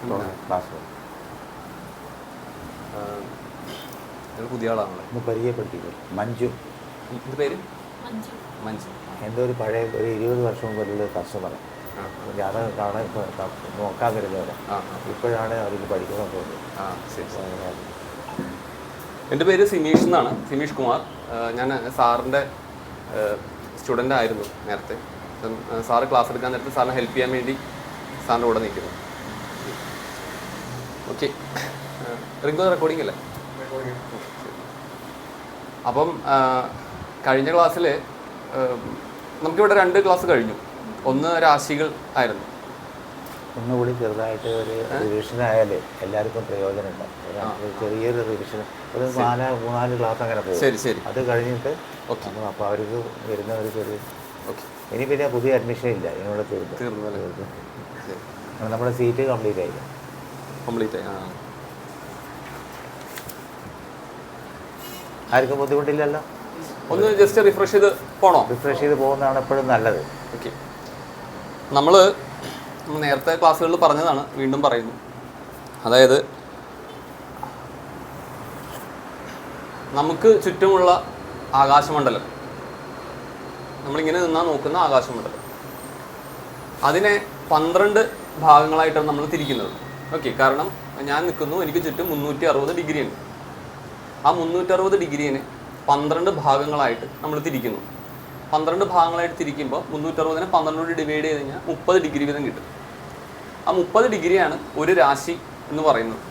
Class പുതിയ ആളാണല്ലോ. ഒന്ന് പരിചയപ്പെടുത്തിക്കോ. മഞ്ജു. ഇത് പേര് മഞ്ജു. എൻ്റെ ഒരു പഴയ ഒരു 20 വർഷം മുമ്പുള്ള കസ്റ്റമർ. ജാതകം കാണാൻ നോക്കാൻ വരുന്നവരാണ്. ഇപ്പോഴാണ് അവർക്ക് പഠിക്കണം തോന്നുന്നത്. എൻ്റെ പേര് സിമീഷ് എന്നാണ്, സിമീഷ് കുമാർ. ഞാൻ സാറിൻ്റെ സ്റ്റുഡൻ്റ് ആയിരുന്നു നേരത്തെ. സാറ് ക്ലാസ് എടുക്കാൻ നേരത്തെ സാറിനെ ഹെൽപ്പ് ചെയ്യാൻ വേണ്ടി സാറിൻ്റെ കൂടെ നിൽക്കുന്നു. ഓക്കെ, റിംഗോ റെക്കോർഡിംഗ് അല്ലേ? അപ്പം കഴിഞ്ഞ ക്ലാസ്സിൽ നമുക്കിവിടെ 2 ക്ലാസ് കഴിഞ്ഞു. ഒന്ന് രാശികൾ ആയിരുന്നു. ഒന്നുകൂടി ചെറുതായിട്ട് ഒരു റിവിഷൻ ആയാലേ എല്ലാവർക്കും പ്രയോജനം ഉണ്ടാവും. ചെറിയൊരു റിവിഷൻ ഒരു 3-4 ക്ലാസ് അങ്ങനെ പോകും. ശരി ശരി. അത് കഴിഞ്ഞിട്ട് അപ്പോൾ അവർക്ക് വരുന്നവർക്ക് ഒരു ഇനി പിന്നെ പുതിയ അഡ്മിഷൻ ഇല്ല. ഇതിനോട് തീർന്നു. നമ്മുടെ സീറ്റ് കംപ്ലീറ്റ് ആയി. ആർക്കും ബുദ്ധിമുട്ടില്ലല്ലോ? ഒന്ന് ജസ്റ്റ് റിഫ്രഷ് ചെയ്ത് പോണോ? റിഫ്രഷ് ചെയ്ത് പോകുന്നതാണ് എപ്പോഴും നല്ലത്. ഓക്കെ, നമ്മൾ നേരത്തെ ക്ലാസ്സുകളിൽ പറഞ്ഞതാണ്, വീണ്ടും പറയുന്നു. അതായത് നമുക്ക് ചുറ്റുമുള്ള ആകാശമണ്ഡലം, നമ്മളിങ്ങനെ നിന്നാൽ നോക്കുന്ന ആകാശമണ്ഡലം, അതിനെ 12 ഭാഗങ്ങളായിട്ടാണ് നമ്മൾ തിരിക്കുന്നത്. ഓക്കെ, കാരണം ഞാൻ നിൽക്കുന്നു, എനിക്ക് ചുറ്റും 360 ഡിഗ്രി ഉണ്ട്. ആ 360 ഡിഗ്രീനെ 12 ഭാഗങ്ങളായിട്ട് നമ്മൾ തിരിക്കുന്നു. 12 ഭാഗങ്ങളായിട്ട് തിരിക്കുമ്പോൾ 360നെ 12 ഡിവൈഡ് ചെയ്ത് കഴിഞ്ഞാൽ 30 ഡിഗ്രി വീതം കിട്ടും. ആ 30 ഡിഗ്രിയാണ് ഒരു രാശി എന്ന് പറയുന്നത്.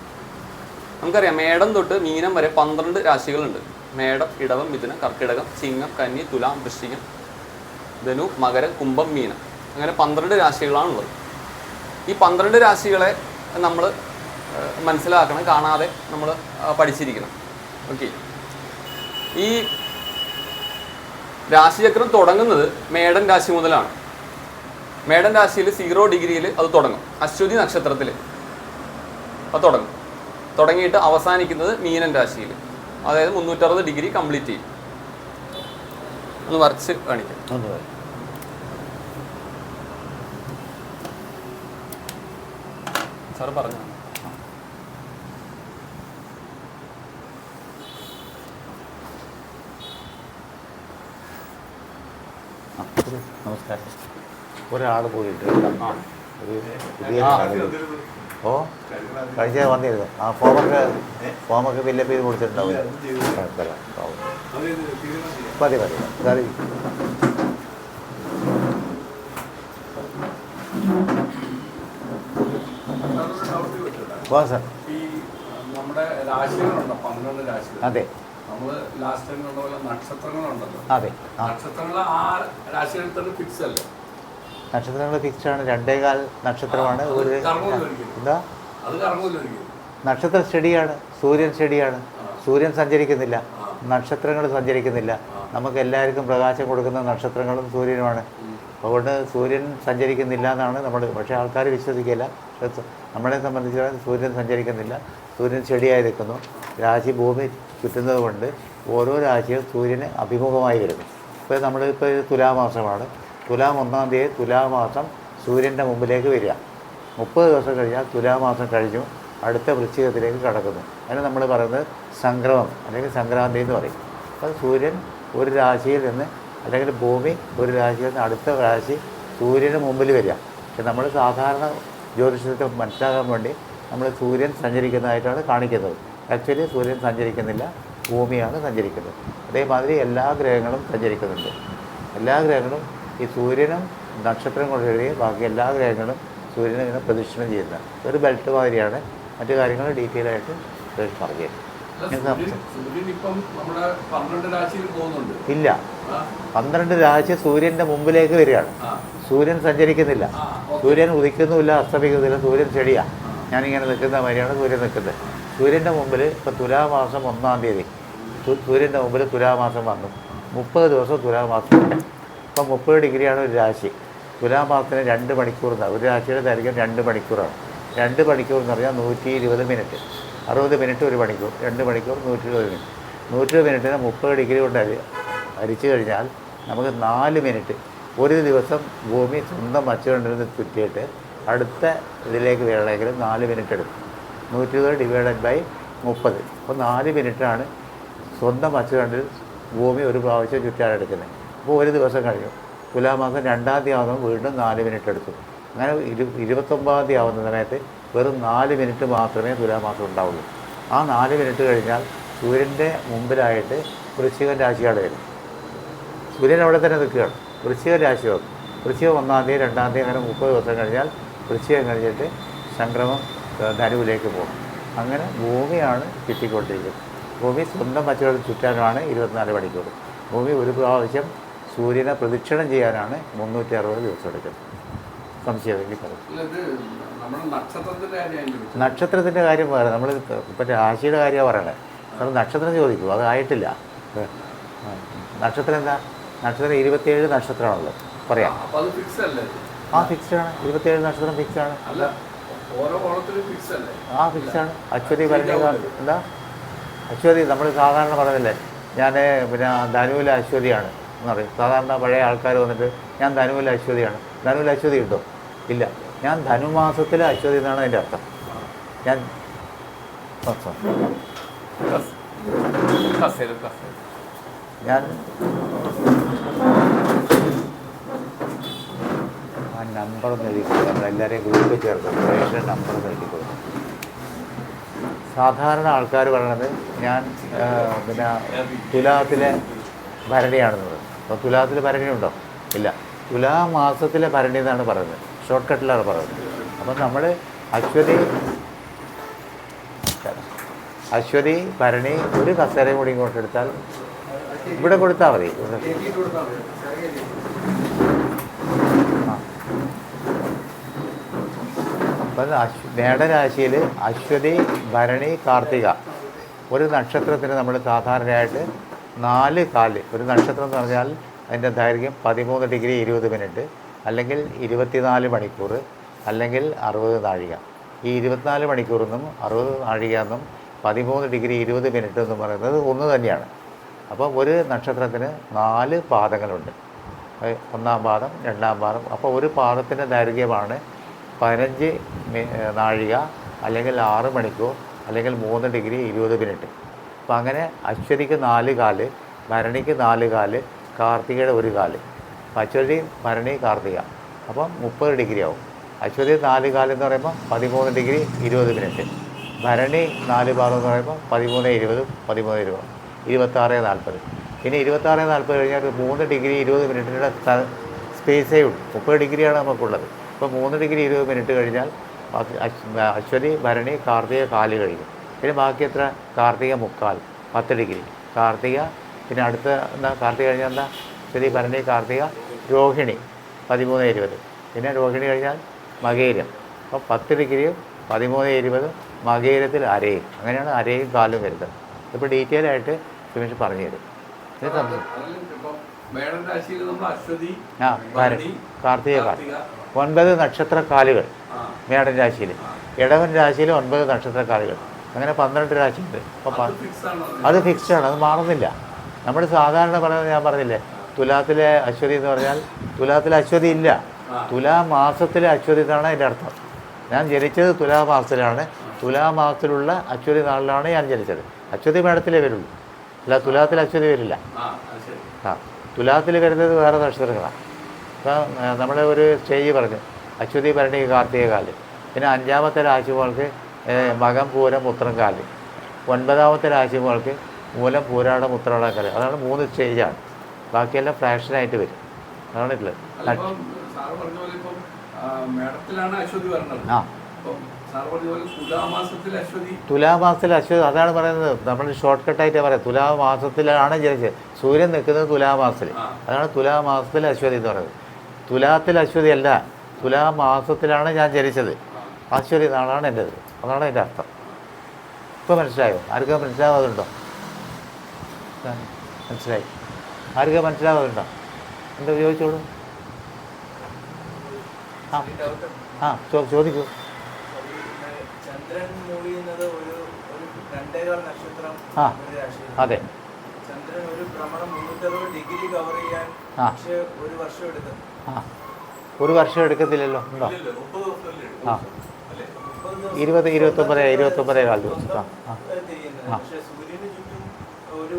നമുക്കറിയാം, മേടം തൊട്ട് മീനം വരെ 12 രാശികളുണ്ട്. മേടം, ഇടവം, മിഥുനം, കർക്കിടകം, ചിങ്ങം, കന്നി, തുലാം, വൃശ്ചികം, ധനു, മകരം, കുംഭം, മീനം, അങ്ങനെ 12 രാശികളാണുള്ളത്. ഈ 12 രാശികളെ നമ്മൾ മനസ്സിലാക്കണം, കാണാതെ നമ്മൾ പഠിച്ചിരിക്കണം. ഓക്കെ, ഈ രാശിചക്രം തുടങ്ങുന്നത് മേടൻ രാശി മുതലാണ്. മേടൻ രാശിയിൽ 0 ഡിഗ്രിയിൽ അത് തുടങ്ങും. അശ്വതി നക്ഷത്രത്തിൽ അത് തുടങ്ങും. തുടങ്ങിയിട്ട് അവസാനിക്കുന്നത് മീനൻ രാശിയിൽ. അതായത് 360 ഡിഗ്രി കംപ്ലീറ്റ് ചെയ്യും. ഒന്ന് വരച്ച് കാണിക്കാം. സാറ് പറഞ്ഞു. നമസ്കാരം. ഒരാൾ പോയിട്ട് ഒരു പുതിയ കഴിച്ചാൽ വന്നിരുന്നു. ആ ഫോമൊക്കെ ഫില്ലപ്പ് ചെയ്ത് കൊടുത്തിട്ടുണ്ടാവില്ല. മതി മതി സാറി. സാർ, നമ്മുടെ രാശികളുണ്ടോ? 12 രാശികൾ. അതെ. നമ്മള് ലാസ്റ്റ് ടൈം കണ്ട പോലെ നക്ഷത്രങ്ങളുണ്ടല്ലോ. അതെ, നക്ഷത്രങ്ങൾ ആ രാശികളിൽ തന്നെ ഫിക്സ് അല്ലേ? നക്ഷത്രങ്ങൾ ഫിക്സ്ഡ് ആണ്. 2.25 നക്ഷത്രമാണ്. ഒരു എന്താ അത് കറങ്ങൂല്ലോ. നക്ഷത്രം സ്റ്റഡിയാണ്, സൂര്യൻ സ്റ്റഡിയാണ്. സൂര്യൻ സഞ്ചരിക്കുന്നില്ല, നക്ഷത്രങ്ങൾ സഞ്ചരിക്കുന്നില്ല. നമുക്ക് എല്ലാവർക്കും പ്രകാശം കൊടുക്കുന്ന നക്ഷത്രങ്ങളും സൂര്യനുമാണ്. അതുകൊണ്ട് സൂര്യൻ സഞ്ചരിക്കുന്നില്ല എന്നാണ് നമ്മൾ, പക്ഷേ ആൾക്കാർ വിശ്വസിക്കില്ല. നമ്മളെ സംബന്ധിച്ചിടത്തോളം സൂര്യൻ സഞ്ചരിക്കുന്നില്ല, സൂര്യൻ സ്റ്റഡിയായി നിൽക്കുന്നു. രാശി ഭൂമി ചുറ്റുന്നത് കൊണ്ട് ഓരോ രാശിയും സൂര്യന് അഭിമുഖമായി വരുന്നു. ഇപ്പോൾ നമ്മളിപ്പോൾ തുലാമാസമാണ്. തുലാം 1-ാം തീയതി തുലാമാസം സൂര്യൻ്റെ മുമ്പിലേക്ക് വരിക. 30 ദിവസം കഴിഞ്ഞാൽ തുലാമാസം കഴിഞ്ഞു, അടുത്ത വൃശ്ചികത്തിലേക്ക് കടക്കുന്നു. അതിന് നമ്മൾ പറയുന്നത് സംക്രമം അല്ലെങ്കിൽ സംക്രാന്തി എന്ന് പറയും. അപ്പോൾ സൂര്യൻ ഒരു രാശിയിൽ നിന്ന്, അല്ലെങ്കിൽ ഭൂമി ഒരു രാശിയിൽ നിന്ന് അടുത്ത രാശി സൂര്യന് മുമ്പിൽ വരിക. പക്ഷെ നമ്മൾ സാധാരണ ജ്യോതിഷത്തെ മനസ്സിലാക്കാൻ വേണ്ടി നമ്മൾ സൂര്യൻ സഞ്ചരിക്കുന്നതായിട്ടാണ് കാണിക്കുന്നത്. ആക്ച്വലി സൂര്യൻ സഞ്ചരിക്കുന്നില്ല, ഭൂമിയാണ് സഞ്ചരിക്കുന്നത്. അതേമാതിരി എല്ലാ ഗ്രഹങ്ങളും സഞ്ചരിക്കുന്നുണ്ട്. എല്ലാ ഗ്രഹങ്ങളും ഈ സൂര്യനും നക്ഷത്രം കൊണ്ടുവരികയും ബാക്കി എല്ലാ ഗ്രഹങ്ങളും സൂര്യനെ ഇങ്ങനെ പ്രദക്ഷിണം ചെയ്യുന്നത് ഒരു ബെൽറ്റ് മാതിരിയാണ്. മറ്റു കാര്യങ്ങൾ ഡീറ്റെയിൽ ആയിട്ട് പറഞ്ഞു. ഇല്ല, 12 രാശി സൂര്യൻ്റെ മുമ്പിലേക്ക് വരികയാണ്. സൂര്യൻ സഞ്ചരിക്കുന്നില്ല, സൂര്യൻ ഉദിക്കുന്നുമില്ല, അസ്തമിക്കുന്നില്ല. സൂര്യൻ ചെടിയാണ്. ഞാനിങ്ങനെ നിൽക്കുന്ന മാതിരിയാണ് സൂര്യൻ നിൽക്കുന്നത്. സൂര്യൻ്റെ മുമ്പിൽ ഇപ്പോൾ തുലാമാസം 1-ാം തീയതി സൂര്യൻ്റെ മുമ്പിൽ തുലാമാസം വന്നു. 30 ദിവസം തുലാമാസമുണ്ട്. ഇപ്പം 30 ഡിഗ്രിയാണ് ഒരു രാശി. തുലാമാസത്തിന് 2 മണിക്കൂർ, ഒരു രാശിയുടെ ദൈർഘ്യം 2 മണിക്കൂറാണ്. 2 മണിക്കൂർ എന്ന് പറഞ്ഞാൽ 120 മിനിറ്റ്. 60 മിനിറ്റ് ഒരു മണിക്കൂർ, 2 മണിക്കൂർ 120 മിനിറ്റ്. 120 മിനിറ്റിന് 30 ഡിഗ്രി കൊണ്ട് അരിച്ചു കഴിഞ്ഞാൽ നമുക്ക് 4 മിനിറ്റ്. ഒരു ദിവസം ഭൂമി സ്വന്തം അച്ചുകൊണ്ടിരുന്ന് ചുറ്റിയിട്ട് അടുത്ത ഇതിലേക്ക് വരണമെങ്കിൽ 4 മിനിറ്റ് എടുക്കും. 120 ഡിവൈഡഡ് ബൈ 30. അപ്പോൾ 4 മിനിറ്റാണ് സ്വന്തം അച്ചുതണ്ടിൽ ഭൂമി ഒരു പ്രാവശ്യം ചുറ്റാനെടുക്കുന്നത്. അപ്പോൾ ഒരു ദിവസം കഴിഞ്ഞു. തുലാമാസം 2-ാം തീയതി ആകുമ്പോൾ വീണ്ടും 4 മിനിറ്റ് എടുത്തു. അങ്ങനെ 29-ാം തീയതി ആവുന്ന സമയത്ത് വെറും 4 മിനിറ്റ് മാത്രമേ തുലാമാസം ഉണ്ടാവുള്ളൂ. ആ 4 മിനിറ്റ് കഴിഞ്ഞാൽ സൂര്യൻ്റെ മുമ്പിലായിട്ട് വൃശ്ചികൻ രാശിയാണ് വരും. സൂര്യൻ അവിടെ തന്നെ നിൽക്കുകയാണ്. വൃശ്ചിക രാശി വന്നു. വൃശ്ചികം 1-ാം തീയതി 2-ാം തീയതി അങ്ങനെ 30 ദിവസം കഴിഞ്ഞാൽ വൃശ്ചികം കഴിഞ്ഞിട്ട് സംക്രമം ധനുവിലേക്ക് പോകും. അങ്ങനെ ഭൂമിയാണ് ചുറ്റിക്കൊണ്ടിരിക്കുന്നത്. ഭൂമി സ്വന്തം അച്ചുതണ്ടിൽ ചുറ്റാനാണ് 24 മണിക്കൂർ. ഭൂമി ഒരു പ്രാവശ്യം സൂര്യനെ പ്രദക്ഷിണം ചെയ്യാനാണ് 360 ദിവസം എടുക്കുന്നത്. സംശയമെങ്കിൽ പറയും. നക്ഷത്രത്തിൻ്റെ കാര്യം വേറെ. നമ്മൾ ഇപ്പം രാശിയുടെ കാര്യമാണ് പറയണത്. നമ്മൾ നക്ഷത്രം ചോദിക്കും, അത് ആയിട്ടില്ല. നക്ഷത്രം എന്താ? നക്ഷത്രം 27 നക്ഷത്രമാണുള്ളത്. പറയാം. ഫിക്സ്ഡ് ആണ്. 27 നക്ഷത്രം ഫിക്സ് ആണ്. ഫിക്സാണ്. അശ്വതി ഭരണി എന്താ അശ്വതി നമ്മൾ സാധാരണ പറഞ്ഞില്ലേ, ഞാൻ പിന്നെ ധനുവിലെ അശ്വതിയാണ് എന്ന് പറയും. സാധാരണ പഴയ ആൾക്കാർ വന്നിട്ട് ഞാൻ ധനുവിലെ അശ്വതിയാണ്. ധനുവിലെ അശ്വതി ഉണ്ടോ? ഇല്ല. ഞാൻ ധനുമാസത്തിലെ അശ്വതി എന്നാണ് അതിൻ്റെ അർത്ഥം. ഞാൻ ആ നമ്പറൊന്ന് എഴുതിക്കൊടുക്കും. നമ്മളെല്ലാവരെയും ഗ്രൂപ്പിൽ ചേർക്കും. റേഷൻ നമ്പറൊന്ന് എഴുതിക്കൊടുക്കും. സാധാരണ ആൾക്കാർ പറയണത് ഞാൻ പിന്നെ തുലാത്തിലെ ഭരണിയാണെന്നത്. അപ്പോൾ തുലാത്തിൽ ഭരണി ഉണ്ടോ? ഇല്ല. തുലാമാസത്തിലെ ഭരണി എന്നാണ് പറയുന്നത്. ഷോർട്ട് കട്ടിലാണ് പറയുന്നത്. അപ്പം നമ്മൾ അശ്വതി ഭരണി ഒരു കസേരയും കൂടി ഇങ്ങോട്ട് എടുത്താൽ ഇവിടെ കൊടുത്താൽ മതി. അപ്പം മേടരാശിയിൽ അശ്വതി ഭരണി കാർത്തിക ഒരു നക്ഷത്രത്തിന് നമ്മൾ സാധാരണയായിട്ട് 4 കാല്. ഒരു നക്ഷത്രം എന്ന് പറഞ്ഞാൽ അതിൻ്റെ ദൈർഘ്യം 13 ഡിഗ്രി 20 മിനിറ്റ്, അല്ലെങ്കിൽ 24 മണിക്കൂർ, അല്ലെങ്കിൽ 60 നാഴിക. ഈ 24 മണിക്കൂറെന്നും 60 നാഴിക എന്നും 13 ഡിഗ്രി 20 മിനിറ്റ് എന്നും പറയുന്നത് ഒന്ന് തന്നെയാണ്. അപ്പോൾ ഒരു നക്ഷത്രത്തിന് 4 പാദങ്ങളുണ്ട്. 1-ാം പാദം, 2-ാം പാദം. അപ്പോൾ ഒരു പാദത്തിൻ്റെ ദൈർഘ്യമാണ് 15 നാഴിക, അല്ലെങ്കിൽ 6 മണിക്കൂർ, അല്ലെങ്കിൽ 3 ഡിഗ്രി 20 മിനിറ്റ്. അപ്പം അങ്ങനെ അശ്വതിക്ക് 4 കാല്, ഭരണിക്ക് 4 കാല്, കാർത്തികയുടെ 1 കാല്. അപ്പം അശ്വതി ഭരണി കാർത്തിക അപ്പം 30 ഡിഗ്രി ആവും. അശ്വതി 4 കാലെന്ന് പറയുമ്പോൾ 13 ഡിഗ്രി 20 മിനിറ്റ്. ഭരണി 4 പാദം എന്ന് പറയുമ്പോൾ 13-20, 13-20, 26-40. പിന്നെ 26-40 കഴിഞ്ഞാൽ 3 ഡിഗ്രി 20 മിനിറ്റിൻ്റെ സ്പേസേ ഉള്ളൂ. 30 ഡിഗ്രിയാണ് നമുക്കുള്ളത്. ഇപ്പോൾ 3 ഡിഗ്രി 20 മിനിറ്റ് കഴിഞ്ഞാൽ അശ്വതി ഭരണി കാർത്തിക കാല് കഴിയും. പിന്നെ ബാക്കി എത്ര? കാർത്തിക 3/4, 10 ഡിഗ്രി. കാർത്തിക പിന്നെ അടുത്ത എന്താ? കാർത്തിക കഴിഞ്ഞാൽ എന്താ? അശ്വതി ഭരണി കാർത്തിക രോഹിണി 13-20. പിന്നെ രോഹിണി കഴിഞ്ഞാൽ മകേരം. അപ്പോൾ 10 ഡിഗ്രിയും 13-20 മകേരത്തിൽ അരയും. അങ്ങനെയാണ് അരയും കാലും വരുന്നത്. ഇപ്പോൾ ഡീറ്റെയിൽ ആയിട്ട് സുമേഷ് പറഞ്ഞു തരും. കാർത്തിക കാൽ 9 നക്ഷത്രക്കാലുകൾ മേടൻ രാശിയിൽ. ഇടവൻ രാശിയിൽ 9 നക്ഷത്രക്കാലുകൾ. അങ്ങനെ 12 രാശിയുണ്ട്. അപ്പോൾ അത് ഫിക്സ്ഡാണ്, അത് മാറുന്നില്ല. നമ്മൾ സാധാരണ പറയുന്നത് ഞാൻ പറഞ്ഞില്ലേ, തുലാത്തിലെ അശ്വതി എന്ന് പറഞ്ഞാൽ തുലാത്തിലെ അശ്വതി ഇല്ല, തുലാമാസത്തിലെ അശ്വതി എന്നാണ് അതിൻ്റെ അർത്ഥം. ഞാൻ ജനിച്ചത് തുലാമാസത്തിലാണ്. തുലാമാസത്തിലുള്ള അശ്വതി നാളിലാണ് ഞാൻ ജനിച്ചത്. അശ്വതി മേടത്തിലേ വരുള്ളൂ, അല്ല തുലാത്തിൽ അശ്വതി വരില്ല. തുലാത്തിൽ വരുന്നത് വേറെ നക്ഷത്രങ്ങളാണ്. അപ്പോൾ നമ്മൾ ഒരു സ്റ്റേജ് പറഞ്ഞു അശ്വതി ഭരണി കാർത്തിക കാല്. പിന്നെ 5-ാമത്തെ രാശികൾക്ക് മകം പൂരം ഉത്രം കാല്. 9-ാമത്തെ രാശികൾക്ക് മൂലം പൂരാടം ഉത്രാടം കാല്. അതാണ് 3 സ്റ്റേജാണ്. ബാക്കിയെല്ലാം ഫ്രാക്ഷനായിട്ട് വരും. അതാണ് ഉള്ളത്. തുലാമാസത്തിലെ അശ്വതി അതാണ് പറയുന്നത്. നമ്മൾ ഷോർട്ട് കട്ടായിട്ടാണ് പറയാം. തുലാമാസത്തിലാണ് ജനിച്ചത്. സൂര്യൻ നിൽക്കുന്നത് തുലാമാസത്തിൽ. അതാണ് തുലാമാസത്തിലെ അശ്വതി എന്ന് പറയുന്നത്. തുലാത്തിൽ അശ്വതി അല്ല, തുലാമാസത്തിലാണ് ഞാൻ ജനിച്ചത്. അശ്വതി നാളാണ് എൻ്റെത്. അതാണ് എൻ്റെ അർത്ഥം. ഇപ്പോൾ മനസ്സിലായോ? ആർക്കും മനസ്സിലാവാതുണ്ടോ? മനസ്സിലായി? ആർക്കും മനസ്സിലാവാതുണ്ടോ? എന്താ ചോദിച്ചോളൂ. ചോദിക്കൂ. അതെ. ഒരു വർഷം എടുക്കത്തില്ലല്ലോ. ഉണ്ടോ? ആ 29-29.25 ദിവസം. ആ ആ ആ പക്ഷേ സൂര്യന് ചുറ്റും ഒരു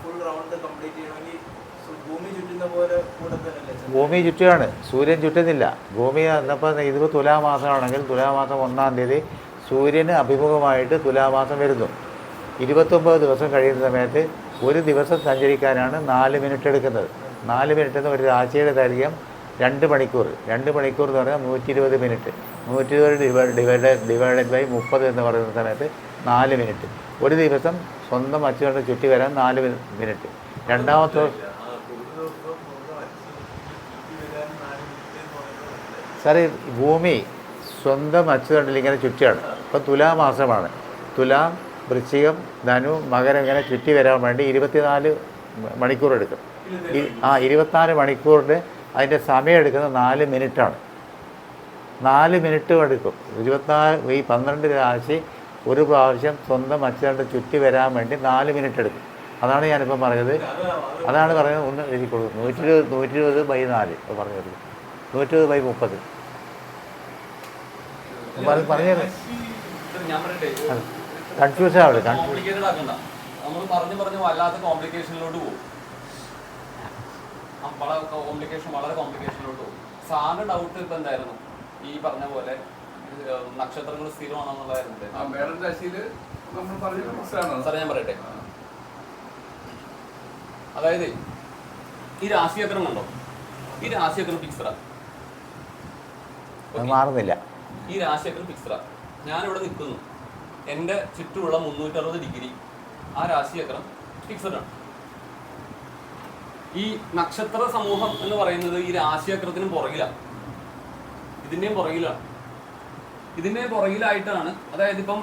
ഫുൾ റൗണ്ട് കംപ്ലീറ്റ് ചെയ്യണമെങ്കിൽ ഭൂമി ചുറ്റുന്ന പോലെ കൂടെ തന്നെ ഭൂമി ചുറ്റുകയാണ്, സൂര്യൻ ചുറ്റുന്നില്ല. ഭൂമി എന്നപ്പോൾ ഇതിപ്പോൾ തുലാമാസമാണെങ്കിൽ തുലാമാസം 1-ാം തീയതി സൂര്യന് അഭിമുഖമായിട്ട് തുലാമാസം വരുന്നു. 29 ദിവസം കഴിയുന്ന സമയത്ത് ഒരു ദിവസം സഞ്ചരിക്കാനാണ് 4 മിനിറ്റ് എടുക്കുന്നത്. 4 മിനിറ്റ് എന്ന് ഒരു രാശിയുടെ ദൈർഘ്യം 2 മണിക്കൂർ. 2 മണിക്കൂർ എന്ന് പറഞ്ഞാൽ 120 മിനിറ്റ്. 120 ഡിവൈഡഡ് ബൈ 30 എന്ന് പറയുന്ന സമയത്ത് 4 മിനിറ്റ്. ഒരു ദിവസം സ്വന്തം അച്ചുകൊണ്ട് ചുറ്റി വരാൻ 4 മിനിറ്റ്. രണ്ടാമത്തെ സാറേ ഭൂമി സ്വന്തം അച്ചുതണ്ടിൽ ഇങ്ങനെ ചുറ്റിയാണ്. ഇപ്പം തുലാമാസമാണ്. തുലാം, വൃശ്ചികം, ധനു, മകരം ഇങ്ങനെ ചുറ്റി വരാൻ വേണ്ടി 24 മണിക്കൂർ എടുക്കും. 24 മണിക്കൂറിന് അതിൻ്റെ സമയം എടുക്കുന്നത് 4 മിനിറ്റാണ്. 4 മിനിറ്റും എടുക്കും. 24 ഈ 12 രാശി ഒരു പ്രാവശ്യം സ്വന്തം അച്ചുതണ്ട് ചുറ്റി വരാൻ വേണ്ടി 4 മിനിറ്റ് എടുക്കും. അതാണ് ഞാനിപ്പം പറഞ്ഞത്. അതാണ് പറയുന്നത്. ഒന്ന് എഴുതി കൊടുക്കും. 120/4 പറഞ്ഞത്. 120/30 പറഞ്ഞത് ഞാൻ പറയട്ടെ, കൺഫ്യൂഷൻ ആവില്ല. കോംപ്ലിക്കേറ്റഡ് ആക്കണ്ട. നമ്മൾ പറഞ്ഞു വല്ലാത്ത കോംപ്ലിക്കേഷനിലോട്ട് പോകും. വളരെ കോംപ്ലിക്കേഷനിലോട്ട് പോകും. സാറിന്റെ ഡൗട്ട് ഇപ്പൊ എന്തായിരുന്നു? ഈ പറഞ്ഞ പോലെ നക്ഷത്രങ്ങൾ സ്ഥിരമാണോ എന്നുള്ളതായിരുന്നു. മേടൻ രാശിയില് നമ്മൾ പറഞ്ഞ ഫിക്സ് ആണ്. സാറേ ഞാൻ പറയട്ടെ, അതായത് ഈ രാശിചക്രം കണ്ടോ? ഈ രാശിചക്രം ഫിക്സഡാ, മാറുന്നില്ല. ഈ രാശിചക്രം ഫിക്സഡാ. ഞാനിവിടെ നിൽക്കുന്നു, എൻ്റെ ചുറ്റുമുള്ള 360 ഡിഗ്രി ആ രാശിചക്രം ഫിക്സഡ് ആണ്. ഈ നക്ഷത്ര സമൂഹം എന്ന് പറയുന്നത് ഈ രാശിചക്രത്തിനും പുറകിലാണ്, ഇതിൻ്റെയും പുറകിലാണ്. ഇതിൻ്റെയും പുറകിലായിട്ടാണ്. അതായത് ഇപ്പം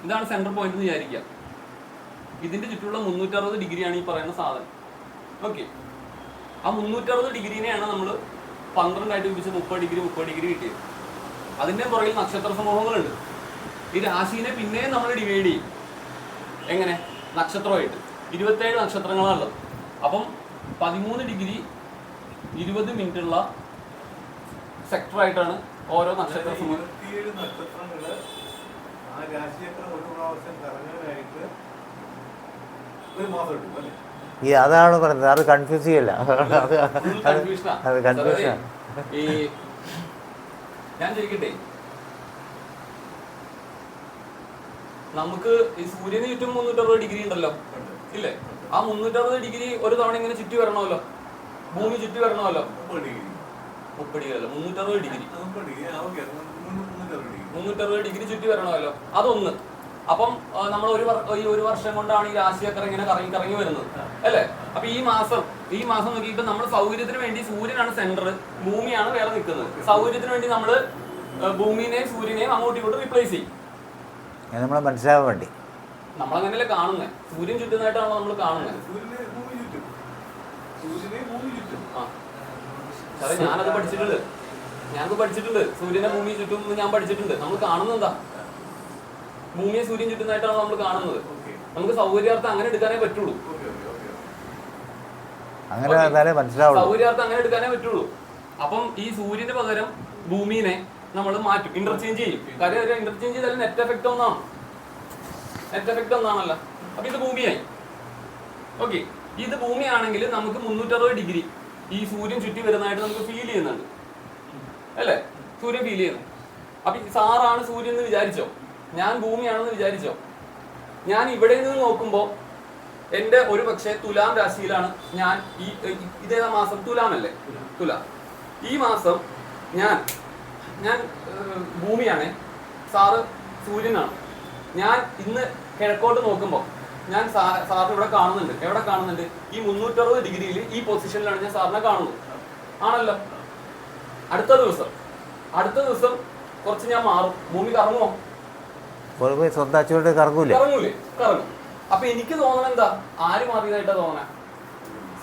ഇതാണ് സെൻട്രൽ പോയിന്റ് എന്ന് വിചാരിക്കുക. ഇതിൻ്റെ ചുറ്റുമുള്ള 360 ഡിഗ്രിയാണ് ഈ പറയുന്ന സാധനം. ഓക്കെ, ആ 360 ഡിഗ്രീനെയാണ് നമ്മൾ 12 വിഭജിച്ച് 30 ഡിഗ്രി കിട്ടിയത്. അതിൻ്റെ പുറകിൽ നക്ഷത്ര സമൂഹങ്ങളുണ്ട്. ഈ രാശിനെ പിന്നെയും നമ്മൾ ഡിവൈഡ് ചെയ്യും. എങ്ങനെ? നക്ഷത്രമായിട്ട് 27 നക്ഷത്രങ്ങളാണുള്ളത്. അപ്പം 13 ഡിഗ്രി 20 മിനിറ്റുള്ള സെക്ടറായിട്ടാണ് ഓരോ നക്ഷത്ര സമൂഹം. 27 നക്ഷത്രങ്ങള് ആ രാശിചക്രം ഒരു പ്രാവശ്യം കറങ്ങാനായിട്ട് ഒരു മാസം എടുക്കും അല്ലേ? അതാണ് പറയുന്നത്. അത് കൺഫ്യൂസ് ചെയ്യല്ല. അത് കൺഫ്യൂഷൻ. ഈ ഞാൻ ചോദിക്കട്ടെ, നമുക്ക് ഈ സൂര്യന് ചുറ്റും 360 ഡിഗ്രി ഉണ്ടല്ലോ, ഇല്ലേ? ആ 360 ഡിഗ്രി ഒരു തവണ ഇങ്ങനെ ചുറ്റി വരണമല്ലോ, ഭൂമി ചുറ്റി വരണമല്ലോ. 30 ഡിഗ്രി അല്ല, 360 ഡിഗ്രി. 360 ഡിഗ്രി ചുറ്റി വരണമല്ലോ. അതൊന്ന്. അപ്പം നമ്മൾ ഒരു വർഷം കൊണ്ടാണ് ഈ രാശിചക്രം ഇങ്ങനെ കറങ്ങി വരുന്നത്, അല്ലേ? അപ്പൊ ഈ മാസം നോക്കിയിട്ട് നമ്മൾ സൗകര്യത്തിന് വേണ്ടി സൂര്യനാണ് സെന്റർ, ഭൂമിയാണ് വേറെ നിൽക്കുന്നത്. സൗകര്യത്തിന് വേണ്ടി നമ്മൾ ഭൂമിനെയും സൂര്യനെയും അങ്ങോട്ടും ഇങ്ങോട്ടും റീപ്ലേസ് ചെയ്യും. നമ്മളെ മനസ്സിലാവാൻ വേണ്ടി നമ്മളങ്ങനെയല്ലേ കാണുന്നത്. സൂര്യൻ ചുറ്റുന്നതായിട്ടാണോ നമ്മൾ കാണുന്നത്? സാറേ ഞാനത് പഠിച്ചിട്ടുണ്ട്. സൂര്യനെ ഭൂമി ചുറ്റും ഞാൻ പഠിച്ചിട്ടുണ്ട്. നമ്മൾ കാണുന്നത് എന്താ? ഭൂമിയെ സൂര്യൻ ചുറ്റുന്നതായിട്ടാണ് നമ്മൾ കാണുന്നത്. നമുക്ക് സൗകര്യാർത്ഥം അങ്ങനെ എടുക്കാനേ പറ്റുള്ളൂ. സൗകര്യാർത്ഥം അങ്ങനെ എടുക്കാനേ പറ്റുള്ളൂ. അപ്പം ഈ സൂര്യന് പകരം ഭൂമിനെ നമ്മൾ മാറ്റും, ഇന്റർചേഞ്ച് ചെയ്യും. കാര്യം ഇന്റർചേഞ്ച് ചെയ്താലും നെറ്റ് എഫക്റ്റ് ഒന്നാണല്ലോ. അപ്പൊ ഇത് ഭൂമിയായി. ഓക്കെ, ഇത് ഭൂമിയാണെങ്കിൽ നമുക്ക് 360 ഡിഗ്രി ഈ സൂര്യൻ ചുറ്റി വരുന്നതായിട്ട് നമുക്ക് ഫീൽ ചെയ്യുന്നുണ്ട്, അല്ലേ? സൂര്യൻ ഫീൽ ചെയ്യുന്നു. അപ്പൊ സാറാണ് സൂര്യൻ എന്ന് വിചാരിച്ചോ, ഞാൻ ഭൂമിയാണെന്ന് വിചാരിച്ചോ. ഞാൻ ഇവിടെ നിന്ന് നോക്കുമ്പോൾ എൻ്റെ ഒരു പക്ഷേ തുലാം രാശിയിലാണ് ഞാൻ. ഇതേതാ മാസം? തുലാമല്ലേ? തുലാം. ഈ മാസം ഞാൻ ഭൂമിയാണ്, സാറ് സൂര്യനാണ്. ഞാൻ ഇന്ന് കിഴക്കോട്ട് നോക്കുമ്പോൾ ഞാൻ സാറിന് ഇവിടെ കാണുന്നുണ്ട്. എവിടെ കാണുന്നുണ്ട്? ഈ 360 ഡിഗ്രിയിൽ ഈ പൊസിഷനിലാണ് ഞാൻ സാറിനെ കാണുന്നത്, ആണല്ലോ. അടുത്ത ദിവസം കുറച്ച് ഞാൻ മാറും. ഭൂമി കറങ്ങുമോ? കറങ്ങൂലേ? കറങ്ങും. അപ്പൊ എനിക്ക് തോന്നണ എന്താ? ആര് മാറിയതായിട്ടാ തോന്നണേ?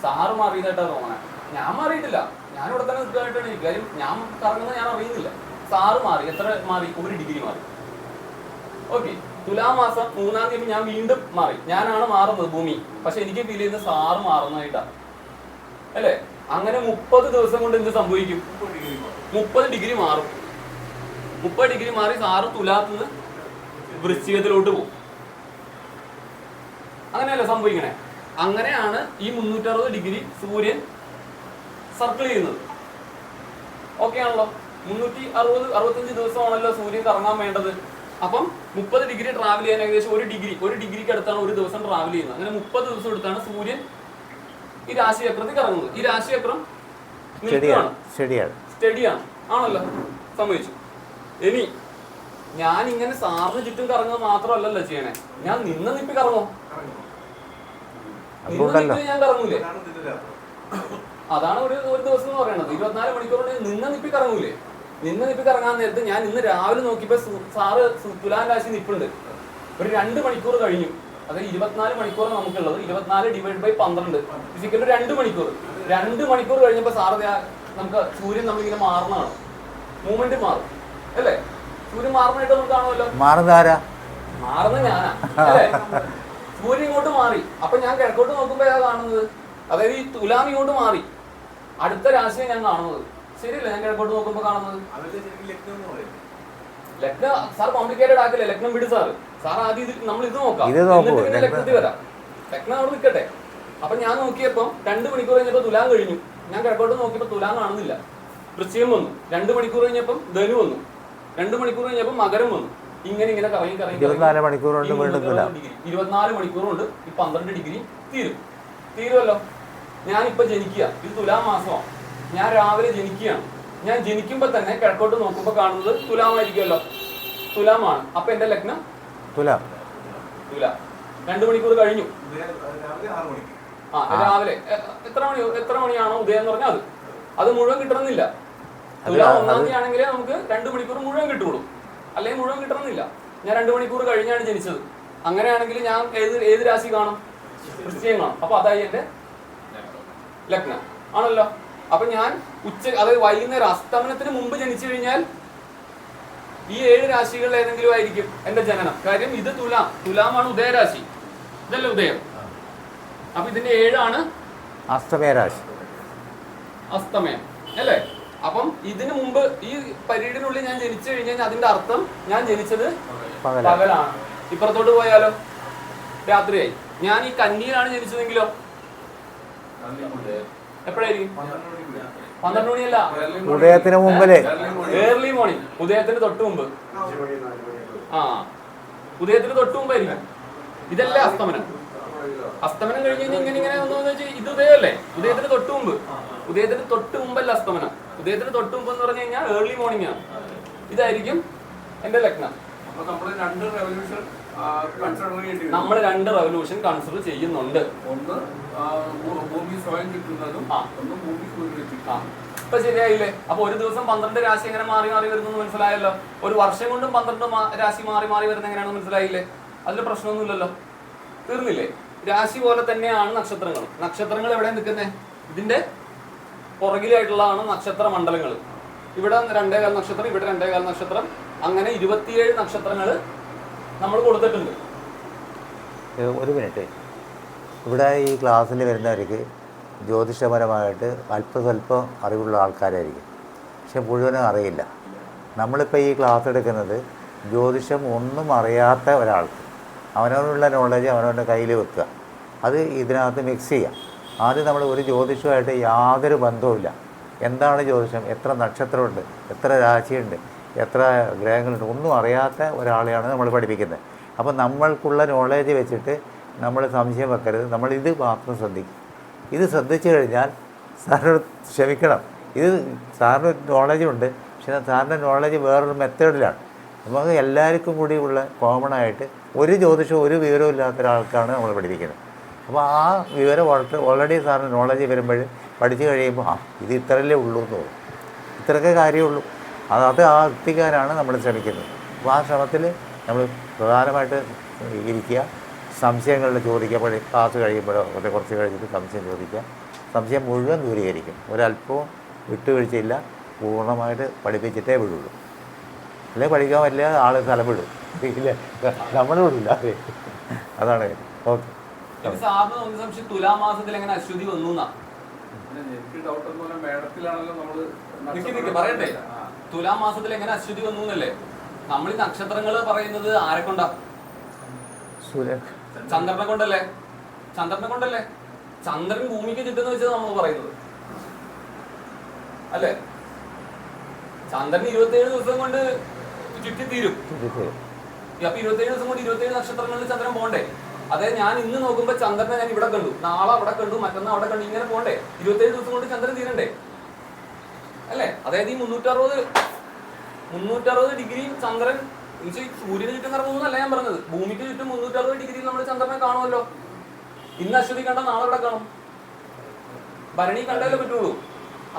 സാറ് മാറിയതായിട്ടാ തോന്നണേ. ഞാൻ മാറിയിട്ടില്ല, ഞാൻ ഇവിടെ തന്നെ നിൽക്കാനായിട്ടാണ് എനിക്ക്. കാര്യം ഞാൻ കറങ്ങുന്നത് ഞാൻ അറിയുന്നില്ല. സാറ് മാറി. എത്ര മാറി? 1 ഡിഗ്രി മാറി. ഓക്കെ, തുലാമാസം 3-ാം തീയതി ഞാൻ വീണ്ടും മാറി. ഞാനാണ് മാറുന്നത് ഭൂമി, പക്ഷെ എനിക്ക് ഫീൽ ചെയ്യുന്നത് സാറ് മാറുന്നതായിട്ടാ, അല്ലേ? അങ്ങനെ 30 ദിവസം കൊണ്ട് എന്ത് സംഭവിക്കും? 30 ഡിഗ്രി മാറും. 30 ഡിഗ്രി മാറി സാറ് തുലാത്തിൽ നിന്ന് വൃശ്ചികത്തിലോട്ട് പോകും. അങ്ങനെയല്ല സംഭവിക്കണേ. അങ്ങനെയാണ് ഈ 360 ഡിഗ്രി സൂര്യൻ സർക്കിൾ ചെയ്യുന്നത്. ഓക്കെ ആണല്ലോ. 365 ദിവസമാണല്ലോ സൂര്യൻ കറങ്ങാൻ വേണ്ടത്. അപ്പം 30 ഡിഗ്രി ട്രാവൽ ചെയ്യാൻ ഏകദേശം ഒരു ഡിഗ്രിക്ക് അടുത്താണ് ഒരു ദിവസം ട്രാവൽ ചെയ്യുന്നത്. അങ്ങനെ 30 ദിവസം എടുത്താണ് സൂര്യൻ ഈ രാശിചക്രത്തിൽ കറങ്ങുന്നത്. ഈ രാശിചക്രം സ്റ്റഡിയാണ് ആണല്ലോ. സമ്മതിച്ചു. ഇനി ഞാൻ ഇങ്ങനെ സാറിന് ചുറ്റും കറങ്ങുന്നത് മാത്രമല്ലല്ലോ ചെയ്യണേ, ഞാൻ നിപ്പി കറങ്ങോ? ഞാൻ കറങ്ങൂലേ? അതാണ് ഒരു ദിവസം എന്ന് പറയുന്നത്. 24 മണിക്കൂർ നിപ്പി കറങ്ങൂലേ? നിപ്പി കറങ്ങാൻ നേരത്ത് ഞാൻ ഇന്ന് രാവിലെ നോക്കിയപ്പോ സാറ് തുലാം രാശി നിപ്പുണ്ട്. ഒരു 2 മണിക്കൂർ കഴിഞ്ഞു. അതായത് 24 മണിക്കൂർ നമുക്കുള്ളത്. 24/12 ഫിസിക്കൽ 2 മണിക്കൂർ. 2 മണിക്കൂർ കഴിഞ്ഞപ്പോ സാറ് നമുക്ക് സൂര്യൻ നമ്മളിങ്ങനെ മാറുന്നതാണ്. മൂവ്മെന്റ് മാറും അല്ലേ? സൂര്യൻ മാറുന്നതായിട്ട് നമുക്ക് കാണുമല്ലോ. മാറുന്ന ഞാനാ അല്ലേ? സൂര്യൻ ഇങ്ങോട്ട് മാറി. അപ്പൊ ഞാൻ കിഴക്കോട്ട് നോക്കുമ്പോ ഏതാ കാണുന്നത്? അതായത് ഈ തുലാം ഇങ്ങോട്ട് മാറി. അടുത്ത രാശിയെ ഞാൻ കാണുന്നത്. ശരിയല്ലേ? ഞാൻ കിഴക്കോട്ട് നോക്കുമ്പോ കാണുന്നത് ലഗ്ന. Sir complicated ആക്കില്ലേ? ലഗ്നം വിട് സാറ്. സാർ ആദ്യം നമ്മൾ ഇത് നോക്കാം, എന്നിട്ട് ലഗ്നത്തിൽ വരാം. ലഗ്നം അവിടെ നിൽക്കട്ടെ. അപ്പൊ ഞാൻ നോക്കിയപ്പോ 2 മണിക്കൂർ കഴിഞ്ഞപ്പോ തുലാം കഴിഞ്ഞു. ഞാൻ കിഴക്കോട്ട് നോക്കിയപ്പോ തുലാം കാണുന്നില്ല. വൃശ്ചികം വന്നു. 2 മണിക്കൂർ കഴിഞ്ഞപ്പം ധനു വന്നു. 2 മണിക്കൂർ കഴിഞ്ഞപ്പം മകരം വന്നു. ഇങ്ങനെ കറങ്ങി 24 മണിക്കൂർ കൊണ്ട് 24 മണിക്കൂർ കൊണ്ട് ഈ 12 ഡിഗ്രി തീരുമല്ലോ. ഞാനിപ്പോ ജനിക്കുക. ഇത് തുലാം മാസമാണ്. ഞാൻ രാവിലെ ജനിക്കുകയാണ്. ഞാൻ ജനിക്കുമ്പോ തന്നെ കിഴക്കോട്ട് നോക്കുമ്പോ കാണുന്നത് തുലാമായിരിക്കുമല്ലോ. തുലാമാണ്. അപ്പൊ എന്റെ ലഗ്നം തുലാം. 2 മണിക്കൂർ കഴിഞ്ഞു. രാവിലെ എത്ര മണിയാണോ ഉദയം എന്ന് പറഞ്ഞാൽ അത് മുഴുവൻ കിട്ടണമെന്നില്ല. തുലാം 1-ാം തീയതി ആണെങ്കിലേ നമുക്ക് 2 മണിക്കൂർ മുഴുവൻ കിട്ടുള്ളൂ. അല്ലെങ്കിൽ മുഴുവൻ കിട്ടണമെന്നില്ല. ഞാൻ 2 മണിക്കൂർ കഴിഞ്ഞാണ് ജനിച്ചത്. അങ്ങനെയാണെങ്കിൽ ഞാൻ ഏത് രാശി കാണും? വൃശ്ചികം കാണും. അപ്പൊ അതായി എന്റെ ലഗ്നം ആണല്ലോ. അപ്പൊ ഞാൻ അതായത് വൈകുന്നേരം അസ്തമനത്തിന് മുമ്പ് ജനിച്ചു കഴിഞ്ഞാൽ ഈ 7 രാശികളിൽ ഏതെങ്കിലും ആയിരിക്കും എന്റെ ജനനം. കാര്യം ഇത് തുലാമാണ് ഉദയരാശി. ഇതല്ലേ ഉദയം? അപ്പൊ ഇതിന്റെ 7 അസ്തമയം അല്ലേ? അപ്പം ഇതിനു മുമ്പ് ഈ പരീഡിനുള്ളിൽ ഞാൻ ജനിച്ചു കഴിഞ്ഞാൽ അതിന്റെ അർത്ഥം ഞാൻ ജനിച്ചത് പകലാണ്. ഇപ്പുറത്തോട്ട് പോയാലോ രാത്രിയായി. ഞാൻ ഈ കന്നിയിലാണ് ജനിച്ചതെങ്കിലോ എപ്പോഴായിരിക്കും? 12 മണിയല്ല, ഉദയത്തിന് മുമ്പില്. Early morning. ഉദയത്തിന് തൊട്ട് മുമ്പ്. ഉദയത്തിന് തൊട്ട് മുമ്പായിരിക്കും. ഇതല്ലേ അസ്തമനം? അസ്തമനം കഴിഞ്ഞ് കഴിഞ്ഞാൽ ഇങ്ങനെ ഒന്നു വെച്ചാൽ ഇത് ഉദയമല്ലേ? ഉദയത്തിന് തൊട്ട് മുമ്പ്. ഉദയത്തിന് തൊട്ട് മുമ്പല്ല അസ്തമനം. ഉദയത്തിന് തൊട്ട് മുമ്പ് എന്ന് പറഞ്ഞു കഴിഞ്ഞാൽ ഏർലി മോർണിംഗ് ആണ്. ഇതായിരിക്കും എന്റെ ലഗ്നം. നമ്മൾ 2 റെവല്യൂഷൻ കൺസിഡർ ചെയ്യുന്നുണ്ട്. ഒന്ന് ഭൂമി സ്വയം കിട്ടുന്നതും ഇപ്പൊ ശരിയായില്ലേ? അപ്പൊ ഒരു ദിവസം 12 രാശി എങ്ങനെ മാറി വരുന്നു മനസ്സിലായല്ലോ. ഒരു വർഷം കൊണ്ടും 12 രാശി മാറി വരുന്ന എങ്ങനെയാണെന്ന് മനസ്സിലായില്ലേ? അതിൽ പ്രശ്നമൊന്നുമില്ലല്ലോ. തീർന്നില്ലേ? രാശി പോലെ തന്നെയാണ് നക്ഷത്രങ്ങൾ. നക്ഷത്രങ്ങൾ എവിടെ നിൽക്കുന്നത്? ഇതിന്റെ പുറകിലായിട്ടുള്ളതാണ് നക്ഷത്ര മണ്ഡലങ്ങൾ. ഇവിടെ 2.25 നക്ഷത്രം, ഇവിടെ 2.25 നക്ഷത്രം. അങ്ങനെ 27 നക്ഷത്രങ്ങൾ നമ്മൾ കൊടുത്തിട്ടുണ്ട്. ഒരു മിനിറ്റ്. ഇവിടെ ഈ ക്ലാസ്സിൽ വരുന്നവർക്ക് ജ്യോതിഷപരമായിട്ട് അല്പസ്വല്പം അറിവുള്ള ആൾക്കാരായിരിക്കും, പക്ഷെ മുഴുവനും അറിയില്ല. നമ്മളിപ്പോൾ ഈ ക്ലാസ് എടുക്കുന്നത് ജ്യോതിഷം ഒന്നും അറിയാത്ത ഒരാൾക്ക് അവനവനുള്ള നോളജ് അവനവൻ്റെ കയ്യിൽ വെക്കുക, അത് ഇതിനകത്ത് മിക്സ് ചെയ്യാം. ആദ്യം നമ്മൾ ഒരു ജ്യോതിഷമായിട്ട് യാതൊരു ബന്ധവുമില്ല. എന്താണ് ജ്യോതിഷം, എത്ര നക്ഷത്രമുണ്ട്, എത്ര രാശിയുണ്ട്, എത്ര ഗ്രഹങ്ങളുണ്ട്, ഒന്നും അറിയാത്ത ഒരാളെയാണ് നമ്മൾ പഠിപ്പിക്കുന്നത്. അപ്പോൾ നമ്മൾക്കുള്ള നോളേജ് വെച്ചിട്ട് നമ്മൾ സംശയം വെക്കരുത്. നമ്മളിത് മാത്രം ശ്രദ്ധിക്കും. ഇത് ശ്രദ്ധിച്ചു കഴിഞ്ഞാൽ സാറിന് ക്ഷമിക്കണം, ഇത് സാറിന് നോളജുണ്ട്, പക്ഷേ സാറിൻ്റെ നോളജ് വേറൊരു മെത്തേഡിലാണ്. നമുക്ക് എല്ലാവർക്കും കൂടി ഉള്ള കോമണായിട്ട് ഒരു ജ്യോതിഷവും ഒരു വിവരവും ഇല്ലാത്ത ഒരാൾക്കാണ് നമ്മൾ പഠിപ്പിക്കുന്നത്. അപ്പോൾ ആ വിവരം ഓൾറെഡി സാറിന് നോളജ് വരുമ്പോൾ പഠിച്ചു കഴിയുമ്പോൾ ഇത് ഇത്രയല്ലേ ഉള്ളൂ എന്ന് തോന്നും. ഇത്രയൊക്കെ കാര്യമുള്ളൂ. അത് ആ എത്തിക്കാനാണ് നമ്മൾ ശ്രമിക്കുന്നത്. അപ്പോൾ ആ ശ്രമത്തിൽ നമ്മൾ പ്രധാനമായിട്ട് ഇരിക്കുക, സംശയങ്ങളിൽ ചോദിക്കുക. ക്ലാസ് കഴിയുമ്പോഴോ അത് കുറച്ച് കഴിഞ്ഞിട്ട് സംശയം ചോദിക്കുക. സംശയം മുഴുവൻ ദൂരീകരിക്കും. ഒരല്പവും വിട്ടുവീഴ്ചയില്ല. പൂർണ്ണമായിട്ട് പഠിപ്പിച്ചിട്ടേ വിടുള്ളൂ. അല്ലെങ്കിൽ പഠിക്കാൻ പറ്റില്ല, ആൾ സ്ഥലം വിടും. ഇല്ല, നമ്മൾ വിടില്ല. അതെ, അതാണ്. ഓക്കെ. തുലാമാസത്തിൽ എങ്ങനെ അശ്വതി വന്നു? എനിക്ക് ഡൗട്ട് എന്ന് പറഞ്ഞാൽ മേടത്തിലാണല്ലോ നമ്മൾ നിക്ക് പറയട്ടെ. തുലാം മാസത്തിൽ എങ്ങനെ അശ്വതി വന്നു എന്നല്ലേ നമ്മൾ ഈ നക്ഷത്രങ്ങൾ പറയുന്നത്. ആരെ കൊണ്ടാ? സൂര്യൻ. ചന്ദ്രനെ കൊണ്ടല്ലേ? ചന്ദ്രനെ കൊണ്ടല്ലേ? ചന്ദ്രൻ ഭൂമിക്ക് ചുറ്റുന്ന വെച്ചത് നമ്മൾ പറയുന്നത് അല്ലേ? ചന്ദ്രൻ 27 ദിവസം കൊണ്ട് ചുറ്റി തീരും. അപ്പൊ 27 ദിവസം കൊണ്ട് 27 നക്ഷത്രങ്ങളിൽ ചന്ദ്രൻ പോണ്ടേ? അതായത് ഞാൻ ഇന്ന് നോക്കുമ്പോ ചന്ദ്രനെ ഞാൻ ഇവിടെ കണ്ടു, നാളെ അവിടെ കണ്ടു, മറ്റന്നാൾ അവിടെ കണ്ടു, ഇങ്ങനെ പോണ്ടേ? 27 ദിവസം കൊണ്ട് ചന്ദ്രൻ തീരണ്ടേ അല്ലേ? അതായത് ഈ 360 ഡിഗ്രി ചന്ദ്രൻ സൂര്യന് ചുറ്റും കറങ്ങുന്നല്ല ഞാൻ പറഞ്ഞത്. ഭൂമിക്ക് ചുറ്റും 360 ഡിഗ്രിയിൽ നമ്മൾ ചന്ദ്രനെ കാണുമല്ലോ. ഇന്ന് അശ്വതി കണ്ട നാളെ ഇവിടെ കാണും, ഭരണി കണ്ടാലേ പറ്റുള്ളൂ.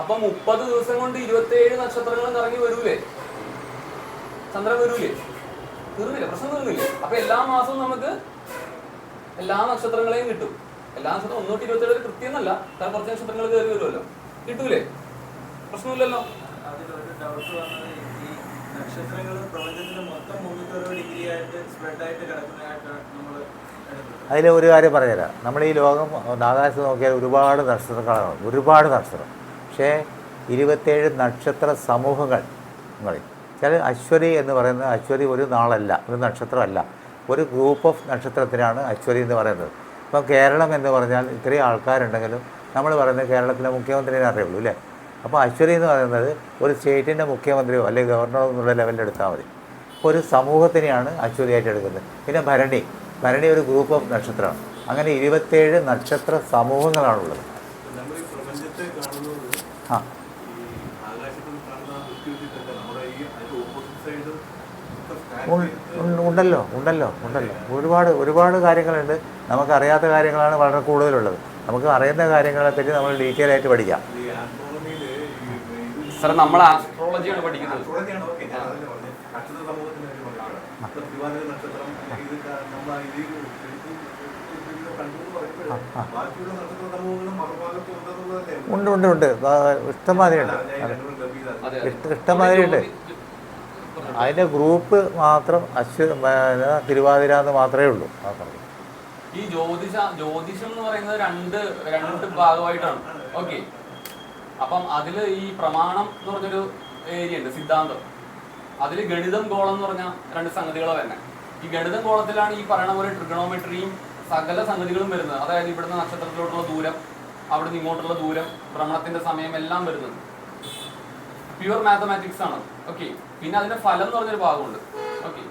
അപ്പൊ 30 ദിവസം കൊണ്ട് 27 നക്ഷത്രങ്ങളും കറങ്ങി വരൂലേ? ചന്ദ്രൻ വരൂലേ? തീർന്നില്ല, പ്രശ്നം തീർന്നില്ലേ? അപ്പൊ എല്ലാ മാസവും നമുക്ക് എല്ലാ നക്ഷത്രങ്ങളെയും കിട്ടും. എല്ലാ നക്ഷത്രം 127 കൃത്യം എന്നല്ല, കാരണം കുറച്ച് നക്ഷത്രങ്ങൾ കയറി വരുമല്ലോ, കിട്ടൂലേ? പ്രശ്നമില്ലല്ലോ. അതിലൊരു ഡൗട്ട് വന്നത് ഈ നക്ഷത്രങ്ങൾ പ്രപഞ്ചത്തിൽ മൊത്തം 360 ഡിഗ്രി ആയിട്ട് സ്പ്രെഡ് ആയിട്ട് കിടക്കുന്നതായിട്ട് നമ്മൾ എടുക്കുന്നത്. അതിൽ ഒരു കാര്യം പറഞ്ഞുതരാം. നമ്മൾ ഈ ലോകം ആകാശത്ത് നോക്കിയാൽ ഒരുപാട് നക്ഷത്രങ്ങളാണ്, ഒരുപാട് നക്ഷത്രം. പക്ഷേ 27 നക്ഷത്ര സമൂഹങ്ങൾ ചില അശ്വതി എന്ന് പറയുന്നത് അശ്വതി ഒരു നാളല്ല, ഒരു നക്ഷത്രമല്ല, ഒരു ഗ്രൂപ്പ് ഓഫ് നക്ഷത്രത്തിനാണ് അശ്വതി എന്ന് പറയുന്നത്. ഇപ്പം കേരളം എന്ന് പറഞ്ഞാൽ ഇത്രയും ആൾക്കാരുണ്ടെങ്കിലും നമ്മൾ പറയുന്നത് കേരളത്തിലെ മുഖ്യമന്ത്രിനെ അറിയുള്ളൂ അല്ലേ? അപ്പോൾ അശ്വതി എന്ന് പറയുന്നത് ഒരു സ്റ്റേറ്റിൻ്റെ മുഖ്യമന്ത്രിയോ അല്ലെങ്കിൽ ഗവർണറോ എന്നുള്ള ലെവലിൽ എടുത്താൽ മതി. അപ്പോൾ ഒരു സമൂഹത്തിനെയാണ് അശ്വതിയായിട്ട് എടുക്കുന്നത്. പിന്നെ ഭരണി ഒരു ഗ്രൂപ്പ് ഓഫ് നക്ഷത്രമാണ്. അങ്ങനെ 27 നക്ഷത്ര സമൂഹങ്ങളാണുള്ളത്. നമ്മൾ ഈ പ്രപഞ്ചത്തെ കാണുന്നത് ആ ഈ ആകാശത്തിൽ കാണുന്ന വ്യക്തിവിധിട്ടല്ല, നമ്മുടെ ഈ അതിന്റെ ഓപ്പോസിറ്റ് സൈഡ് ഉണ്ടല്ലോ ഒരുപാട് കാര്യങ്ങളുണ്ട്. നമുക്കറിയാത്ത കാര്യങ്ങളാണ് വളരെ കൂടുതലുള്ളത്. നമുക്ക് അറിയുന്ന കാര്യങ്ങളെപ്പറ്റി നമ്മൾ ഡീറ്റെയിൽ ആയിട്ട് പഠിക്കാം. ഈ ആസ്ട്രോണമിയില് സാർ നമ്മൾ ആസ്ട്രോളജിയാണ് പഠിക്കുന്നത്. ആസ്ട്രോളജിയാണ്. ഓക്കെ, ഞാൻ അതല്ലേ പറഞ്ഞത്. നക്ഷത്ര സമൂഹത്തിന് വേണ്ടി പറഞ്ഞതാണ്. തിരുവാതിര നക്ഷത്രം ഇത് നമ്മൾ ഇത് കണ്ടു പറയുമ്പോൾ ബാക്കിയുള്ള നക്ഷത്ര സമൂഹങ്ങളും മറുഭാഗത്ത് ഉണ്ടെന്നുള്ളതല്ലേ? ഉണ്ട് ഇഷ്ടംമാതിരിയുണ്ട്. ഇഷ്ടംമാതിരിയുണ്ട്. അതിൻ്റെ ഗ്രൂപ്പ് മാത്രം തിരുവാതിര എന്ന് മാത്രമേ ഉള്ളൂ. ഈ ജ്യോതിഷം എന്ന് പറയുന്നത് രണ്ട് ഭാഗമായിട്ടാണ്. ഓക്കെ, അപ്പം അതിൽ ഈ പ്രമാണം എന്ന് പറഞ്ഞൊരു ഏരിയ ഉണ്ട്, സിദ്ധാന്തം. അതിൽ ഗണിതം ഗോളം എന്ന് പറഞ്ഞ 2 സംഗതികളെ തന്നെ. ഈ ഗണിതം ഗോളത്തിലാണ് ഈ പറയണ പോലെ ട്രിഗണോമെട്രിയും സകല സംഗതികളും വരുന്നത്. അതായത് ഇവിടുന്ന് നക്ഷത്രത്തിലോട്ടുള്ള ദൂരം, അവിടുന്ന് ഇങ്ങോട്ടുള്ള ദൂരം, ഭ്രമണത്തിന്റെ സമയം എല്ലാം വരുന്നത് പ്യുവർ മാത്തമാറ്റിക്സ് ആണ്. ഓക്കെ, പിന്നെ അതിന്റെ ഫലം എന്ന് പറഞ്ഞൊരു ഭാഗമുണ്ട്. ഓക്കെ,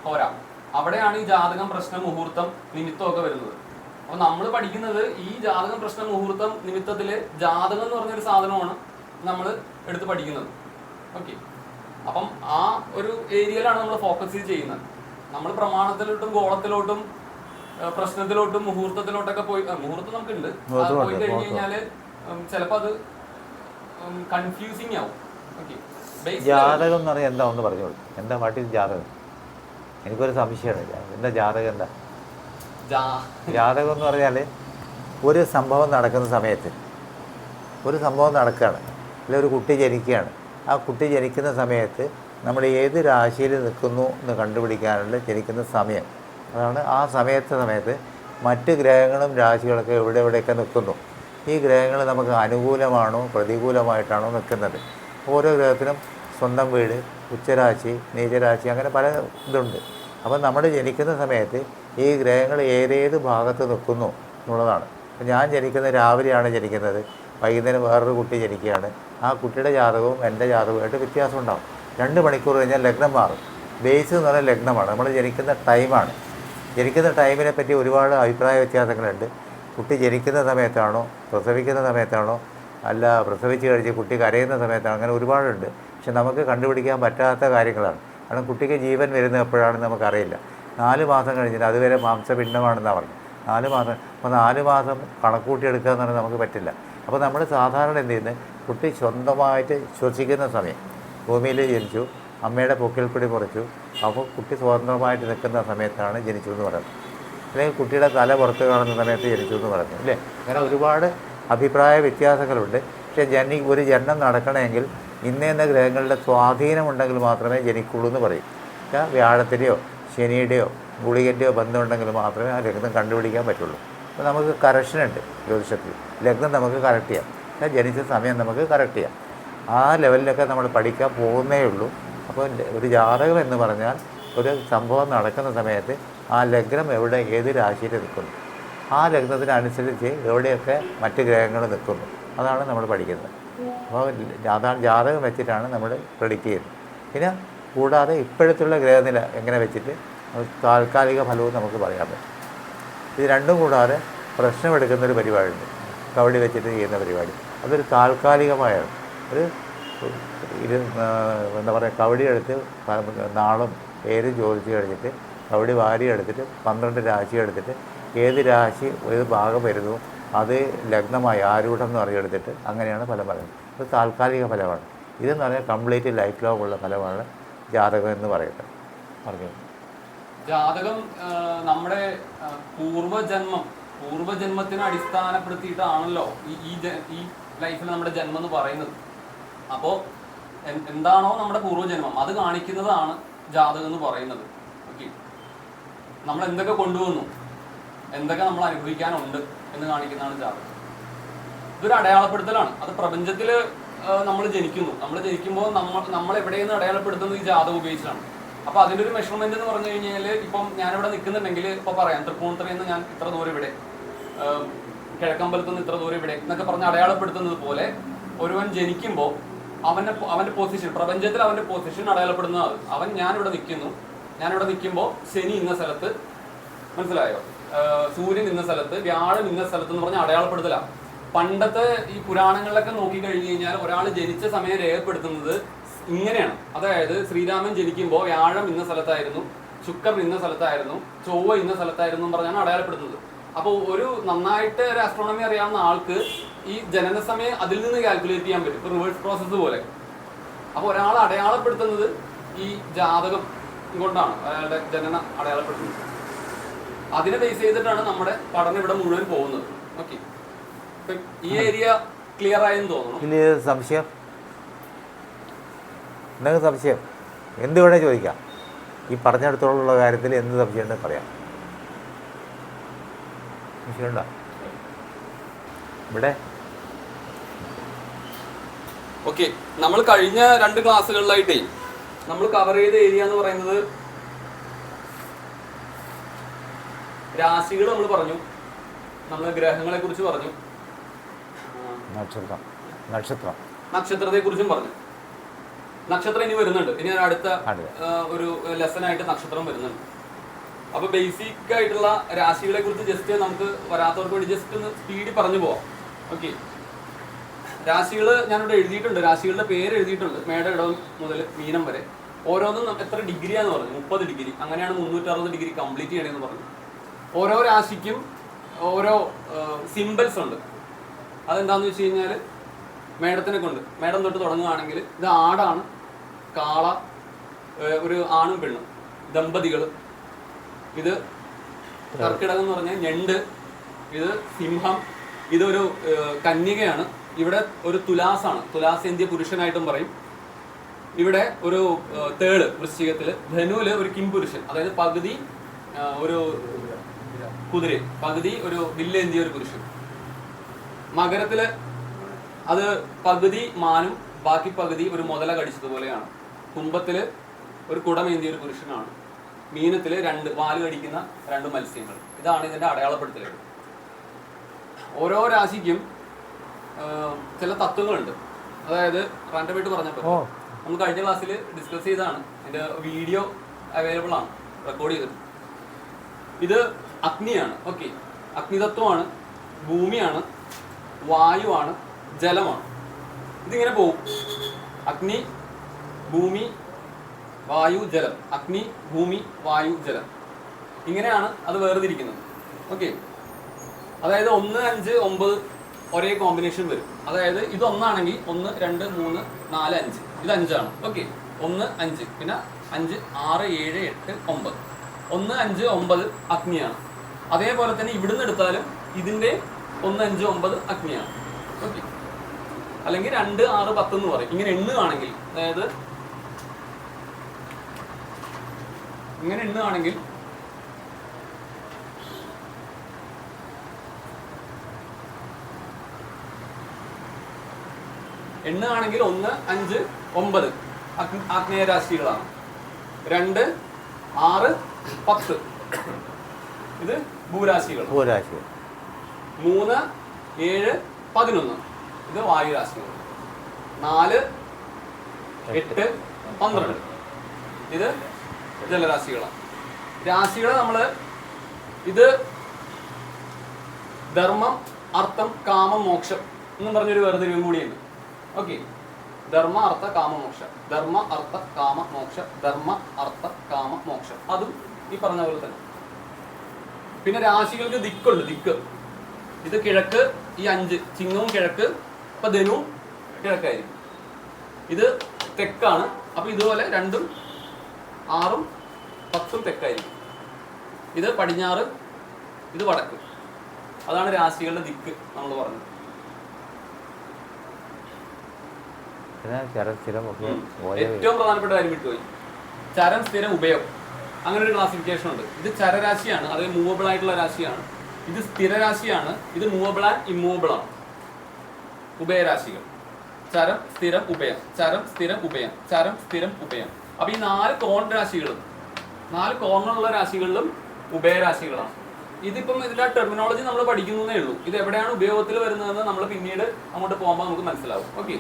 പോരാ, അവിടെയാണ് ഈ ജാതകം, പ്രശ്നം, മുഹൂർത്തം, നിമിത്തം ഒക്കെ വരുന്നത്. അപ്പൊ നമ്മൾ പഠിക്കുന്നത് ഈ ജാതകം, പ്രശ്നം, മുഹൂർത്തം, നിമിത്തത്തില് ജാതകം എന്ന് പറഞ്ഞൊരു സാധനമാണ് നമ്മൾ എടുത്ത് പഠിക്കുന്നത്. ഓക്കെ, അപ്പം ആ ഒരു ഏരിയയിലാണ് നമ്മൾ ഫോക്കസ് ചെയ്യുന്നത്. നമ്മൾ പ്രമാണത്തിലോട്ടും ഗോളത്തിലോട്ടും പ്രശ്നത്തിലോട്ടും മുഹൂർത്തത്തിലോട്ടൊക്കെ പോയി, മുഹൂർത്തം നമുക്കുണ്ട്, പോയി കഴിഞ്ഞ് കഴിഞ്ഞാല് ചിലപ്പോൾ അത് കൺഫ്യൂസിങ് ആവും. ഓക്കെ, ജാതകം എന്ന് പറഞ്ഞാൽ എന്താ ഒന്ന് പറഞ്ഞോളൂ. എന്താ വാട്ടി ജാതകം? എനിക്കൊരു സംശയമാണ്. എന്താ ജാതകം? എന്താ ജാതകം എന്ന് പറഞ്ഞാൽ ഒരു സംഭവം നടക്കുന്ന സമയത്ത്, ഒരു സംഭവം നടക്കുകയാണ്, അല്ലെങ്കിൽ ഒരു കുട്ടി ജനിക്കുകയാണ്. ആ കുട്ടി ജനിക്കുന്ന സമയത്ത് നമ്മൾ ഏത് രാശിയിൽ നിൽക്കുന്നു എന്ന് കണ്ടുപിടിക്കാനുള്ള ജനിക്കുന്ന സമയം. അതാണ് ആ സമയത്ത് മറ്റ് ഗ്രഹങ്ങളും രാശികളൊക്കെ എവിടെയൊക്കെ നിൽക്കുന്നു. ഈ ഗ്രഹങ്ങൾ നമുക്ക് അനുകൂലമാണോ പ്രതികൂലമായിട്ടാണോ നിൽക്കുന്നത്? ഓരോ ഗ്രഹത്തിനും സ്വന്തം വീട്, ഉച്ചരാശി, നീചരാശി, അങ്ങനെ പല ഇതുണ്ട്. അപ്പം നമ്മൾ ജനിക്കുന്ന സമയത്ത് ഈ ഗ്രഹങ്ങൾ ഏതേത് ഭാഗത്ത് നിൽക്കുന്നു എന്നുള്ളതാണ്. അപ്പം ഞാൻ ജനിക്കുന്ന രാവിലെയാണ് ജനിക്കുന്നത്, വൈകുന്നേരം വേറൊരു കുട്ടി ജനിക്കുകയാണ്. ആ കുട്ടിയുടെ ജാതകവും എൻ്റെ ജാതകവുമായിട്ട് വ്യത്യാസം ഉണ്ടാകും. 2 മണിക്കൂർ കഴിഞ്ഞാൽ ലഗ്നം മാറും. ബേസ് എന്ന് പറഞ്ഞാൽ ലഗ്നമാണ്, നമ്മൾ ജനിക്കുന്ന ടൈമാണ്. ജനിക്കുന്ന ടൈമിനെ പറ്റി ഒരുപാട് അഭിപ്രായ വ്യത്യാസങ്ങളുണ്ട്. കുട്ടി ജനിക്കുന്ന സമയത്താണോ, പ്രസവിക്കുന്ന സമയത്താണോ, അല്ല പ്രസവിച്ച് കഴിച്ച് കുട്ടി കരയുന്ന സമയത്താണോ, അങ്ങനെ ഒരുപാടുണ്ട്. പക്ഷെ നമുക്ക് കണ്ടുപിടിക്കാൻ പറ്റാത്ത കാര്യങ്ങളാണ്. കാരണം കുട്ടിക്ക് ജീവൻ വരുന്നത് എപ്പോഴാണെന്ന് നമുക്കറിയില്ല. 4 മാസം കഴിഞ്ഞിട്ട് അതുവരെ മാംസപിണ്ഡമാണെന്നാണ് പറഞ്ഞത്. 4 മാസം. അപ്പോൾ 4 മാസം കണക്കൂട്ടിയെടുക്കുക എന്ന് പറഞ്ഞാൽ നമുക്ക് പറ്റില്ല. അപ്പോൾ നമ്മൾ സാധാരണ എന്ത് ചെയ്യുന്നത്, കുട്ടി സ്വന്തമായിട്ട് ശ്വസിക്കുന്ന സമയം, ഭൂമിയിൽ ജനിച്ചു, അമ്മയുടെ പൊക്കിൽ കൂടി മുറിച്ചു, അപ്പോൾ കുട്ടി സ്വതന്ത്രമായിട്ട് നിൽക്കുന്ന സമയത്താണ് ജനിച്ചു എന്ന് പറയുന്നത്. അല്ലെങ്കിൽ കുട്ടിയുടെ തല പുറത്ത് കാണുന്ന സമയത്ത് ജനിച്ചു എന്ന് പറഞ്ഞു അല്ലേ? അങ്ങനെ ഒരുപാട് അഭിപ്രായ വ്യത്യാസങ്ങളുണ്ട്. പക്ഷേ ഒരു ജനനം നടക്കണമെങ്കിൽ ഇന്ന ഗ്രഹങ്ങളുടെ സ്വാധീനമുണ്ടെങ്കിൽ മാത്രമേ ജനിക്കുള്ളൂ എന്ന് പറയും. വ്യാഴത്തിൻ്റെയോ ശനിയുടെയോ ഗുളികൻ്റെയോ ബന്ധമുണ്ടെങ്കിൽ മാത്രമേ ആ ലഗ്നം കണ്ടുപിടിക്കാൻ പറ്റുള്ളൂ. അപ്പോൾ നമുക്ക് കറക്ഷനുണ്ട് ജ്യോതിഷത്തിൽ. ലഗ്നം നമുക്ക് കറക്റ്റ് ചെയ്യാം, ജനിച്ച സമയം നമുക്ക് കറക്റ്റ് ചെയ്യാം. ആ ലെവലിലൊക്കെ നമ്മൾ പഠിക്കാൻ പോകുന്നേ ഉള്ളൂ. അപ്പോൾ ഒരു ജാതകം എന്ന് പറഞ്ഞാൽ ഒരു സംഭവം നടക്കുന്ന സമയത്ത് ആ ലഗ്നം എവിടെ ഏത് രാശിയിൽ നിൽക്കുന്നു, ആ ലഗ്നത്തിനനുസരിച്ച് എവിടെയൊക്കെ മറ്റ് ഗ്രഹങ്ങൾ നിൽക്കുന്നു, അതാണ് നമ്മൾ പഠിക്കുന്നത്. അപ്പോൾ അതാണ് ജാതകം വെച്ചിട്ടാണ് നമ്മൾ പ്രെഡിക്റ്റ് ചെയ്യുന്നത്. പിന്നെ കൂടാതെ ഇപ്പോഴത്തുള്ള ഗ്രഹനില എങ്ങനെ വെച്ചിട്ട് താൽക്കാലിക ഫലവും നമുക്ക് പറയാൻ പറ്റും. ഇത് രണ്ടും കൂടാതെ പ്രശ്നമെടുക്കുന്നൊരു പരിപാടിയുണ്ട്, കവടി വെച്ചിട്ട് ചെയ്യുന്ന പരിപാടി. അതൊരു താൽക്കാലികമായാണ്. ഒരു എന്താ പറയുക, കവടി എടുത്ത് നാളും പേരും ചോദിച്ച് കഴിഞ്ഞിട്ട് കവടി വാരി എടുത്തിട്ട് 12 രാശി എടുത്തിട്ട് ഏത് രാശി ഏത് ഭാഗം വരുന്നു അത് ലഗ്നമായി ആരൂഢം എന്ന് അറിയെടുത്തിട്ട് അങ്ങനെയാണ് ഫലം പറയുന്നത്. അത് താൽക്കാലിക ഫലമാണ്. ഇതെന്ന് പറഞ്ഞാൽ കംപ്ലീറ്റ് ലൈഫ് ലോങ് ഉള്ള ഫലമാണ് ജാതകം എന്ന് പറയുന്നത്. പറഞ്ഞു ജാതകം നമ്മുടെ പൂർവ്വജന്മത്തിനെ അടിസ്ഥാനപ്പെടുത്തിയിട്ടാണല്ലോ ഈ ലൈഫിൽ നമ്മുടെ ജന്മം എന്ന് പറയുന്നത്. അപ്പോൾ എന്താണോ നമ്മുടെ പൂർവ്വജന്മം അത് കാണിക്കുന്നതാണ് ജാതകം എന്ന് പറയുന്നത്. ഓക്കെ, നമ്മൾ എന്തൊക്കെ കൊണ്ടുവന്നു, എന്തൊക്കെ നമ്മൾ അനുഭവിക്കാനുണ്ട് എന്ന് കാണിക്കുന്നതാണ് ജാതകം. ഇതൊരു അടയാളപ്പെടുത്തലാണ്. അത് പ്രപഞ്ചത്തിൽ നമ്മൾ ജനിക്കുന്നു. നമ്മൾ ജനിക്കുമ്പോൾ നമ്മൾ എവിടെയെന്ന് അടയാളപ്പെടുത്തുന്നത് ഈ ജാതകം ഉപയോഗിച്ചാണ്. അപ്പോൾ അതിൻ്റെ ഒരു മെഷർമെന്റ് എന്ന് പറഞ്ഞു കഴിഞ്ഞാൽ, ഇപ്പം ഞാനിവിടെ നിൽക്കുന്നുണ്ടെങ്കിൽ ഇപ്പോൾ പറയാം തൃപ്പൂണിത്തുറയിൽ നിന്ന് ഞാൻ ഇത്ര ദൂരം ഇവിടെ, കിഴക്കമ്പലത്ത് നിന്ന് ഇത്ര ദൂരം ഇവിടെ എന്നൊക്കെ പറഞ്ഞ് അടയാളപ്പെടുത്തുന്നത് പോലെ ഒരുവൻ ജനിക്കുമ്പോൾ അവൻ്റെ പൊസിഷൻ, പ്രപഞ്ചത്തിൽ അവൻ്റെ പൊസിഷൻ അടയാളപ്പെടുന്നതാണ്. ഞാനിവിടെ നിൽക്കുമ്പോൾ ശനി ഇന്ന സ്ഥലത്ത്, മനസ്സിലായോ, സൂര്യൻ ഇന്ന സ്ഥലത്ത്, വ്യാഴം ഇന്ന സ്ഥലത്ത് എന്ന് പറഞ്ഞ് അടയാളപ്പെടുത്തലാണ്. പണ്ടത്തെ ഈ പുരാണങ്ങളിലൊക്കെ നോക്കിക്കഴിഞ്ഞ് കഴിഞ്ഞാൽ ഒരാൾ ജനിച്ച സമയം രേഖപ്പെടുത്തുന്നത് ഇങ്ങനെയാണ്. അതായത് ശ്രീരാമൻ ജനിക്കുമ്പോൾ വ്യാഴം ഇന്ന സ്ഥലത്തായിരുന്നു, ശുക്രൻ ഇന്ന സ്ഥലത്തായിരുന്നു, ചൊവ്വ ഇന്ന സ്ഥലത്തായിരുന്നു എന്ന് പറഞ്ഞാണ് അടയാളപ്പെടുത്തുന്നത്. അപ്പോൾ ഒരു നന്നായിട്ട് ഒരു ആസ്ട്രോണമി അറിയാവുന്ന ആൾക്ക് ഈ ജനന സമയം അതിൽ നിന്ന് കാൽക്കുലേറ്റ് ചെയ്യാൻ പറ്റും, ഇപ്പോൾ റിവേഴ്സ് പ്രോസസ്സ് പോലെ. അപ്പോൾ ഒരാൾ അടയാളപ്പെടുത്തുന്നത് ഈ ജാതകം കൊണ്ടാണ് അയാളുടെ ജനനം അടയാളപ്പെടുത്തുന്നത്. അതിനെ ബേസ് ചെയ്തിട്ടാണ് നമ്മുടെ പഠനം ഇവിടെ മുഴുവൻ പോകുന്നത്. ഓക്കെ, ഈ ഏരിയ ക്ലിയർ ആയെന്ന് തോന്നുന്നു. ഇല്ല, സംശയം എന്തെങ്കിലും സംശയം എന്ത് വേണേ ചോദിക്കാം. ഈ പറഞ്ഞിടത്തോളമുള്ള കാര്യത്തിൽ എന്ത് സംശയം ഉണ്ടെങ്കിൽ പറയാം. സംശയമുണ്ടോ ഇവിടെ? ഓക്കെ, നമ്മൾ കഴിഞ്ഞ 2 ക്ലാസ്സുകളിലായിട്ടേ നമ്മൾ കവർ ചെയ്ത ഏരിയ എന്ന് പറയുന്നത് രാശികൾ നമ്മൾ പറഞ്ഞു, നമ്മൾ ഗ്രഹങ്ങളെ കുറിച്ച് പറഞ്ഞു, നക്ഷത്രത്തെ കുറിച്ചും പറഞ്ഞു. നക്ഷത്രം ഇനി വരുന്നുണ്ട്, ഇനി അടുത്ത ഒരു ലെസൺ ആയിട്ട് നക്ഷത്രം വരുന്നുണ്ട്. അപ്പൊ ബേസിക് ആയിട്ടുള്ള രാശികളെ കുറിച്ച് ജസ്റ്റ് നമുക്ക് വരാത്തവർക്ക് വേണ്ടി ജസ്റ്റ് ഒന്ന് സ്പീഡിൽ പറഞ്ഞു പോവാം. ഓക്കെ, രാശികൾ ഞാനിവിടെ എഴുതിയിട്ടുണ്ട്, രാശികളുടെ പേര് എഴുതിയിട്ടുണ്ട്. മേട ഇടവം മുതൽ മീനം വരെ ഓരോന്നും എത്ര ഡിഗ്രിയാന്ന് പറഞ്ഞു, 30 ഡിഗ്രി. അങ്ങനെയാണ് 360 ഡിഗ്രി കംപ്ലീറ്റ് ചെയ്യണമെന്ന് പറഞ്ഞു. ഓരോ രാശിക്കും ഓരോ സിമ്പിൾസ് ഉണ്ട്. അതെന്താന്ന് വെച്ച് കഴിഞ്ഞാൽ മേടത്തിനെ കൊണ്ട്, മേടം തൊട്ട് തുടങ്ങുകയാണെങ്കിൽ ഇത് ആടാണ്, കാള, ഒരു ആണും പെണ്ണും ദമ്പതികൾ. ഇത് കർക്കിടകം എന്ന് പറഞ്ഞാൽ ഞണ്ട്, ഇത് സിംഹം, ഇതൊരു കന്യകയാണ്. ഇവിടെ ഒരു തുലാസാണ്, തുലാസേന്ത്യ പുരുഷനായിട്ടും പറയും. ഇവിടെ ഒരു തേള് വൃശ്ചികത്തില്, ധനുവില് ഒരു കിംപുരുഷൻ, അതായത് പകുതി ഒരു കുതിര, പകുതി ഒരു വില്ലേന്തിയ ഒരു പുരുഷൻ. മകരത്തില് അത് പകുതി മാനും ബാക്കി പകുതി ഒരു മുതല കടിച്ചതുപോലെയാണ്. കുംഭത്തില് ഒരു കുടമേന്തിയ ഒരു പുരുഷനാണ്. മീനത്തില് 2 വാല് കടിക്കുന്ന 2 മത്സ്യങ്ങൾ. ഇതാണ് ഇതിന്റെ അടയാളപ്പെടുത്തലുകൾ. ഓരോ രാശിക്കും ചില തത്വങ്ങളുണ്ട്. അതായത് റാൻഡമായിട്ട് പറഞ്ഞപ്പോൾ നമ്മൾ കഴിഞ്ഞ ക്ലാസ്സിൽ ഡിസ്കസ് ചെയ്തതാണ്. ഇതിന്റെ വീഡിയോ അവൈലബിൾ ആണ്, റെക്കോർഡ് ചെയ്തിട്ട്. ഇത് അഗ്നിയാണ്. ഓക്കെ, അഗ്നിതത്വമാണ്, ഭൂമിയാണ്, വായുവാണ്, ജലമാണ്. ഇതിങ്ങനെ പോകും. അഗ്നി, ഭൂമി, വായു, ജലം. അഗ്നി, ഭൂമി, വായു, ജലം. ഇങ്ങനെയാണ് അത് വേർതിരിക്കുന്നത്. ഓക്കെ, അതായത് 1, 5, 9 ഒരേ കോമ്പിനേഷൻ വരും. അതായത് ഇത് 1 ആണെങ്കിൽ 1, 2, 3, 4, 5. ഇത് 5 ആണ്. ഓക്കെ, 1, 5, പിന്നെ 5, 6, 7, 8, 9. 1, 5, 9 അഗ്നിയാണ്. അതേപോലെ തന്നെ ഇവിടുന്ന് എടുത്താലും ഇതിന്റെ 1, 5, 9 അഗ്നിയാണ്. ഓക്കെ, അല്ലെങ്കിൽ 2, 6, 10 എന്ന് പറയും. ഇങ്ങനെ എണ്ണുകയാണെങ്കിൽ, അതായത് ഇങ്ങനെ എണ്ണുകയാണെങ്കിൽ എണ്ണുകയാണെങ്കിൽ 1, 5, 9 ആഗ്നേയ രാശികളാണ്. 2, 6, 10 ഇത് ഭൂരാശികൾ. 3, 7, 11 ഇത് വായുരാശികൾ. 4, 8, 12 ഇത് ജലരാശികളാണ്. രാശികളെ നമ്മൾ ഇത് ധർമ്മം, അർത്ഥം, കാമം, മോക്ഷം എന്നും പറഞ്ഞൊരു വേർതിരിവും കൂടിയുണ്ട്. ഓക്കെ, ധർമ്മ, അർത്ഥ, കാമ, മോക്ഷം. ധർമ്മ, അർത്ഥ, കാമ, മോക്ഷം. ധർമ്മ, അർത്ഥ, കാമ, മോക്ഷം. അതും ഈ പറഞ്ഞ പോലെ തന്നെ. പിന്നെ രാശികൾക്ക് ദിക്കുണ്ട്. ദിക്ക് ഇത് കിഴക്ക്. ഈ 5 ചിങ്ങവും കിഴക്ക്. ഇപ്പൊ ധനുവും കിഴക്കായിരിക്കും. ഇത് തെക്കാണ്. അപ്പൊ ഇതുപോലെ 2, 6, 10 തെക്കായിരിക്കും. ഇത് പടിഞ്ഞാറ്, ഇത് വടക്ക്. അതാണ് രാശികളുടെ ദിക്ക് നമ്മൾ പറഞ്ഞത്. ഏറ്റവും പ്രധാനപ്പെട്ട കാര്യം വിട്ടുപോയി, ചരം, സ്ഥിരം, ഉഭയം. അങ്ങനെ ഒരു ക്ലാസിഫിക്കേഷൻ ഉണ്ട്. ഇത് ചരരാശിയാണ്, അതായത് മൂവബിൾ ആയിട്ടുള്ള രാശിയാണ്. ഇത് സ്ഥിരരാശിയാണ്. ഇത് മൂവബിൾ ആൻഡ് ഇമ്മൂവബിൾ ആണ്. ഉഭയരാശികൾ ചരം, സ്ഥിരം, ഉഭയം. ചരം, സ്ഥിരം, ഉഭയം. ചരം, സ്ഥിരം, ഉഭയം. അപ്പൊ ഈ 4 കോൺ രാശികളും 4 കോർണറുള്ള രാശികളിലും ഉഭയരാശികളാണ്. ഇതിപ്പം ഇതിന്റെ ടെർമിനോളജി നമ്മൾ പഠിക്കുന്നതേ ഉള്ളൂ. ഇത് എവിടെയാണ് ഉപയോഗത്തിൽ വരുന്നതെന്ന് നമ്മൾ പിന്നീട് അങ്ങോട്ട് പോകുമ്പോൾ നമുക്ക് മനസ്സിലാവും. ഓക്കെ,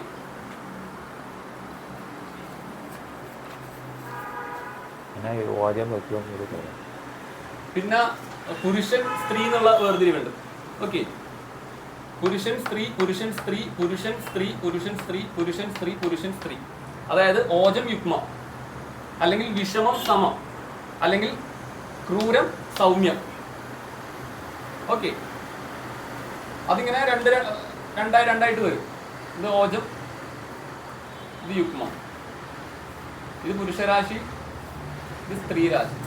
പിന്നെ പുരുഷൻ, സ്ത്രീ എന്നുള്ള വേർതിരിവുണ്ട്. ഓക്കെ, പുരുഷൻ, സ്ത്രീ, പുരുഷൻ, സ്ത്രീ, പുരുഷൻ, സ്ത്രീ, പുരുഷൻ, സ്ത്രീ, പുരുഷൻ, സ്ത്രീ, പുരുഷൻ, സ്ത്രീ. അതായത് ഓജം, യുഗ്മം, അല്ലെങ്കിൽ വിഷമം, സമം, അല്ലെങ്കിൽ ക്രൂരം, സൗമ്യം. ഓക്കെ, അതിങ്ങനെ രണ്ടായിട്ട് വരും. ഇത് ഓജം, ഇത് യുഗ്മം. ഇത് പുരുഷരാശി, ഇത് സ്ത്രീരാശി.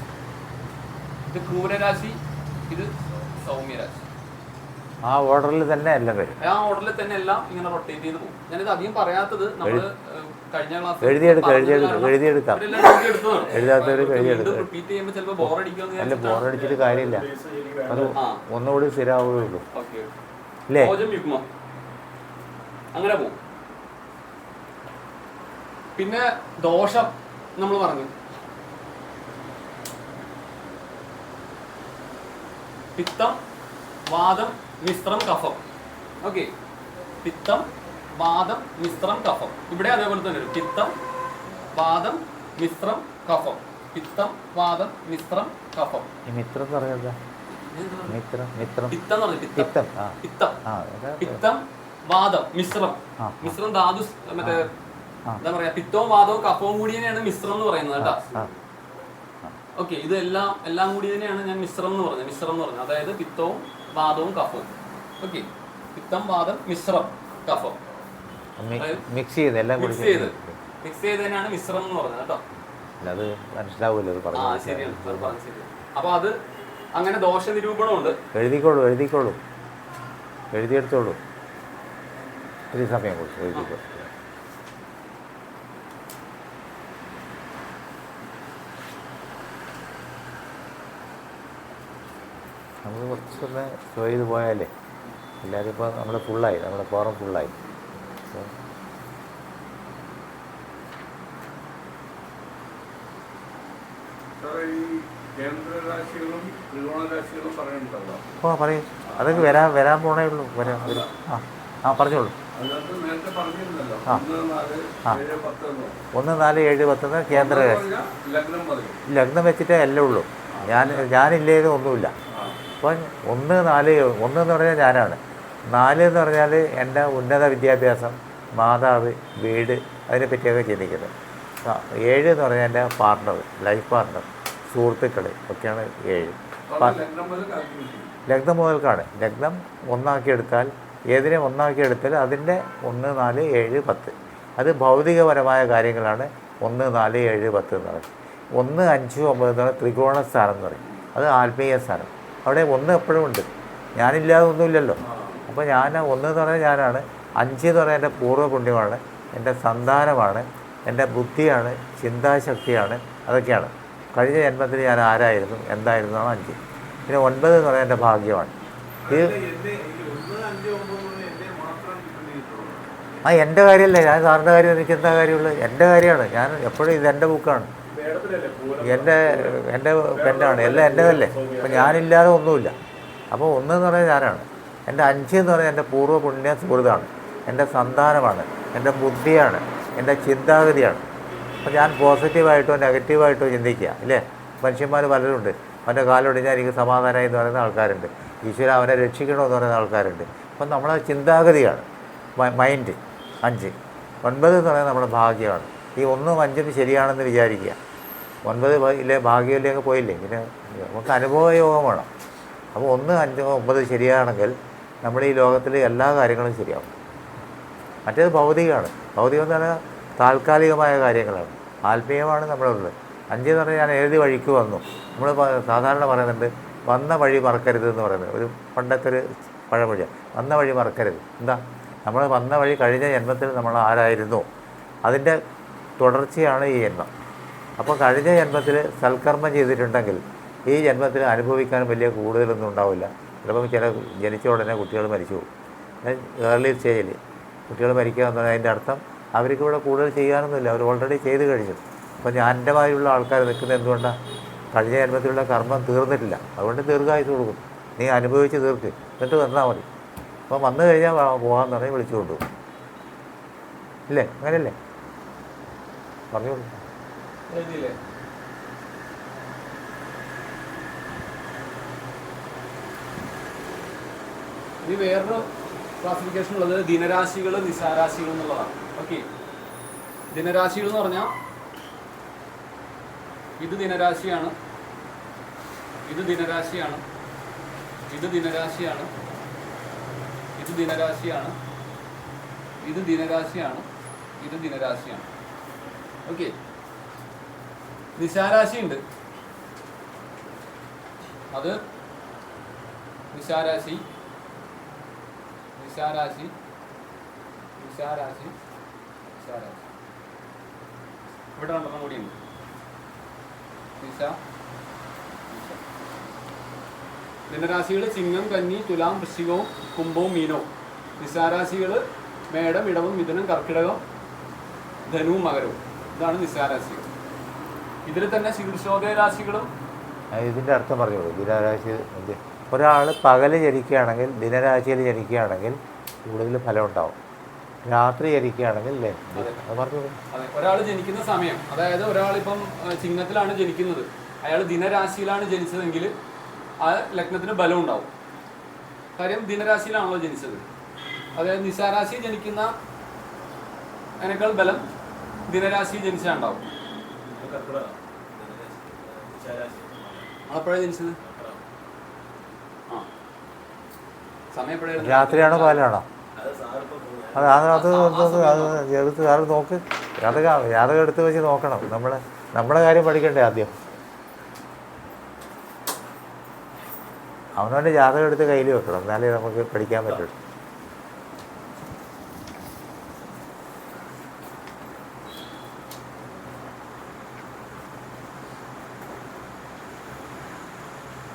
ഇത് ക്രൂരരാശി, ഇത് സൗമ്യരാശി. ആ ഓർഡറിൽ തന്നെ എല്ലാം വരും. ആ ഓർഡറിൽ തന്നെ എല്ലാം ഇങ്ങനെ റൊട്ടേറ്റ് ചെയ്ത് പോകും. ഞാനിത് അധികം പറയാത്തത് നമ്മള് കഴിഞ്ഞ ക്ലാസ് എഴുതിയെടുക്കാം. റിപ്പീറ്റ് ചെയ്യുമ്പോൾ ചിലപ്പോൾ ബോറടിക്കുമെന്ന്. ബോറടിച്ചിട്ട് കാര്യമില്ല, അത് ഒന്നുകൂടി സ്ഥിരമാവുകയുള്ളൂ. അല്ലേ? അങ്ങനെ പോകും. പിന്നെ ദോഷം നമ്മൾ പറഞ്ഞു. പിത്തം, വാദം, മിശ്രം, കഫം. ഓക്കെ, പിത്തം, വാദം, മിശ്രം, കഫം. ഇവിടെ അതേപോലെ തന്നെ വരും. പിത്തം, വാദം, മിശ്രം, കഫം. പിത്തം, വാദം, മിശ്രം, കഫം. മിത്രം എന്ന് പറഞ്ഞാൽ പിത്തം, വാദം, മിശ്രം. മിശ്രം ധാതു, മറ്റേ എന്താ പറയാ, പിത്തവും വാദവും കഫവും കൂടി തന്നെയാണ് മിശ്രം എന്ന് പറയുന്നത് കേട്ടോ. ഓക്കെ, ഇത് എല്ലാം കൂടി തന്നെയാണ് ഞാൻ മിശ്രം എന്ന് പറഞ്ഞത്. മിശ്രം എന്ന് പറഞ്ഞത് അതായത് പിത്തവും വാദവും കഫവും. ഓക്കെ, പിത്തം, വാദം, മിശ്രം, കഫം മിക്സ് ചെയ്ത് തന്നെയാണ് മിശ്രം എന്ന് പറഞ്ഞത് കേട്ടോ. അത് മനസ്സിലാവൂല്ലോ. അപ്പൊ അത് അങ്ങനെ ദോഷ നിരൂപണമുണ്ട്. എഴുതിക്കോളൂ, എഴുതിയെടുത്തോളൂ. ഒരു സമയം കൊടുത്തു എഴുതിക്കോളൂ. നമുക്ക് കുറച്ചൊന്ന് ഷോ ചെയ്ത് പോയാലേ എല്ലാവരും ഇപ്പോൾ നമ്മുടെ ഫോറം ഫുള്ളായി. പറയും, അതൊക്കെ വരാൻ പോണേ ഉള്ളൂ. പറഞ്ഞോളൂ. 1, 4, 7, 10 കേന്ദ്ര ലഗ്നം വെച്ചിട്ടേ എല്ലാം ഉള്ളൂ. ഞാനില്ലേത് ഒന്നുമില്ല. അപ്പം 1, 4, 1 എന്ന് പറഞ്ഞാൽ ഞാനാണ്. 4 എന്ന് പറഞ്ഞാൽ എൻ്റെ ഉന്നത വിദ്യാഭ്യാസം, മാതാവ്, വീട്, അതിനെപ്പറ്റിയൊക്കെ ചിന്തിക്കുന്നത്. 7 എന്ന് പറഞ്ഞാൽ എൻ്റെ പാർട്ണർ, ലൈഫ് പാർട്ണർ, സുഹൃത്തുക്കൾ ഒക്കെയാണ് 7. ലഗ്നം മുതൽക്കാണ്. ലഗ്നം ഒന്നാക്കിയെടുത്താൽ, ഏതിനെ ഒന്നാക്കിയെടുത്താൽ അതിൻ്റെ 1, 4, 7, 10 അത് ഭൗതികപരമായ കാര്യങ്ങളാണ്. 1, 4, 7, 10 എന്ന് പറയുന്നത്. 1, 5, 9 എന്ന് പറയുന്നത് ത്രികോണ സ്ഥാനം എന്ന് പറയും. അത് ആത്മീയ സ്ഥാനം. അവിടെ 1 എപ്പോഴും ഉണ്ട്. ഞാനില്ലാതെ ഒന്നുമില്ലല്ലോ. അപ്പോൾ 1 എന്ന് പറഞ്ഞാൽ ഞാനാണ്. 5 എന്ന് പറഞ്ഞാൽ എൻ്റെ പൂർവ്വ പുണ്യമാണ്, എൻ്റെ സന്താനമാണ്, എൻ്റെ ബുദ്ധിയാണ്, ചിന്താശക്തിയാണ്. അതൊക്കെയാണ് കഴിഞ്ഞ ജന്മത്തിൽ ഞാൻ ആരായിരുന്നു, എന്തായിരുന്നു എന്നാണ് 5. പിന്നെ 9 എന്ന് പറഞ്ഞാൽ എൻ്റെ ഭാഗ്യമാണ്. ഇത് എൻ്റെ കാര്യമല്ല, ഞാൻ സാറിൻ്റെ കാര്യം എനിക്ക് എന്താ കാര്യമുള്ളത്? എൻ്റെ കാര്യമാണ്. ഞാൻ എപ്പോഴും ഇത് എൻ്റെ ബുക്കാണ്, എൻ്റെ പെന്നാണ്, എല്ലാം എൻ്റെതല്ലേ. അപ്പം ഞാനില്ലാതെ ഒന്നുമില്ല. അപ്പോൾ ഒന്നെന്ന് പറഞ്ഞാൽ ഞാനാണ്. എൻ്റെ 5 എന്ന് പറഞ്ഞാൽ എൻ്റെ പൂർവ്വ പുണ്യ സുഹൃത്താണ്, എൻ്റെ സന്താനമാണ്, എൻ്റെ ബുദ്ധിയാണ്, എൻ്റെ ചിന്താഗതിയാണ്. അപ്പോൾ ഞാൻ പോസിറ്റീവായിട്ടോ നെഗറ്റീവായിട്ടോ ചിന്തിക്കുക ഇല്ലേ? മനുഷ്യന്മാർ പലരുണ്ട്. അവൻ്റെ കാലൊടിഞ്ഞാൽ എനിക്ക് സമാധാനമായി എന്ന് പറയുന്ന ആൾക്കാരുണ്ട്. ഈശ്വര അവനെ രക്ഷിക്കണമെന്ന് പറയുന്ന ആൾക്കാരുണ്ട്. അപ്പം നമ്മളെ ചിന്താഗതിയാണ് മൈൻഡ്. 5. 9 എന്ന് പറയുന്നത് നമ്മുടെ ഭാഗ്യമാണ്. ഈ 1ഉം 5ഉം ശരിയാണെന്ന് വിചാരിക്കുക. 9 ഇല്ലേ ഭാഗ്യമില്ലേ അങ്ങ് പോയില്ലേ. പിന്നെ നമുക്ക് അനുഭവയോഗം വേണം. അപ്പോൾ 1, 5, 9 ശരിയാണെങ്കിൽ നമ്മുടെ ഈ ലോകത്തിൽ എല്ലാ കാര്യങ്ങളും ശരിയാവും. മറ്റേത് ഭൗതികമാണ്. ഭൗതികം എന്ന് പറഞ്ഞാൽ താൽക്കാലികമായ കാര്യങ്ങളാണ്. ആത്മീയമാണ് നമ്മളുള്ളത്. 5 എന്ന് പറഞ്ഞാൽ ഞാൻ ഏത് വഴിക്ക് വന്നു. നമ്മൾ സാധാരണ പറയുന്നുണ്ട് വന്ന വഴി മറക്കരുത് എന്ന് പറയുന്നത്. ഒരു പണ്ടത്തെ ഒരു പഴമൊഴിയാണ്, വന്ന വഴി മറക്കരുത്. എന്താ, നമ്മൾ വന്ന വഴി കഴിഞ്ഞ ജന്മത്തിൽ നമ്മൾ ആരായിരുന്നു അതിൻ്റെ തുടർച്ചയാണ് ഈ ജന്മം. അപ്പോൾ കഴിഞ്ഞ ജന്മത്തിൽ സൽക്കർമ്മം ചെയ്തിട്ടുണ്ടെങ്കിൽ ഈ ജന്മത്തിൽ അനുഭവിക്കാൻ വലിയ കൂടുതലൊന്നും ഉണ്ടാവില്ല. ചിലപ്പം ജനിച്ച ഉടനെ കുട്ടികൾ മരിച്ചു പോകും. ഏർലി സ്റ്റേജിൽ കുട്ടികൾ മരിക്കുക എന്ന് പറഞ്ഞാൽ അതിൻ്റെ അർത്ഥം അവർക്ക് ഇവിടെ കൂടുതൽ ചെയ്യാനൊന്നുമില്ല, അവർ ഓൾറെഡി ചെയ്ത് കഴിഞ്ഞു. അപ്പോൾ ഞാൻ എൻ്റെ മാതിരിയുള്ള ആൾക്കാർ നിൽക്കുന്നത് എന്തുകൊണ്ടാണ്? കഴിഞ്ഞ ജന്മത്തിലുള്ള കർമ്മം തീർന്നിട്ടില്ല, അതുകൊണ്ട് ദീർഘായുസ് കൊടുക്കും. നീ അനുഭവിച്ച് തീർക്ക്, എന്നിട്ട് വന്നാൽ മതി. അപ്പോൾ വന്നു കഴിഞ്ഞാൽ പോകാമെന്ന് പറഞ്ഞാൽ വിളിച്ചു കൊണ്ടുപോകും. ഇല്ലേ? അങ്ങനെയല്ലേ? പറഞ്ഞോളൂ. ഇനി വേറൊരു ക്ലാസിഫിക്കേഷൻ ഉള്ളത് ദിനരാശികൾ, നിശാരാശികൾ എന്നുള്ളതാണ്. ഓക്കെ, ദിനരാശികൾ എന്ന് പറഞ്ഞാൽ ഇത് ദിനരാശിയാണ്, ഇത് ദിനരാശിയാണ്, ഇത് ദിനരാശിയാണ്, ഇത് ദിനരാശിയാണ്, ഇത് ദിനരാശിയാണ്, ഇത് ദിനരാശിയാണ്. ഓക്കെ, നിശാരാശി ഉണ്ട്. അത് നിശാരാശി, നിശാരാശി, നിശാരാശി, നിശാരാശി. ഇവിടെ രണ്ടെണ്ണം കൂടിയുണ്ട്. നിശ, ദിനരാശികൾ ചിങ്ങം, കന്നി, തുലാം, വൃശ്ചികവും കുംഭവും മീനവും. നിശാരാശികൾ മേടം, ഇടവം, മിഥുനം, കർക്കിടകം, ധനുവും മകരവും. ഇതാണ് നിശാരാശികൾ. ഇതിൽ തന്നെ ശീർഷോദയ രാശികളും. ഇതിൻ്റെ അർത്ഥം പറഞ്ഞോളൂ. ദിനരാശി ഒരാൾ പകല് ജനിക്കുകയാണെങ്കിൽ, ദിനരാശിയിൽ ജനിക്കുകയാണെങ്കിൽ കൂടുതൽ ഫലം ഉണ്ടാവും. രാത്രി ജനിക്കുകയാണെങ്കിൽ അല്ലേ അത് പറഞ്ഞോളൂ. അതെ, ഒരാൾ ജനിക്കുന്ന സമയം, അതായത് ഒരാളിപ്പം ചിങ്ങത്തിലാണ് ജനിക്കുന്നത്, അയാൾ ദിനരാശിയിലാണ് ജനിച്ചതെങ്കിൽ ആ ലഗ്നത്തിന് ബലം ഉണ്ടാവും. കാര്യം ദിനരാശിയിലാണല്ലോ ജനിച്ചത്. അതായത് നിശാരാശി ജനിക്കുന്ന അതിനേക്കാൾ ബലം ദിനരാശി ജനിച്ചാൽ ഉണ്ടാവും. അപ്പോഴാണ് ജനിച്ചത്. ആ, സമയം എപ്പോഴായിരുന്നു? രാത്രിയാണോ പകലാണോ? അത് എടുത്ത് സാറ് നോക്ക്. ജാതകം എടുത്ത് വെച്ച് നോക്കണം. നമ്മളെ കാര്യം പഠിക്കണ്ടേ ആദ്യം? അവനവൻ്റെ ജാതകം എടുത്ത് കയ്യിൽ വെക്കണം, എന്നാലേ നമുക്ക് പഠിക്കാൻ പറ്റുള്ളൂ.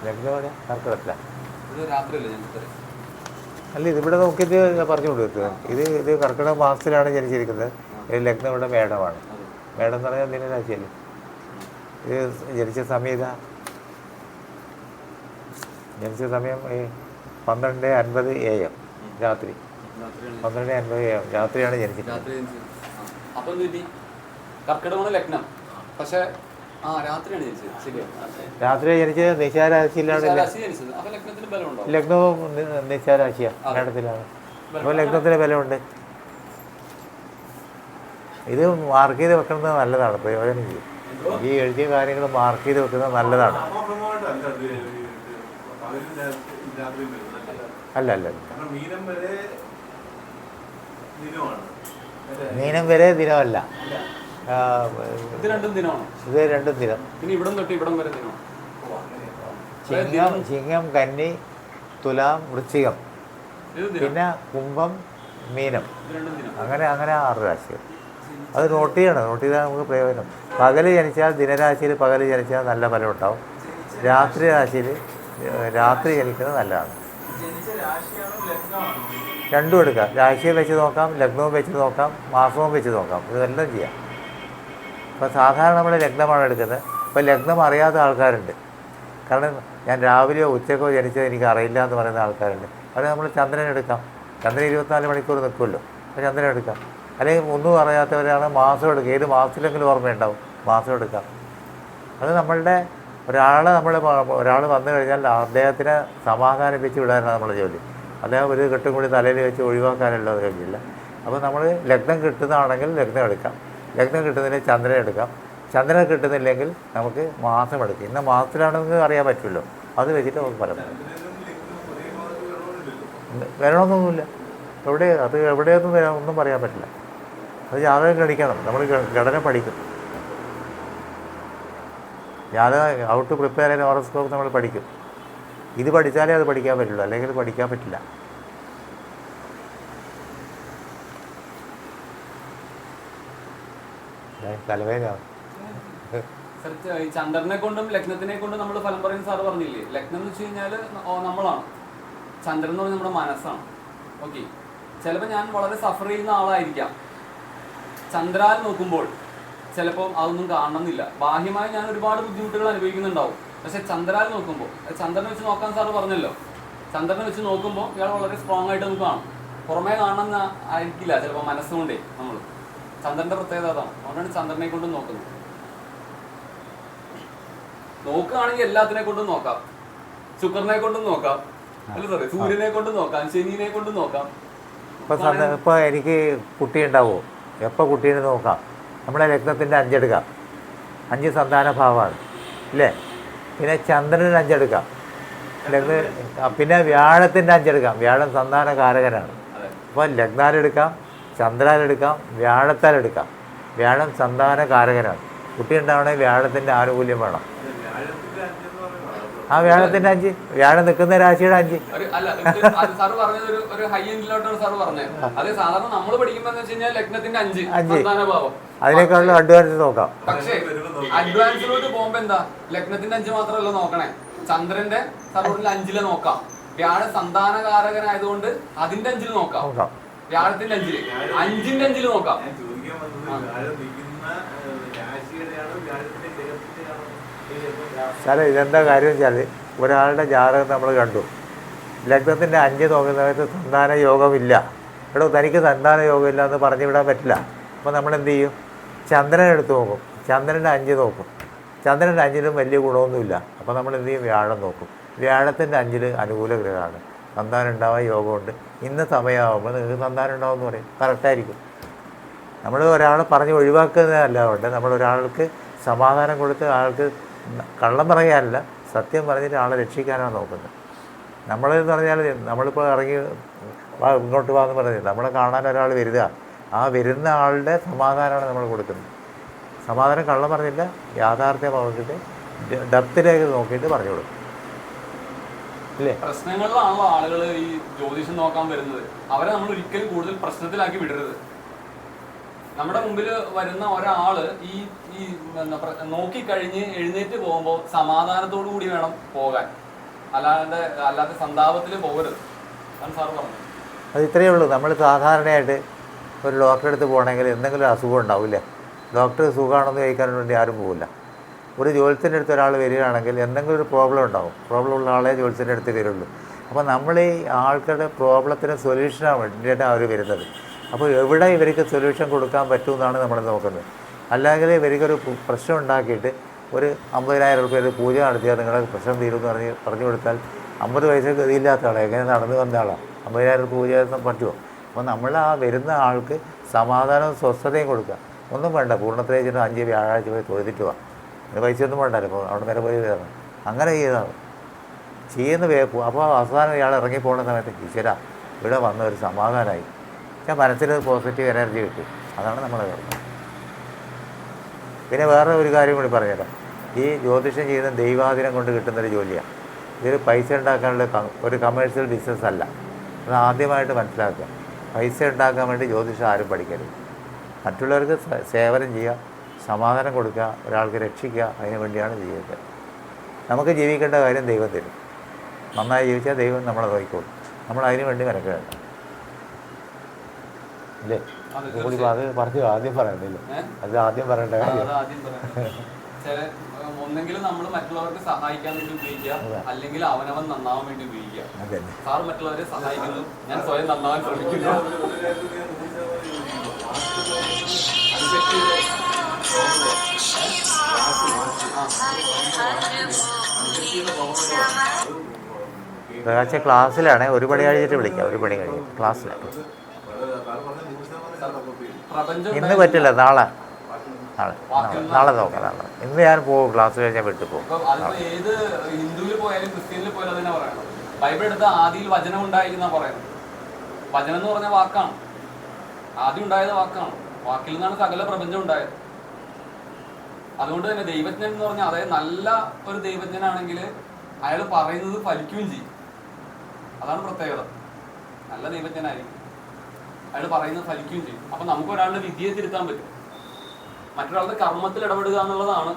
ലഗ്നമാണ് കർക്കിടകത്തില. ഇത് രാത്രിയല്ലേ ജനിച്ചത്? അല്ല, ഇതിവിടെ നോക്കിയിട്ട് പറഞ്ഞു കൊടുക്കുക. ഇത് കർക്കിടക മാസത്തിലാണ് ജനിച്ചിരിക്കുന്നത്. ഇത് ലഗ്നം ഇവിടെ മേടമാണ്. മേടം എന്ന് പറഞ്ഞാൽ ദിനരാശിയല്ലേ. ഇത് ജനിച്ച സമയം ഇതാ, ജനിച്ച സമയം 12:50 AM രാത്രി. 12:50 AM രാത്രിയാണ് ജനിച്ചത്. അപ്പം കർക്കിടകമാണ് ലഗ്നം, പക്ഷേ രാത്രിയാണ് ജനിച്ചത്. ശരിയാണ്, രാത്രി ജനിച്ചത് നിശാരാശിയിലാണ്. ലഗ്നവും നിശാരാശിയാണ്, മേടത്തിലാണ്. അപ്പോൾ ലഗ്നത്തിന് ബലമുണ്ട്. ഇത് മാർക്ക് ചെയ്ത് വെക്കുന്നത് നല്ലതാണ്, പ്രയോജനം ചെയ്യും. ഈ എഴുതിയ കാര്യങ്ങൾ മാർക്ക് ചെയ്ത് വെക്കുന്നത് നല്ലതാണ്. അല്ല അല്ല, മീനം വരെ ദിനമല്ല, ഇത് രണ്ടും ദിനമാണ്. ഇത് രണ്ടും ദിനം. പിന്നെ ഇവിടം തൊട്ട് ഇവിടം വരെ ദിനമാണ്. ചിങ്ങം, കന്നി, തുലാം, വൃശ്ചികം, പിന്നെ കുംഭം, മീനം, അങ്ങനെ 6 രാശികൾ. അത് നോട്ട് ചെയ്യണം. നോട്ട് ചെയ്താൽ നമുക്ക് പ്രയോജനം. പകല് ജനിച്ചാൽ ദിനരാശിയിൽ പകല് ജനിച്ചാൽ നല്ല ഫലം ഉണ്ടാവും. രാത്രി രാശിയിൽ രാത്രി ജനിക്കുന്നത് നല്ലതാണ്. രണ്ടും എടുക്കാം. രാശിയും വെച്ച് നോക്കാം, ലഗ്നവും വെച്ച് നോക്കാം, മാസവും വെച്ച് നോക്കാം. ഇതെല്ലാം ചെയ്യാം. ഇപ്പോൾ സാധാരണ നമ്മൾ ലഗ്നമാണ് എടുക്കുന്നത്. ഇപ്പോൾ ലഗ്നം അറിയാത്ത ആൾക്കാരുണ്ട്. കാരണം ഞാൻ രാവിലെയോ ഉച്ചക്കോ ജനിച്ചത് എനിക്ക് അറിയില്ല എന്ന് പറയുന്ന ആൾക്കാരുണ്ട്. അത് നമ്മൾ ചന്ദ്രൻ എടുക്കാം. ചന്ദ്രൻ 24 മണിക്കൂർ നിൽക്കുമല്ലോ, അപ്പോൾ ചന്ദ്രൻ എടുക്കാം. അല്ലെങ്കിൽ ഒന്നും അറിയാത്തവരാണ് മാസം എടുക്കുക. ഏത് മാസത്തിലെങ്കിലും ഓർമ്മയുണ്ടാവും, മാസം എടുക്കാം. അത് നമ്മളുടെ ഒരാൾ വന്നു കഴിഞ്ഞാൽ അദ്ദേഹത്തിനെ സമാധാനിപ്പിച്ച് വിടാനാണ് നമ്മുടെ ജോലി. അദ്ദേഹം ഒരു കെട്ടും കൂടി തലയിൽ വെച്ച് ഒഴിവാക്കാനുള്ള കഴിയില്ല. അപ്പോൾ നമ്മൾ ലഗ്നം കിട്ടുന്നതാണെങ്കിൽ ലഗ്നം എടുക്കാം, ലഗ്നം കിട്ടുന്നില്ലെങ്കിൽ ചന്ദ്രൻ എടുക്കാം. ചന്ദ്രൻ കിട്ടുന്നില്ലെങ്കിൽ നമുക്ക് മാസം എടുക്കാം. ഇന്ന മാസത്തിലാണെങ്കിൽ അറിയാൻ പറ്റുമല്ലോ, അത് വെച്ചിട്ട് നമുക്ക് ഫലം വരണമെന്നൊന്നുമില്ല. എവിടെയൊന്നും ഒന്നും പറയാൻ പറ്റില്ല. അത് ജാതകം ഗണിക്കണം, നമ്മൾ ഘടന പഠിക്കും. ജാതകം how to prepare an horoscope നമ്മൾ പഠിക്കും. ഇത് പഠിച്ചാലേ അത് പഠിക്കാൻ പറ്റുള്ളൂ, അല്ലെങ്കിൽ പഠിക്കാൻ പറ്റില്ല. തലവേദനയാണ്. ഈ ചന്ദ്രനെ കൊണ്ടും ലഗ്നത്തിനെ കൊണ്ടും നമ്മൾ ഫലം പറയുന്ന സാറ് പറഞ്ഞില്ലേ, ലഗ്നം എന്ന് വെച്ച് കഴിഞ്ഞാൽ നമ്മളാണ്, ചന്ദ്രൻ എന്ന് പറഞ്ഞാൽ നമ്മുടെ മനസ്സാണ്. ഓക്കെ, ചിലപ്പോൾ ഞാൻ വളരെ സഫർ ചെയ്യുന്ന ആളായിരിക്കാം. ചന്ദ്രാൽ നോക്കുമ്പോൾ ചിലപ്പോൾ അതൊന്നും കാണണമെന്നില്ല. ബാഹ്യമായി ഞാൻ ഒരുപാട് ബുദ്ധിമുട്ടുകൾ അനുഭവിക്കുന്നുണ്ടാവും. പക്ഷെ ചന്ദ്രാൽ നോക്കുമ്പോൾ, ചന്ദ്രനെ വെച്ച് നോക്കാൻ സാറ് പറഞ്ഞല്ലോ, ചന്ദ്രനെ വെച്ച് നോക്കുമ്പോൾ ഇയാൾ വളരെ സ്ട്രോങ് ആയിട്ട് നമുക്ക് കാണും. പുറമേ കാണുന്ന ആയിരിക്കില്ല ചിലപ്പോൾ മനസ്സുകൊണ്ടേ നമ്മൾ. ചന്ദ്രന്റെ പ്രത്യേകത അതാണ്. അതുകൊണ്ടാണ് ചന്ദ്രനെ കൊണ്ടും നോക്കുന്നത്. നോക്കുകയാണെങ്കിൽ എല്ലാത്തിനെ കൊണ്ടും നോക്കാം. ശുക്രനെ കൊണ്ടും നോക്കാം, അല്ല സാറേ, സൂര്യനെ കൊണ്ടും നോക്കാം, ശനിനെ കൊണ്ടും നോക്കാം. ഇപ്പോൾ എനിക്ക് കുട്ടി ഉണ്ടാവുമോ? എപ്പോൾ കുട്ടീനെ നോക്കാം? നമ്മളെ ലഗ്നത്തിൻ്റെ 5 എടുക്കാം. 5 സന്താന ഭാവമാണ് ഇല്ലേ? പിന്നെ ചന്ദ്രന് 5 എടുക്കാം. പിന്നെ വ്യാഴത്തിൻ്റെ 5 എടുക്കാം. വ്യാഴം സന്താന കാരകനാണ്. അപ്പോൾ ലഗ്നാലെടുക്കാം, ചന്ദ്രാലെടുക്കാം, വ്യാഴത്താലെടുക്കാം. വ്യാഴം സന്താന കാരകനാണ്. കുട്ടി ഉണ്ടാവണമെങ്കിൽ വ്യാഴത്തിൻ്റെ ആനുകൂല്യം വേണം. ആ വ്യാഴത്തിൻ്റെ 5, വ്യാഴം നിൽക്കുന്ന രാശിയുടെ 5. സാറ് പറഞ്ഞത് ഒരു ഹൈ എൻഡിലോട്ടാണ് സാറ് പറഞ്ഞത്. അത് സാധാരണ നമ്മൾ പഠിക്കുമ്പോൾ എന്ന് വെച്ച് കഴിഞ്ഞാൽ ലഗ്നത്തിന്റെ 5 ഭാവം, അതിനേക്കാളും അഡ്വാൻസ് നോക്കാം. പക്ഷേ അഡ്വാൻസിലോട്ട് പോകുമ്പോ എന്താ, ലഗ്നത്തിന്റെ 5 മാത്രമല്ല നോക്കണേ, ചന്ദ്രന്റെ സർവ്വത്തിൽ 5 നോക്കാം. വ്യാഴം സന്താനകാരകനായതുകൊണ്ട് അതിന്റെ 5 നോക്കാം. വ്യാഴത്തിന്റെ 5ന്റെ 5 നോക്കാം. സാറേ, ഇതെന്താ കാര്യം വെച്ചാൽ ഒരാളുടെ ജാതകം നമ്മൾ കണ്ടു, ലഗ്നത്തിൻ്റെ 5 നോക്കുന്നവർക്ക് സന്താന യോഗമില്ല. എടോ, തനിക്ക് സന്താന യോഗമില്ല എന്ന് പറഞ്ഞു വിടാൻ പറ്റില്ല. അപ്പോൾ നമ്മൾ എന്ത് ചെയ്യും? ചന്ദ്രൻ എടുത്ത് നോക്കും, ചന്ദ്രൻ്റെ 5 നോക്കും. ചന്ദ്രൻ്റെ 5ലും വലിയ ഗുണമൊന്നുമില്ല. അപ്പോൾ നമ്മൾ എന്ത് ചെയ്യും? വ്യാഴം നോക്കും. വ്യാഴത്തിൻ്റെ 5 അനുകൂല ഗ്രഹമാണ്, സന്താനം ഉണ്ടാവാൻ യോഗമുണ്ട്. ഇന്ന സമയമാകുമ്പോൾ നിങ്ങൾക്ക് സന്താനം ഉണ്ടാവുമെന്ന് പറയും, കറക്റ്റായിരിക്കും. നമ്മൾ ഒരാളെ പറഞ്ഞ് ഒഴിവാക്കുന്നതല്ല ഉണ്ട്, നമ്മൾ ഒരാൾക്ക് സമാധാനം കൊടുത്ത് ആൾക്ക് കള്ളം പറയാനല്ല, സത്യം പറഞ്ഞിട്ട് ആളെ രക്ഷിക്കാനാണ് നോക്കുന്നത്. നമ്മളെന്ന് പറഞ്ഞാൽ നമ്മളിപ്പോൾ ഇറങ്ങി ഇങ്ങോട്ട് വാന്ന് പറഞ്ഞത്, നമ്മളെ കാണാൻ ഒരാൾ വരിക, ആ വരുന്ന ആളുടെ സമാധാനമാണ് നമ്മൾ കൊടുക്കുന്നത്. സമാധാനം കള്ളം പറഞ്ഞില്ല, യാഥാർത്ഥ്യം നോക്കിയിട്ട് ഡെപ്തിലേക്ക് നോക്കിയിട്ട് പറഞ്ഞു കൊടുക്കും. ഇല്ലേ? പ്രശ്നങ്ങളിലാണല്ലോ ആളുകൾ ഈ ജ്യോതിഷം നോക്കാൻ വരുന്നത്. അവരെ നമ്മൾ ഒരിക്കലും കൂടുതൽ പ്രശ്നത്തിലാക്കി വിടരുത്. നമ്മുടെ മുമ്പിൽ വരുന്ന ഒരാള് ഈ നോക്കിക്കഴിഞ്ഞ് എഴുന്നേറ്റ് പോകുമ്പോൾ സമാധാനത്തോടു കൂടി വേണം പോകാൻ, അല്ലാതെ സന്താപത്തിൽ പോകരുത്. അതാണ് സാറ് പറഞ്ഞത്. അത് ഇത്രയേ ഉള്ളൂ. നമ്മൾ സാധാരണയായിട്ട് ഒരു ഡോക്ടറെ അടുത്ത് പോകണമെങ്കിൽ എന്തെങ്കിലും അസുഖം ഉണ്ടാവില്ലേ? ഡോക്ടർ സുഖമാണെന്ന് ചോദിക്കാൻ വേണ്ടി ആരും പോകില്ല. ഒരു ജ്യോത്സ്യൻ്റെ അടുത്ത് ഒരാൾ വരികയാണെങ്കിൽ എന്തെങ്കിലും ഒരു പ്രോബ്ലം ഉണ്ടാവും. പ്രോബ്ലം ഉള്ള ആളെ ജ്യോത്സ്യൻ്റെ അടുത്ത് വരുള്ളൂ. അപ്പോൾ നമ്മൾ ഈ ആൾക്കാരുടെ പ്രോബ്ലത്തിന് സൊല്യൂഷനാണ് വേണ്ടിയിട്ടാണ് അവർ വരുന്നത്. അപ്പോൾ എവിടെ ഇവർക്ക് സൊല്യൂഷൻ കൊടുക്കാൻ പറ്റുമെന്നാണ് നമ്മൾ നോക്കുന്നത്. അല്ലെങ്കിൽ ഇവർക്കൊരു പ്രശ്നം ഉണ്ടാക്കിയിട്ട് ഒരു 50,000 രൂപ ഒരു പൂജ നടത്തിയാൽ നിങ്ങളുടെ പ്രശ്നം തീരുമെന്ന് പറഞ്ഞു കൊടുത്താൽ 50 വയസ്സ് ഗതിയില്ലാത്ത ആളെ എങ്ങനെ നടന്നു വന്ന ആളാണ് 50,000 രൂപ പൂജ പറ്റുമോ? അപ്പോൾ നമ്മൾ ആ വരുന്ന ആൾക്ക് സമാധാനവും സ്വസ്ഥതയും കൊടുക്കുക. ഒന്നും വേണ്ട, പൂർണ്ണത്തിൽ വെച്ചിട്ട് 5 വ്യാഴാഴ്ച പോയി തൊഴുതിട്ട് പോവാം. അതിന് പൈസ ഒന്നും വേണ്ടല്ലോ. അപ്പോൾ അവിടെ നേരെ പോയി കയറണം. അങ്ങനെ ചെയ്താണ് ചെയ്യുന്ന വേപ്പു. അപ്പോൾ അവസാനം ഇയാൾ ഇറങ്ങിപ്പോകുന്ന സമയത്ത് ഈശ്വര ഇവിടെ വന്ന ഒരു സമാധാനമായി, പക്ഷേ മനസ്സിൽ പോസിറ്റീവ് എനർജി കിട്ടി. അതാണ് നമ്മൾ കയറുന്നത്. പിന്നെ വേറെ ഒരു കാര്യം കൂടി പറഞ്ഞുതരാം. ഈ ജ്യോതിഷം ചെയ്യുന്ന ദൈവാധീനം കൊണ്ട് കിട്ടുന്നൊരു ജോലിയാണ്. ഇതൊരു പൈസ ഉണ്ടാക്കാനുള്ള ഒരു കമേഴ്ഷ്യൽ ബിസിനസ് അല്ല. അത് ആദ്യമായിട്ട് മനസ്സിലാക്കുക. പൈസ ഉണ്ടാക്കാൻ വേണ്ടി ജ്യോതിഷം ആരും പഠിക്കരുത്. മറ്റുള്ളവർക്ക് സേവനം ചെയ്യുക, സമാധാനം കൊടുക്കുക, ഒരാൾക്ക് രക്ഷിക്കുക, അതിനു വേണ്ടിയാണ് ജീവിതത്തിൽ. നമുക്ക് ജീവിക്കേണ്ട കാര്യം ദൈവം തരും. നന്നായി ജീവിച്ചാൽ ദൈവം നമ്മളെ നോക്കിക്കോളും. നമ്മൾ അതിനു വേണ്ടി മെനക്കെടണം. അല്ലേ? അതെ, അതുകൂടി അത് പറഞ്ഞു ആദ്യം പറയണ്ടല്ലോ, അത് ആദ്യം പറയേണ്ട കാര്യം. ആദ്യം പറയാം. ചില ഒന്നെങ്കിലും നമ്മൾ മറ്റുള്ളവർക്ക് സഹായിക്കാൻ വേണ്ടി ഉപയോഗിക്കുക, അല്ലെങ്കിൽ അവനവൻ നന്നാവാൻ വേണ്ടി ഉപയോഗിക്കുക. അതന്നെ. സാർ മറ്റുള്ളവരെ സഹായിക്കുന്നു, ഞാൻ സ്വയം നന്നാവാൻ ശ്രമിക്കുന്നു. പ്രകാശ ക്ലാസ്സിലാണ്, ഒരു പണി കഴിഞ്ഞിട്ട് വിളിക്കാം, ഒരു പണി കഴിഞ്ഞ് ക്ലാസ്സിലാണ്. പ്രപഞ്ചം ഇന്ന് പറ്റില്ല, നാളെ നാളെ നോക്കാം. നാളെ ഇന്ന് ഞാൻ പോകും, ക്ലാസ് കഴിഞ്ഞാൽ വിട്ടു പോകും. അതിപ്പോ ഏത് ഹിന്ദുവിൽ പോയാലും ക്രിസ്ത്യനിൽ പോയാലും അതിനെ പറയണം. ബൈബിൾ എടുത്ത ആദിയിൽ വചനം ഉണ്ടായിരുന്നാ പറയുന്നത്. വചനം എന്ന് പറഞ്ഞ വാക്കാണ്, ആദ്യം ഉണ്ടായത് വാക്കാണ്. വാക്കിൽ നിന്നാണ് സകല പ്രപഞ്ചം ഉണ്ടായത്. അതുകൊണ്ട് തന്നെ ദൈവജ്ഞൻ എന്ന് പറഞ്ഞാൽ, അതായത് നല്ല ഒരു ദൈവജ്ഞനാണെങ്കിൽ അയാൾ പറയുന്നത് ഫലിക്കുകയും ചെയ്യും. അതാണ് പ്രത്യേകത. നല്ല ദൈവജ്ഞനായിരിക്കും, അയാൾ പറയുന്നത് ഫലിക്കുകയും ചെയ്യും. അപ്പൊ നമുക്ക് ഒരാളുടെ വിധിയെ തിരുത്താൻ പറ്റും. മറ്റൊരാളുടെ കർമ്മത്തിൽ ഇടപെടുക എന്നുള്ളതാണ്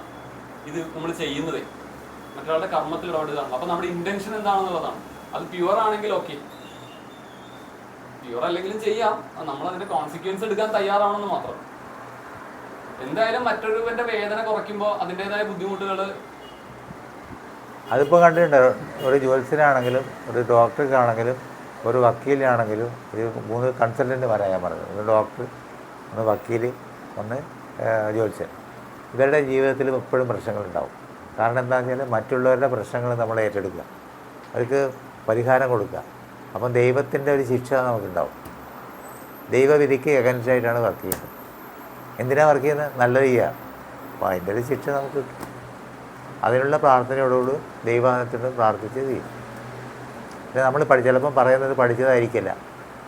ഇത് നമ്മൾ ചെയ്യുന്നത്. മറ്റൊരാളുടെ കർമ്മത്തിൽ ഇടപെടുക. അപ്പൊ നമ്മുടെ ഇന്റൻഷൻ എന്താണെന്നുള്ളതാണ്. അത് പ്യുവർ ആണെങ്കിൽ ഓക്കെ, പ്യുവർ അല്ലെങ്കിലും ചെയ്യാം. നമ്മൾ അതിന്റെ കോൺസിക്വൻസ് എടുക്കാൻ തയ്യാറാണെന്ന് മാത്രം. എന്തായാലും മറ്റൊരുവന്റെ വേദന കുറയ്ക്കുമ്പോൾ അതിൻ്റെതായ ബുദ്ധിമുട്ടുകൾ. അതിപ്പോൾ കണ്ടിട്ടുണ്ട്, ഒരു ജ്യോത്സ്യനാണെങ്കിലും ഒരു ഡോക്ടർക്കാണെങ്കിലും ഒരു വക്കീലാണെങ്കിലും ഒരു 3 കൺസൾട്ടൻ്റ് ഞാൻ പറഞ്ഞത്. ഒരു ഡോക്ടർ, ഒന്ന് വക്കീൽ, ഒന്ന് ജ്യോത്സ്യൻ. ഇവരുടെ ജീവിതത്തിൽ എപ്പോഴും പ്രശ്നങ്ങളുണ്ടാവും. കാരണം എന്താണെന്ന് വെച്ചാൽ മറ്റുള്ളവരുടെ പ്രശ്നങ്ങൾ നമ്മൾ ഏറ്റെടുക്കുക, അവർക്ക് പരിഹാരം കൊടുക്കുക. അപ്പം ദൈവത്തിൻ്റെ ഒരു ശിക്ഷ നമുക്കുണ്ടാവും. ദൈവവിധിക്ക് എഗൻസ്റ്റായിട്ടാണ് വർക്ക് ചെയ്യുന്നത്. എന്തിനാണ് വർക്ക് ചെയ്യുന്നത്? നല്ലത് ചെയ്യുക. അപ്പോൾ അതിൻ്റെ ഒരു ശിക്ഷ നമുക്ക് കിട്ടും. അതിനുള്ള പ്രാർത്ഥനയോടുകൂടി ദൈവാധീനത്തിനോട് പ്രാർത്ഥിച്ച് ചെയ്യും. പിന്നെ നമ്മൾ ചിലപ്പം പറയുന്നത് പഠിച്ചതായിരിക്കില്ല,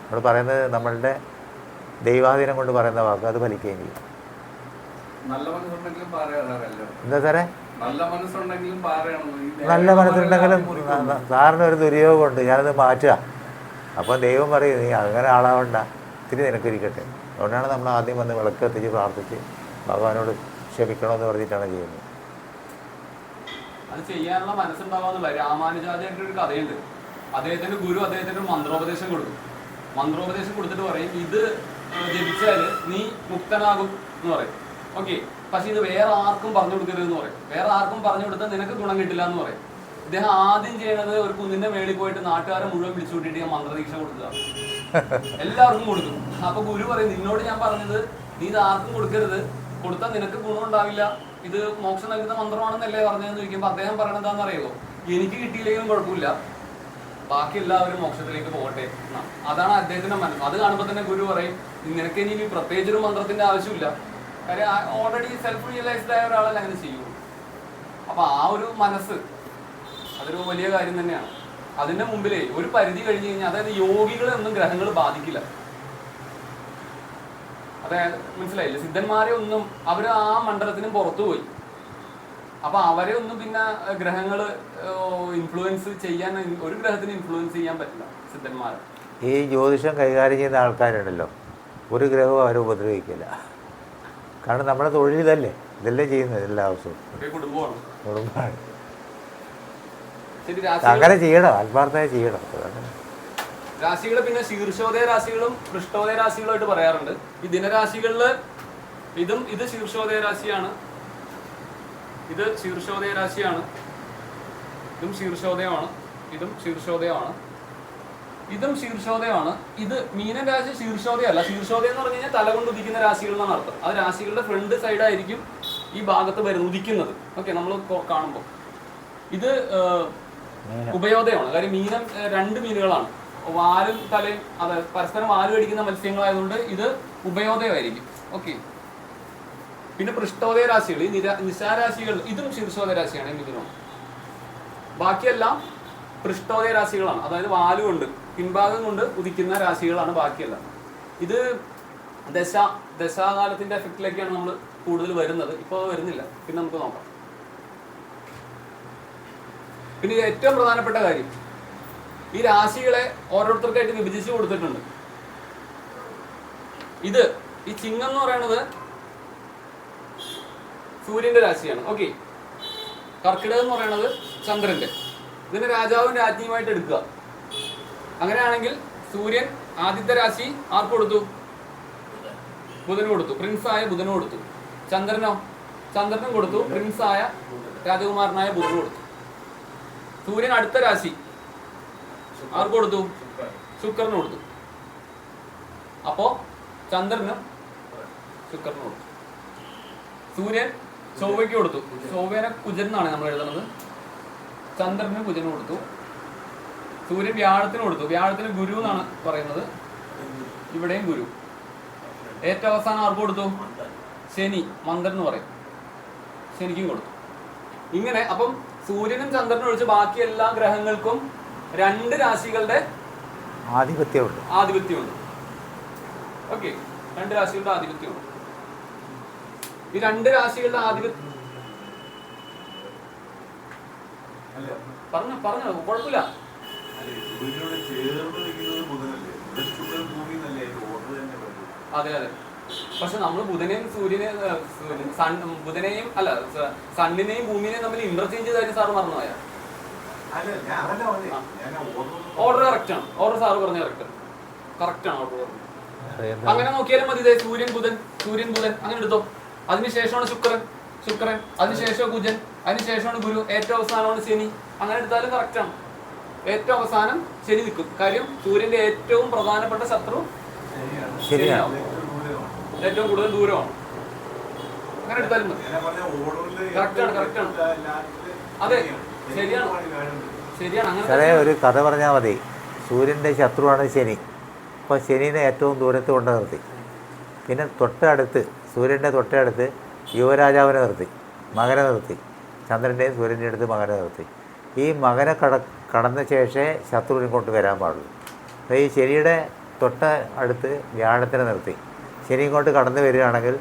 നമ്മൾ പറയുന്നത് നമ്മളുടെ ദൈവാധീനം കൊണ്ട് പറയുന്ന വാക്ക് അത് ഫലിക്കുകയും ചെയ്യും. നല്ല മനസ്സുണ്ടെങ്കിലും പറയാറില്ല. എന്താ സാറേ? നല്ല മനസ്സുണ്ടെങ്കിലും പറയണം. നല്ല മനസ്സുണ്ടെങ്കിലും സാറിന് ഒരു ദുര്യോഗമുണ്ട്, ഞാനത് മാറ്റുക. അപ്പോൾ ദൈവം പറയും, നീ അങ്ങനെ ആളാവണ്ട, ഇത്തിരി നിനക്കിരിക്കട്ടെ. അതുകൊണ്ടാണ് നമ്മൾ ആദ്യം വന്ന് വിളക്ക് കത്തിച്ച് പ്രാർത്ഥിച്ച് ഭഗവാനോട് ക്ഷമിക്കണമെന്ന് പറഞ്ഞിട്ടാണ് ചെയ്യുന്നത്. അത് ചെയ്യാനുള്ള മനസ്സുണ്ടാവാന്നുള്ള രാമാനുജാചാര്യൻ്റെ ഒരു കഥയുണ്ട്. അദ്ദേഹത്തിന്റെ ഗുരു അദ്ദേഹത്തിന് ഒരു മന്ത്രോപദേശം കൊടുക്കും. മന്ത്രോപദേശം കൊടുത്തിട്ട് പറയും, ഇത് ജപിച്ചാൽ നീ മുക്തനാകും എന്ന് പറയും. ഓക്കെ, പക്ഷെ ഇത് വേറെ ആർക്കും പറഞ്ഞു കൊടുക്കരുത് എന്ന് പറയും. വേറെ ആർക്കും പറഞ്ഞു കൊടുത്താൽ നിനക്ക് ഗുണം കിട്ടില്ല എന്ന് പറയും. ഇദ്ദേഹം ആദ്യം ചെയ്യണത് ഒരു കുന്നിന്റെ മേളിൽ പോയിട്ട് നാട്ടുകാരെ മുഴുവൻ വിളിച്ചു കൂട്ടിയിട്ട് ഞാൻ മന്ത്രദീക്ഷ കൊടുക്കുക, എല്ലാവർക്കും കൊടുക്കും. അപ്പൊ ഗുരു പറയും, നിന്നോട് ഞാൻ പറഞ്ഞത് നീ ഇത് ആർക്കും കൊടുക്കരുത്, കൊടുത്താൽ നിനക്ക് ഗുണം ഉണ്ടാവില്ല, ഇത് മോക്ഷം നൽകുന്ന മന്ത്രമാണെന്നല്ലേ പറഞ്ഞതെന്ന് ചോദിക്കുമ്പോൾ അദ്ദേഹം പറയണത് എന്താണെന്ന് അറിയുമോ? എനിക്ക് കിട്ടിയില്ലെങ്കിലും കുഴപ്പമില്ല, ബാക്കി എല്ലാവരും മോക്ഷത്തിലേക്ക് പോകട്ടെ. അതാണ് അദ്ദേഹത്തിന്റെ മനസ്സ്. അത് കാണുമ്പോൾ തന്നെ ഗുരു പറയും, നിനക്ക് ഇനി പ്രത്യേകിച്ചൊരു മന്ത്രത്തിന്റെ ആവശ്യമില്ല, കാര്യം ഓൾറെഡി സെൽഫ് റിയലൈസ്ഡ് ആയ ഒരാളല്ല അങ്ങനെ ചെയ്യുള്ളൂ. അപ്പൊ ആ ഒരു മനസ്സ് അതൊരു വലിയ കാര്യം തന്നെയാണ്. അതിന്റെ മുമ്പിലേ ഒരു പരിധി കഴിഞ്ഞ് കഴിഞ്ഞാൽ, അതായത് യോഗികളെ ഒന്നും ഗ്രഹങ്ങൾ ബാധിക്കില്ല. അതായത് മനസ്സിലായില്ലേ? സിദ്ധന്മാരെ ഒന്നും അവർ ആ മണ്ഡലത്തിനും പുറത്തു പോയി. അപ്പൊ അവരെ ഒന്നും പിന്നെ ഗ്രഹങ്ങള് ഇൻഫ്ലുവൻസ് ചെയ്യാൻ, ഒരു ഗ്രഹത്തിന് ഇൻഫ്ലുവൻസ് ചെയ്യാൻ പറ്റില്ല സിദ്ധന്മാരെ. ഈ ജ്യോതിഷം കൈകാര്യം ചെയ്യുന്ന ആൾക്കാരുണ്ടല്ലോ, ഒരു ഗ്രഹവും അവരെ ഉപദ്രവിക്കില്ല. കാരണം നമ്മുടെ തൊഴിൽ ഇതല്ലേ, ഇതല്ലേ ചെയ്യുന്നത് എല്ലാ ദിവസവും. കുടുംബമാണ്. അങ്ങനെ ചെയ്യണം, ആത്മാർത്ഥമായി ചെയ്യണം. രാശികൾ പിന്നെ ശീർഷോദയ രാശികളും പൃഷ്ഠോദയ രാശികളുമായിട്ട് പറയാറുണ്ട്. ഈ ദിനരാശികളില് ഇത് ശീർഷോദയ രാശിയാണ്, ഇത് ശീർഷോദയ രാശിയാണ്, ഇതും ശീർഷോദയമാണ്, ഇതും ശീർഷോദയമാണ്, ഇതും ശീർഷോദയമാണ്. ഇത് മീനൻ രാശി ശീർഷോദയമല്ല. ശീർഷോദയം എന്ന് പറഞ്ഞു കഴിഞ്ഞാൽ തല കൊണ്ട് ഉദിക്കുന്ന രാശികൾ എന്നാണ് അർത്ഥം. അത് രാശികളുടെ ഫ്രണ്ട് സൈഡായിരിക്കും ഈ ഭാഗത്ത് വരുന്നത്, ഉദിക്കുന്നത്. ഓക്കെ, നമ്മൾ കാണുമ്പോൾ ഇത് ഉഭയോദയമാണ്. കാര്യം മീനം 2 മീനുകളാണ്, വാലും തലയും, അത് പരസ്പരം വാല് കടിക്കുന്ന മത്സ്യങ്ങളായതുകൊണ്ട് ഇത് ഉഭയോദയമായിരിക്കും. ഓക്കെ, പിന്നെ പൃഷ്ഠോദയ രാശികൾ, ഈ നിശാരാശികൾ, ഇതും ശീർഷോദയ രാശിയാണ്, മിഥുനമാണ്. ബാക്കിയെല്ലാം പൃഷ്ഠോദയ രാശികളാണ്, അതായത് വാലുകൊണ്ട് പിൻഭാഗം കൊണ്ട് ഉദിക്കുന്ന രാശികളാണ് ബാക്കിയെല്ലാം. ഇത് ദശാകാലത്തിന്റെ എഫക്റ്റിലേക്കാണ് നമ്മൾ കൂടുതൽ വരുന്നത്. ഇപ്പോൾ വരുന്നില്ല, പിന്നെ നമുക്ക് നോക്കാം. പിന്നെ ഏറ്റവും പ്രധാനപ്പെട്ട കാര്യം, ഈ രാശികളെ ഓരോരുത്തർക്കായിട്ട് വിഭജിച്ച് കൊടുത്തിട്ടുണ്ട്. ഈ ചിങ്ങം എന്ന് പറയുന്നത് സൂര്യന്റെ രാശിയാണ്. ഓക്കെ, കർക്കിടകം എന്ന് പറയുന്നത് ചന്ദ്രന്റെ. ഇതിനെ രാജാവും രാജ്ഞിയുമായിട്ട് എടുക്കുക. അങ്ങനെയാണെങ്കിൽ സൂര്യൻ ആദ്യത്തെ രാശി ആർക്ക് കൊടുത്തു? ബുധന് കൊടുത്തു, പ്രിൻസായ ബുധന് കൊടുത്തു. ചന്ദ്രനോ? ചന്ദ്രനും കൊടുത്തു, പ്രിൻസായ രാജകുമാരനായ ബുധന് കൊടുത്തു. സൂര്യൻ അടുത്ത രാശി ആർക്ക് കൊടുത്തു? ശുക്രന് കൊടുത്തു. അപ്പോ ചന്ദ്രനും ശുക്രന് കൊടുത്തു. സൂര്യൻ ചൊവ്വയ്ക്ക് കൊടുത്തു, ചൊവ്വേനെ കുജൻ എന്നാണ് നമ്മൾ എഴുതുന്നത്. ചന്ദ്രന് കുജന് കൊടുത്തു. സൂര്യൻ വ്യാഴത്തിന് കൊടുത്തു, വ്യാഴത്തിന് ഗുരു എന്നാണ് പറയുന്നത്, ഇവിടെയും ഗുരു. ഏറ്റവും അവസാനം ആർക്ക് കൊടുത്തു? ശനി, മന്ദൻ എന്ന് പറയും, ശനിക്കും കൊടുത്തു. ഇങ്ങനെ അപ്പം സൂര്യനും ചന്ദ്രനും ഒഴിച്ച് ബാക്കി എല്ലാ ഗ്രഹങ്ങൾക്കും 2 രാശികളുടെ ആധിപത്യമുണ്ട്. ഓക്കെ, 2 രാശികളുടെ ആധിപത്യമുണ്ട്. ഈ 2 രാശികളുടെ ആധിപത്യം പറഞ്ഞോ കുഴപ്പമില്ല. അതെ അതെ, പക്ഷെ നമ്മൾ ബുധനെയും ബുധനെയും അല്ല സണ്ണിനെയും ഭൂമിനെയും തമ്മിൽ ഇന്റർചേഞ്ച് ചെയ്തായിരുന്നു സാറ് മറന്നുപോയാ? ഓർഡർ കറക്റ്റ് ആണ്, ഓർഡർ സാറ് പറഞ്ഞ കറക്റ്റ് ആണ് ഓർഡർ പറഞ്ഞത്. അങ്ങനെ നോക്കിയാലും മതി. സൂര്യൻ ബുധൻ അങ്ങനെ എടുത്തോ. അതിനുശേഷമാണ് ശുക്രൻ, അതിനുശേഷം കുജൻ, അതിനുശേഷമാണ് ഗുരു, ഏറ്റവും അവസാനമാണ് ശനി. അങ്ങനെ എടുത്താലും കറക്റ്റ് ആണ്. ഏറ്റവും അവസാനം ശനി നിൽക്കും. കാര്യം സൂര്യന്റെ ഏറ്റവും പ്രധാനപ്പെട്ട ശത്രു ശനിയാണ്, ഏറ്റവും കൂടുതൽ ദൂരമാണ്. അങ്ങനെ എടുത്താലും മതി. കറക്റ്റാണ്. അതെ, ശരിയാണ്. അങ്ങനെ ഒരു കഥ പറഞ്ഞാൽ മതി. സൂര്യൻ്റെ ശത്രുവാണ് ശനി. അപ്പോൾ ശനീനെ ഏറ്റവും ദൂരത്ത് കൊണ്ട് നിർത്തി. പിന്നെ സൂര്യൻ്റെ തൊട്ടടുത്ത് യുവരാജാവിനെ നിർത്തി, മകനെ നിർത്തി. ചന്ദ്രൻ്റെയും സൂര്യൻ്റെ അടുത്ത് മകനെ നിർത്തി. ഈ മകനെ കടന്ന ശേഷമേ ശത്രുവിനെ കൊണ്ട് വരാൻ പാടുള്ളൂ. അപ്പോൾ ഈ ശനിയുടെ അടുത്ത് വ്യാഴത്തിനെ നിർത്തി. ശനി ഇങ്ങോട്ട് കടന്നു വരികയാണെങ്കിൽ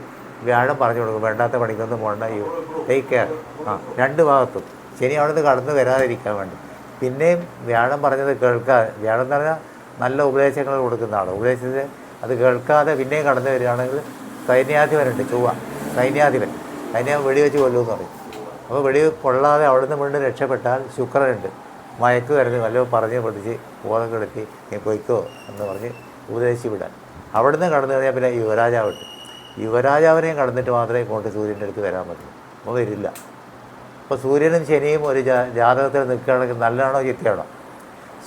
വ്യാഴം പറഞ്ഞു കൊടുക്കും, വേണ്ടാത്ത പണിക്കൊന്നും പോകണ്ട, ടേക്ക് കെയർ. 2 ഭാഗത്തും ശനി അവിടെ നിന്ന് കടന്നു വരാതിരിക്കാൻ വേണ്ടി. പിന്നെയും വ്യാഴം പറഞ്ഞത് വ്യാഴം എന്ന് പറഞ്ഞാൽ നല്ല ഉപദേശങ്ങൾ കൊടുക്കുന്ന ആൾ. ഉപദേശിച്ച് അത് കേൾക്കാതെ പിന്നെയും കടന്നു വരികയാണെങ്കിൽ സൈന്യാധിപനുണ്ട്, സൈന്യാധിപൻ വെടിവെച്ച് കൊല്ലുമെന്ന് പറയും. അപ്പോൾ വെടി കൊള്ളാതെ അവിടെ നിന്ന് വീണ്ടും രക്ഷപ്പെട്ടാൽ ശുക്രനുണ്ട്, മയക്ക് വരുന്നത് വല്ലതും പറഞ്ഞ് പഠിച്ച് ബോധം കെടുത്തി നീ പൊയ്ക്കോ എന്ന് പറഞ്ഞ് ഉപദേശിച്ച് വിടാൻ. അവിടെ നിന്ന് കടന്നു കഴിഞ്ഞാൽ പിന്നെ യുവരാജാവിനെയും കടന്നിട്ട് മാത്രമേ ഇങ്ങോട്ട് സൂര്യൻ്റെ അടുത്ത് വരാൻ പറ്റൂ. അപ്പോൾ വരില്ല. അപ്പോൾ സൂര്യനും ശനിയും ഒരു ജാതകത്തിൽ നിൽക്കുകയാണെങ്കിൽ നല്ലതാണോ ചീത്തയാണോ?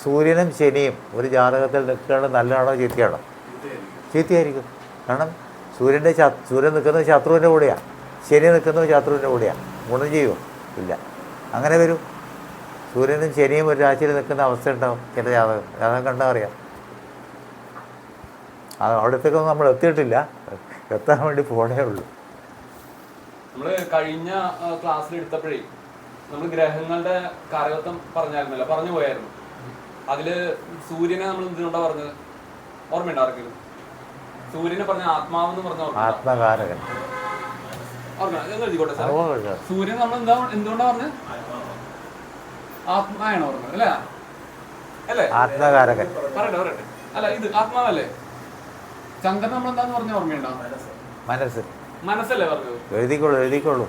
സൂര്യനും ശനിയും ഒരു ജാതകത്തിൽ നിൽക്കുകയാണെങ്കിൽ നല്ലതാണോ ചീത്തയാണോ? ചീത്തയായിരിക്കും. കാരണം സൂര്യൻ നിൽക്കുന്നത് ശത്രുവിൻ്റെ കൂടെയാണ്, ശനി നിൽക്കുന്നത് ശത്രുവിൻ്റെ കൂടെയാണ്. ഗുണം ചെയ്യുമോ? ഇല്ല. അങ്ങനെ വരും. സൂര്യനും ശനിയും ഒരു രാശിയിൽ നിൽക്കുന്ന അവസ്ഥ ഉണ്ടാവും ചില ജാതകം കണ്ടാൽ അറിയാം. അവിടത്തേക്കൊന്നും നമ്മൾ എത്തിയിട്ടില്ല, എത്താൻ വേണ്ടി പോണേ ഉള്ളൂ. നമ്മൾ കഴിഞ്ഞ ക്ലാസ്സിൽ എടുത്തപ്പോഴേ നമ്മൾ ഗ്രഹങ്ങളുടെ കാരകത്വം പറഞ്ഞു പോയായിരുന്നു. അതില് സൂര്യനെ നമ്മൾ എന്തിനുണ്ടാ പറഞ്ഞത്? ഓർമ്മയുണ്ടോ ആർക്കെങ്കിലും? സൂര്യനെ പറഞ്ഞ ആത്മാവെന്ന് പറഞ്ഞ ആത്മകാരകൻ. എഴുതിക്കോട്ടെ സാർ. സൂര്യൻ നമ്മൾ എന്തുകൊണ്ടാ പറഞ്ഞത്? ആത്മാവാണ് പറഞ്ഞത് അല്ലേ? ആത്മകാരകൻ. പറയട്ടെ. അല്ല, ഇത് ആത്മാവല്ലേ? ചന്ദ്രൻ നമ്മൾ എന്താന്ന് പറഞ്ഞ ഓർമ്മയുണ്ടോ? മനസ്സല്ലേ പറഞ്ഞത്? എഴുതിക്കോളൂ.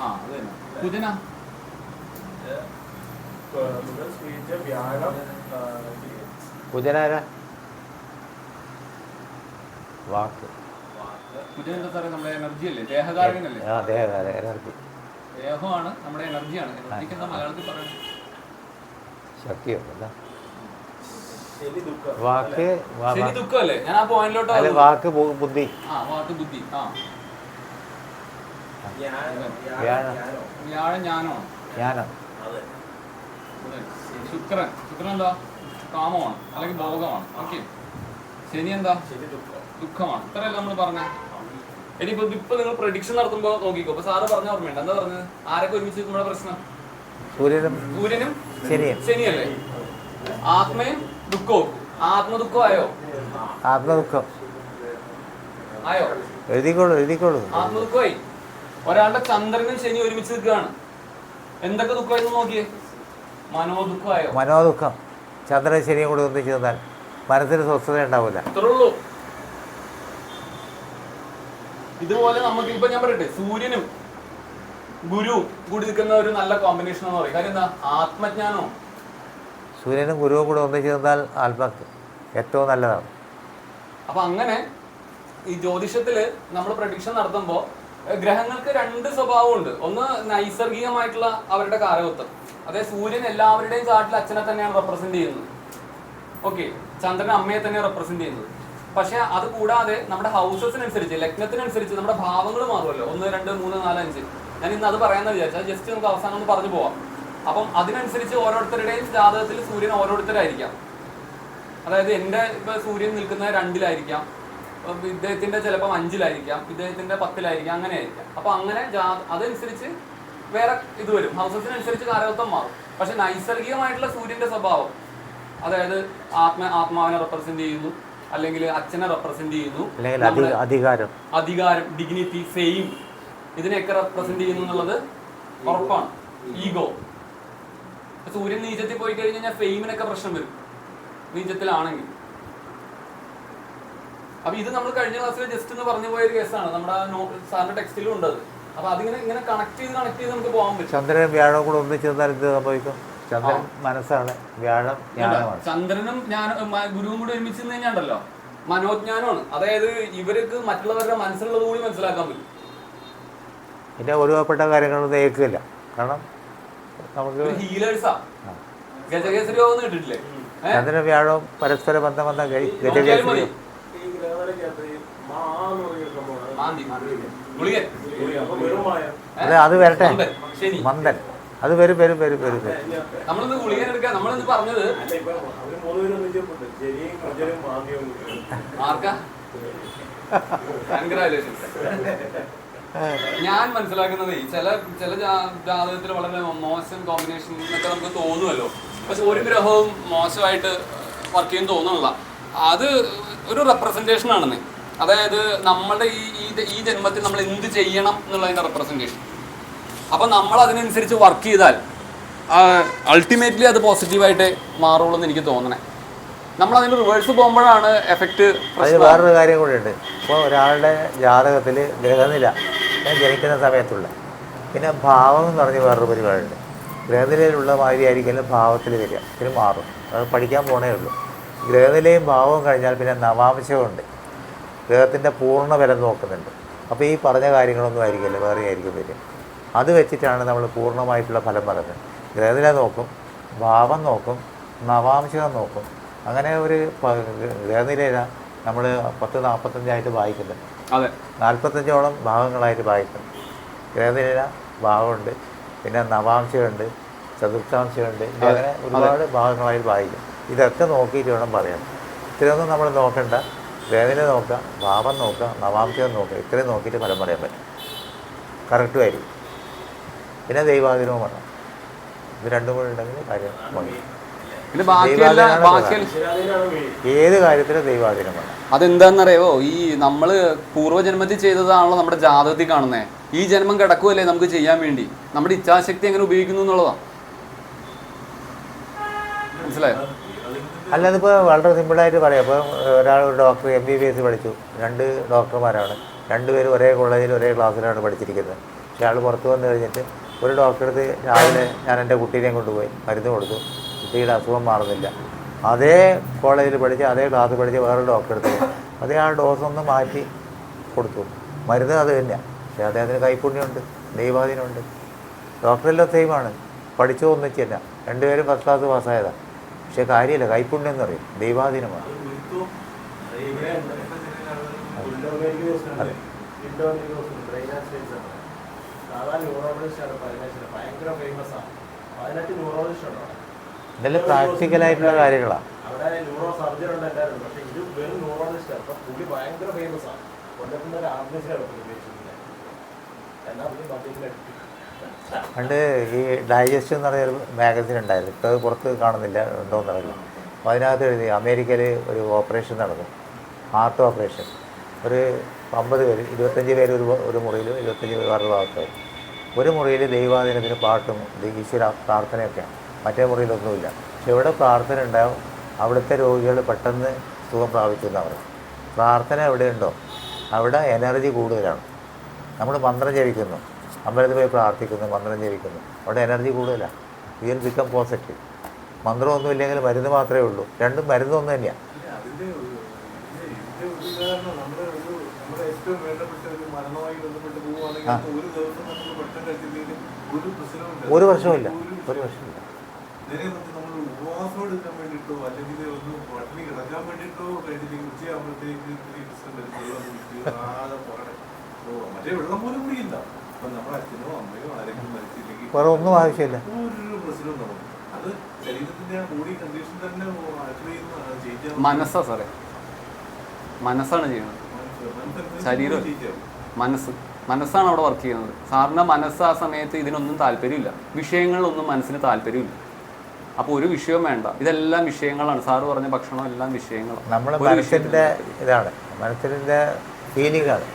അത് തന്നെ. കുജനാ? കുജനാരാ? വാക്ക്. കുജൻ എന്താ സാറേ? നമ്മുടെ എനർജി അല്ലേ? ദേഹകാരകനല്ലേ? എനർജി. ദേഹമാണ് നമ്മുടെ എനർജിയാണ്. എനർജിക്ക് എന്താ മലയാളത്തിൽ പറയുന്നത്? ശക്തിയല്ല, വാക്ക്. ശനി ദുഃഖമല്ലേ? ഞാൻ ആ പോയിന്റിലോട്ട്. വാക്ക് ബുദ്ധി. വാക്ക് ബുദ്ധി. വ്യാഴം ജ്ഞാനം. ശുക്രൻ എന്താ? കാമമാണ് അല്ലെങ്കിൽ ഭോഗമാണ്. ഓക്കെ. ശനി എന്താ? ദുഃഖമാണ്. ഇത്രയല്ല നമ്മൾ പറഞ്ഞ. ഇപ്പൊ നിങ്ങൾ പ്രഡിക്ഷൻ നടത്തുമ്പോ നോക്കിക്കോ. അപ്പൊ സാറ് പറഞ്ഞ ഓർമ്മയുണ്ട്? എന്താ പറഞ്ഞത്? ആരൊക്കെ ഒരുമിച്ച് നമ്മുടെ പ്രശ്നം? സൂര്യനും ശനിയല്ലേ? ആത്മയും ദുഃഖവും. ആത്മദുഃഖം ആയോ? ആയോ? എഴുതിക്കോളൂ. ആത്മദുഃഖമായി. ഒരാളുടെ ചന്ദ്രനും ശനി ഒരുമിച്ച് നിൽക്കുകയാണ്. എന്തൊക്കെ ദുഃഖമായിരുന്നു നോക്കിയേ? മനോദുഃഖം. ചന്ദ്രൻ ശനിയും കൂടി ഒന്നിച്ച് തന്നാൽ മനസ്സിന് സ്വസ്ഥത ഉണ്ടാവില്ല. അത്രേ ഉള്ളൂ. ഇതുപോലെ നമുക്ക് ഇപ്പൊ ഞാൻ പറയട്ടെ, സൂര്യനും ഗുരുവും കൂടി നിൽക്കുന്ന ഒരു നല്ല കോമ്പിനേഷൻ എന്ന് പറയും. കാര്യം എന്താ? ആത്മജ്ഞാനവും. സൂര്യനും ഗുരുവും കൂടെ ഒന്നിച്ച് തന്നാൽ ഏറ്റവും നല്ലതാണ്. അപ്പൊ അങ്ങനെ ഈ ജ്യോതിഷത്തില് നമ്മൾ പ്രഡിക്ഷൻ നടത്തുമ്പോൾ ഗ്രഹങ്ങൾക്ക് രണ്ട് സ്വഭാവമുണ്ട്. ഒന്ന് നൈസർഗികമായിട്ടുള്ള അവരുടെ കാരകത്വം, അതായത് സൂര്യൻ എല്ലാവരുടെയും ചാർട്ടിൽ അച്ഛനെ തന്നെയാണ് റെപ്രസെന്റ് ചെയ്യുന്നത്. ഓക്കെ, ചന്ദ്രൻ അമ്മയെ തന്നെ റെപ്രസെന്റ് ചെയ്യുന്നത്. പക്ഷെ അത് കൂടാതെ നമ്മുടെ ഹൗസസിനനുസരിച്ച്, ലഗ്നത്തിനനുസരിച്ച് നമ്മുടെ ഭാവങ്ങൾ മാറുമല്ലോ. 1, 2, 3, 4, 5. ഞാൻ ഇന്ന് അത് പറയാമെന്ന് വിചാരിച്ചാൽ ജസ്റ്റ് നമുക്ക് അവസാനം ഒന്ന് പറഞ്ഞു പോവാം. അപ്പം അതിനനുസരിച്ച് ഓരോരുത്തരുടെയും ജാതകത്തിൽ സൂര്യൻ ഓരോരുത്തരായിരിക്കാം. അതായത് എൻ്റെ ഇപ്പൊ സൂര്യൻ നിൽക്കുന്നത് 2-ലായിരിക്കാം, ഇദ്ദേഹത്തിന്റെ ചിലപ്പോൾ 5-ലായിരിക്കാം, ഇദ്ദേഹത്തിന്റെ 10-ലായിരിക്കാം, അങ്ങനെ ആയിരിക്കാം. അപ്പൊ അങ്ങനെ അതനുസരിച്ച് വേറെ ഇത് വരും, ഹൗസസിനനുസരിച്ച് കാരകത്വം മാറും. പക്ഷെ നൈസർഗികമായിട്ടുള്ള സൂര്യന്റെ സ്വഭാവം, അതായത് ആത്മാവിനെ റെപ്രസെന്റ് ചെയ്യുന്നു, അല്ലെങ്കിൽ അച്ഛനെ റെപ്രസെന്റ് ചെയ്യുന്നു, അധികാരം, ഡിഗ്നിറ്റി, ഫെയിം, ഇതിനെയൊക്കെ റെപ്രസെന്റ് ചെയ്യുന്നു എന്നുള്ളത് ഉറപ്പാണ്. ഈഗോ. സൂര്യൻ നീചത്തിൽ പോയി കഴിഞ്ഞാൽ ഫെയിമിനൊക്കെ പ്രശ്നം വരും നീചത്തിലാണെങ്കിൽ. അപ്പൊ ഇത് നമ്മൾ കഴിഞ്ഞ ക്ലാസ്സിൽ ജസ്റ്റ് എന്ന് പറഞ്ഞു പോയ ഒരു കേസാണ്, നമ്മുടെ സാറിന്റെ ടെക്സ്റ്റിലും ഉണ്ട് അത്. അപ്പൊ അതിങ്ങനെ ഇങ്ങനെ കണക്ട് ചെയ്ത് നമുക്ക് പോകാൻ പറ്റും. ചന്ദ്രനും വ്യാഴവും കൂടെ ഒന്നിച്ചെന്നാൽ എന്ത് സംഭവിക്കും? ചന്ദ്രൻ മനസ്സാണ്, വ്യാഴം ജ്ഞാനമാണ്. ചന്ദ്രനും ഗുരുവും കൂടി ഒരുമിച്ച് നിന്ന് കഴിഞ്ഞാണ്ടല്ലോ മനോജ്ഞാനമാണ്. അതായത് ഇവർക്ക് മറ്റുള്ളവരുടെ മനസ്സിലുള്ളത് കൂടി മനസ്സിലാക്കാൻ പറ്റും. പിന്നെ ഒരുപാട് കാര്യങ്ങളൊന്നും ഏൽക്കില്ല. കാരണം നമുക്ക് ഹീലേഴ്സാ. ഗജകേസരി യോഗം കിട്ടിട്ടില്ലേ? ചന്ദ്രനും വ്യാഴവും പരസ്പര ബന്ധം വന്ന ഗജകേസരി. അല്ല, അത് വരട്ടെ. മന്ദൻ അത് വരും. നമ്മളിന്ന് ഗുളികൻ എടുക്കാം. നമ്മളിന്ന് പറഞ്ഞത് ആർക്കാ? കൺഗ്രാജുലേഷൻസ്. ഞാൻ മനസ്സിലാക്കുന്നത് ചില ജാതകത്തിൽ വളരെ മോശം കോമ്പിനേഷൻ എന്നൊക്കെ നമുക്ക് തോന്നുമല്ലോ. പക്ഷെ ഒരു ഗ്രഹവും മോശമായിട്ട് വർക്ക് ചെയ്യാൻ തോന്നുന്നില്ല. അത് ഒരു റെപ്രസെൻറ്റേഷൻ ആണെന്ന്. അതായത് നമ്മളുടെ ഈ ജന്മത്തിൽ നമ്മൾ എന്ത് ചെയ്യണം എന്നുള്ളതിൻ്റെ റെപ്രസെൻറ്റേഷൻ. അപ്പം നമ്മൾ അതിനനുസരിച്ച് വർക്ക് ചെയ്താൽ അൾട്ടിമേറ്റ്ലി അത് പോസിറ്റീവായിട്ട് മാറുള്ളൂ എന്ന് എനിക്ക് തോന്നണേ. നമ്മൾ അതിന് റിവേഴ്സ് പോകുമ്പോഴാണ് എഫക്റ്റ്. അതിന് വേറൊരു കാര്യം കൂടെ ഉണ്ട്. ഇപ്പോൾ ഒരാളുടെ ജാതകത്തിൽ ഗ്രഹനില ജനിക്കുന്ന സമയത്തുള്ള, പിന്നെ ഭാവം എന്ന് പറഞ്ഞ് വേറൊരു പരിപാടിയുണ്ട്. ഗ്രഹനിലയിലുള്ള മാതിരി ആയിരിക്കും ഭാവത്തിൽ വരിക, ഇതിന് മാറും. അത് പഠിക്കാൻ പോണേ ഉള്ളൂ. ഗ്രഹനിലയും ഭാവവും കഴിഞ്ഞാൽ പിന്നെ നവാംശമുണ്ട്, ഗ്രഹത്തിൻ്റെ പൂർണ്ണ ബലം നോക്കുന്നുണ്ട്. അപ്പോൾ ഈ പറഞ്ഞ കാര്യങ്ങളൊന്നും ആയിരിക്കില്ല, വേറെ ആയിരിക്കും വരിക. അത് വെച്ചിട്ടാണ് നമ്മൾ പൂർണ്ണമായിട്ടുള്ള ഫലം പറയുന്നത്. ഗ്രഹനില നോക്കും, ഭാവം നോക്കും, നവാംശം നോക്കും. അങ്ങനെ ഒരു ഗ്രഹനില നമ്മൾ 10-45 വായിക്കുന്നുണ്ട്. അതെ, 45ഓളം ഭാഗങ്ങളായിട്ട് വായിക്കും. ഗ്രഹനില, ഭാവമുണ്ട്, പിന്നെ നവാംശമുണ്ട്, ചതുർത്ഥാംശമുണ്ട്, അങ്ങനെ ഒരുപാട് ഭാഗങ്ങളായിട്ട് വായിക്കും. ഇതൊക്കെ നോക്കിയിട്ട് വേണം പറയാൻ. ഇത്രയൊന്നും നമ്മൾ നോക്കണ്ട. ഗ്രഹനില നോക്കുക, ഭാവം നോക്കുക, നവാംശം നോക്കുക. ഇത്രയും നോക്കിയിട്ട് ഫലം പറയാൻ പറ്റും, കറക്റ്റുമായിരിക്കും. പിന്നെ ദൈവാധീനവും വേണം. ഇത് രണ്ടും കൂടെ ഉണ്ടെങ്കിൽ കാര്യം മതി. ഏത് കാര്യത്തിലും ദൈവാധീനം വേണം. അതെന്താണെന്നറിയാവോ? ഈ നമ്മൾ പൂർവ്വജന്മത്തിൽ ചെയ്തതാണല്ലോ നമ്മുടെ ജാതകത്തിൽ കാണുന്നത്. ഈ ജന്മം കിടക്കുമല്ലേ നമുക്ക് ചെയ്യാൻ വേണ്ടി. നമ്മുടെ ഇച്ഛാശക്തി എങ്ങനെ ഉപയോഗിക്കുന്നു എന്നുള്ളതാണ്. മനസ്സിലായോ? അല്ല, അതിപ്പോൾ വളരെ സിമ്പിളായിട്ട് പറയാം. ഇപ്പോൾ ഒരാൾ ഒരു ഡോക്ടർ MBBS പഠിച്ചു, 2 ഡോക്ടർമാരാണ്, 2 പേരും ഒരേ കോളേജിൽ ഒരേ ക്ലാസ്സിലാണ് പഠിച്ചിരിക്കുന്നത്. പക്ഷേ ആൾ പുറത്ത് വന്നു കഴിഞ്ഞിട്ട് ഒരു ഡോക്ടറെ അടുത്ത് രാവിലെ ഞാൻ എൻ്റെ കുട്ടീനെയും കൊണ്ടുപോയി മരുന്ന് കൊടുത്തു, കുട്ടിയുടെ അസുഖം മാറുന്നില്ല. അതേ കോളേജിൽ പഠിച്ച് അതേ ക്ലാസ് പഠിച്ച് വേറൊരു ഡോക്ടറെ അടുത്ത് അതേ ആ ഡോസൊന്ന് മാറ്റി കൊടുത്തു, മരുന്ന് അത് തന്നെയാണ്. പക്ഷേ അദ്ദേഹത്തിന് കൈപ്പുണ്യമുണ്ട്, ദൈവാധീനമുണ്ട്. ഡോക്ടറെല്ലാം സെയിമാണ്, പഠിച്ചു ഒന്നിച്ചല്ല, 2 പേരും ഫസ്റ്റ് ക്ലാസ് പാസ്സായതാണ്. പക്ഷേ കാര്യമില്ല, കൈപ്പുണ്യം എന്ന് പറയും, ദൈവാധീനമാണ്. ഇതെല്ലാം പ്രാക്ടിക്കലായിട്ടുള്ള കാര്യങ്ങളാണ്. പണ്ട് ഈ ഡൈജസ്റ്റ് എന്ന് പറഞ്ഞൊരു മാഗസിൻ ഉണ്ടായിരുന്നു. ഇപ്പോൾ അത് പുറത്ത് കാണുന്നില്ല, ഉണ്ടോയെന്ന് അറിയില്ല. അപ്പോൾ അതിനകത്ത് എഴുതി അമേരിക്കയിൽ ഒരു ഓപ്പറേഷൻ നടന്നു, ഹാർട്ട് ഓപ്പറേഷൻ. ഒരു 50 പേര്, 25 പേര് ഒരു മുറിയിൽ, 25 പേര് വേറൊരു ഭാഗത്തായി. ഒരു മുറിയിൽ ദൈവാധീനത്തിന് പാട്ടും ഈശ്വര പ്രാർത്ഥനയൊക്കെയാണ്, മറ്റേ മുറിയിലൊന്നുമില്ല. പക്ഷെ എവിടെ പ്രാർത്ഥന ഉണ്ടാവും അവിടുത്തെ രോഗികൾ പെട്ടെന്ന് സുഖം പ്രാപിച്ചു എന്നാണ് പറയുന്നത്. പ്രാർത്ഥന എവിടെയുണ്ടോ അവിടെ എനർജി കൂടുതലാണ്. നമ്മൾ മന്ത്രം ജപിക്കുന്നു, അമ്പലത്തിൽ പോയി പ്രാർത്ഥിക്കുന്നു, മന്ത്രം ജപിക്കുന്നു, അവിടെ എനർജി കൂടുതലാണ്. Will become positive. മന്ത്രമൊന്നും ഇല്ലെങ്കിൽ മരുന്ന് മാത്രമേ ഉള്ളൂ, രണ്ടും മരുന്നൊന്നും തന്നെയാണ്. ഏറ്റവും വേണ്ടപ്പെട്ട ഒരു മരണവുമായി ബന്ധപ്പെട്ട് പോവുകയാണെങ്കിൽ അത് ഒരു ദിവസം നമ്മൾ ഭക്ഷണം കഴിച്ചില്ലെങ്കിൽ ഒരു പ്രശ്നവുമില്ല. ഒരു വർഷമില്ല, ഒരു വർഷമില്ല. നേരെ മറിച്ച് നമ്മൾ ഉപവാസം എടുക്കാൻ വേണ്ടിയിട്ടോ അല്ലെങ്കിൽ ഒന്ന് പട്ടിണി കിടക്കാൻ വേണ്ടിയിട്ടോ കഴിഞ്ഞില്ലെങ്കിൽ ഉച്ചയാകുമ്പോഴത്തേക്ക് ഇത്തിരി പ്രശ്നം വരുന്ന വെള്ളം കുടിക്കുക ആകെ പുറകെ മറ്റേ വെള്ളം പോലും കുടിയില്ല. അപ്പം നമ്മുടെ അച്ഛനോ അമ്മയോ ആരെങ്കിലും മരിച്ചില്ലെങ്കിൽ വേറെ ഒന്നും ആവശ്യമില്ല. ഒരു പ്രശ്നവും നമുക്ക് അത് ശരീരത്തിന്റെ ബോഡി കണ്ടീഷൻ തന്നെ ചെയ്യാൻ മനസ്സാ സാറേ, മനസ്സാണ് ചെയ്യുന്നത്. ശരീരം മനസ്സാണ് അവിടെ വർക്ക് ചെയ്യുന്നത്. സാറിൻ്റെ മനസ്സ് ആ സമയത്ത് ഇതിനൊന്നും താല്പര്യമില്ല, വിഷയങ്ങളിലൊന്നും മനസ്സിന് താല്പര്യമില്ല. അപ്പോൾ ഒരു വിഷയവും വേണ്ട, ഇതെല്ലാം വിഷയങ്ങളാണ്. സാറ് പറഞ്ഞ ഭക്ഷണം എല്ലാം വിഷയങ്ങളാണ്. നമ്മൾ മനസ്സിൻ്റെ ഇതാണ്, മനസ്സിൻ്റെ ഫീലിംഗാണ്.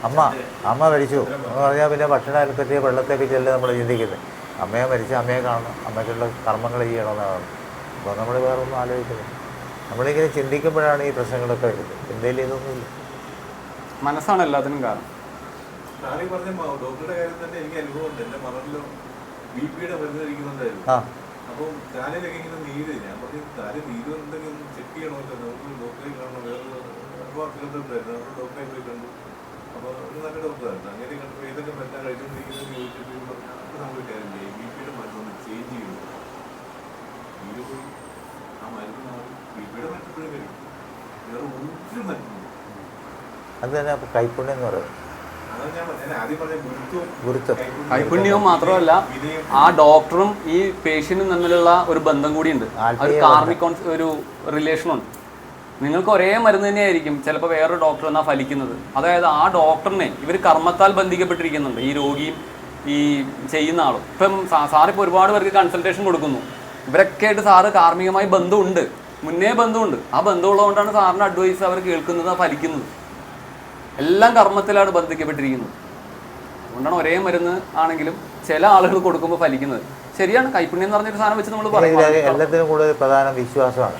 അമ്മ മരിച്ചു എന്ന് പറഞ്ഞാൽ പിന്നെ ഭക്ഷണം പറ്റി വെള്ളത്തെ പറ്റിയല്ല നമ്മൾ ചിന്തിക്കുന്നത്. അമ്മയെ മരിച്ച് അമ്മയെ കാണണം, അമ്മയ്ക്കുള്ള കർമ്മങ്ങൾ ചെയ്യണമെന്നാണ്. അപ്പോൾ നമ്മൾ വേറെ ഒന്നും ആലോചിക്കുന്നത്. നമ്മളിങ്ങനെ ചിന്തിക്കുമ്പോഴാണ് ഈ പ്രശ്നങ്ങളൊക്കെ വരുന്നത്. എന്തെങ്കിലും ഇതൊന്നുമില്ല, മനസ്സാണ് എല്ലാത്തിനും കാരണം. പറഞ്ഞ ഡോക്ടറുടെ കാര്യം തന്നെ എനിക്ക് അനുഭവമുണ്ട്. എൻ്റെ മകളിലും BP-യുടെ മരുന്ന് കഴിക്കുന്നുണ്ടായിരുന്നു. അപ്പോൾ കാലിലൊക്കെ ഇങ്ങനെ നീര്, ഞാൻ പറഞ്ഞു കാലിൽ നീര് ഉണ്ടെങ്കിൽ ഒന്ന് ചെക്ക് ചെയ്യണമല്ലോ, നമുക്ക് ഡോക്ടറെ കാണണം. വേറെ ഉണ്ടായിരുന്നു, അപ്പോൾ ഡോക്ടറെ പോയി കണ്ടു. അപ്പോൾ ഒരു നല്ല ഡോക്ടറായിരുന്നു. അങ്ങനെ കണ്ടപ്പോൾ ഏതൊക്കെ മരുന്നാണ് കഴിച്ചുകൊണ്ടിരിക്കുന്നത് ചോദിച്ചിട്ട് പറഞ്ഞു അപ്പോൾ നമ്മൾ കാര്യം ചെയ്യും, BP-യുടെ മരുന്ന് ഒന്ന് ചേഞ്ച് ചെയ്യുന്നു. നീര് പോയി ആ മരുന്ന് മാറി. BP-യുടെ മരുന്ന് ഇപ്പോഴും കഴിക്കും, വേറെ ഒരു മരുന്നും. അത് തന്നെ കൈപ്പുണ്യം എന്ന് പറയുന്നത്. കൈപുണ്യവും മാത്രമല്ല, ആ ഡോക്ടറും ഈ പേഷ്യന്റും തമ്മിലുള്ള ഒരു ബന്ധം കൂടിയുണ്ട്. ഒരു കാർമിക് ഒരു റിലേഷനുണ്ട്. നിങ്ങൾക്ക് ഒരേ മരുന്ന് തന്നെയായിരിക്കും, ചിലപ്പോൾ വേറൊരു ഡോക്ടർ എന്നാൽ ഫലിക്കുന്നത്. അതായത് ആ ഡോക്ടറിനെ ഇവർ കർമ്മത്താൽ ബന്ധിക്കപ്പെട്ടിരിക്കുന്നുണ്ട്, ഈ രോഗിയും ഈ ചെയ്യുന്ന ആളും. ഇപ്പം സാറിപ്പോൾ ഒരുപാട് പേർക്ക് കൺസൾട്ടേഷൻ കൊടുക്കുന്നു. ഇവരൊക്കെ ആയിട്ട് സാറ് കാർമികമായി ബന്ധമുണ്ട്, മുന്നേ ബന്ധമുണ്ട്. ആ ബന്ധമുള്ളതുകൊണ്ടാണ് സാറിൻ്റെ അഡ്വൈസ് അവർ കേൾക്കുന്നത്, ഫലിക്കുന്നത്. എല്ലാം കർമ്മത്തിലാണ് ബന്ധിക്കപ്പെട്ടിരിക്കുന്നത്. അതുകൊണ്ടാണ് ഒരേ മരുന്ന് ആണെങ്കിലും ചില ആളുകൾ കൊടുക്കുമ്പോൾ ഫലിക്കുന്നത്. ശരിയാണ്, കൈപ്പുണ്യം എന്ന് പറഞ്ഞൊരു സാധനം വെച്ച് നമ്മൾ പറയും. എല്ലാത്തിനും കൂടുതൽ പ്രധാനം വിശ്വാസമാണ്.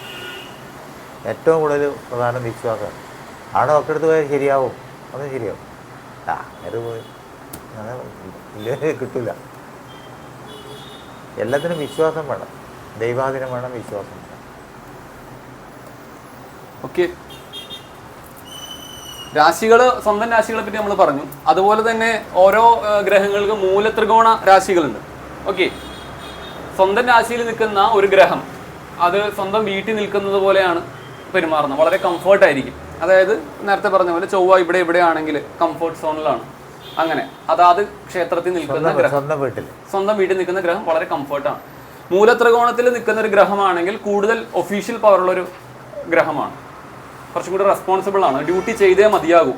ഏറ്റവും കൂടുതൽ പ്രധാനം വിശ്വാസമാണ്. ആണോ ഒക്കെ എടുത്ത് പോയാൽ ശരിയാവും, അതും ശരിയാവും. അത് പോയി ഇല്ലേ കിട്ടില്ല. എല്ലാത്തിനും വിശ്വാസം വേണം, ദൈവാധീനം വേണം, വിശ്വാസം വേണം. ഓക്കെ, രാശികൾ, സ്വന്തം രാശികളെ പറ്റി നമ്മൾ പറഞ്ഞു. അതുപോലെ തന്നെ ഓരോ ഗ്രഹങ്ങൾക്ക് മൂലത്രികോണ രാശികളുണ്ട്. ഓക്കെ, സ്വന്തം രാശിയിൽ നിൽക്കുന്ന ഒരു ഗ്രഹം അത് സ്വന്തം വീട്ടിൽ നിൽക്കുന്നത് പോലെയാണ് പെരുമാറുന്നത്. വളരെ കംഫർട്ടായിരിക്കും. അതായത് നേരത്തെ പറഞ്ഞ പോലെ ചൊവ്വ ഇവിടെ ആണെങ്കിൽ കംഫർട്ട് സോണിലാണ്. അങ്ങനെ അതാത് ക്ഷേത്രത്തിൽ നിൽക്കുന്ന ഗ്രഹം, സ്വന്തം വീട്ടിൽ നിൽക്കുന്ന ഗ്രഹം വളരെ കംഫർട്ടാണ്. മൂലത്രികോണത്തിൽ നിൽക്കുന്ന ഒരു ഗ്രഹമാണെങ്കിൽ കൂടുതൽ ഒഫീഷ്യൽ പവറുള്ളൊരു ഗ്രഹമാണ്, കുറച്ചും കൂടി റെസ്പോൺസിബിൾ ആണ്, ഡ്യൂട്ടി ചെയ്തേ മതിയാകൂ.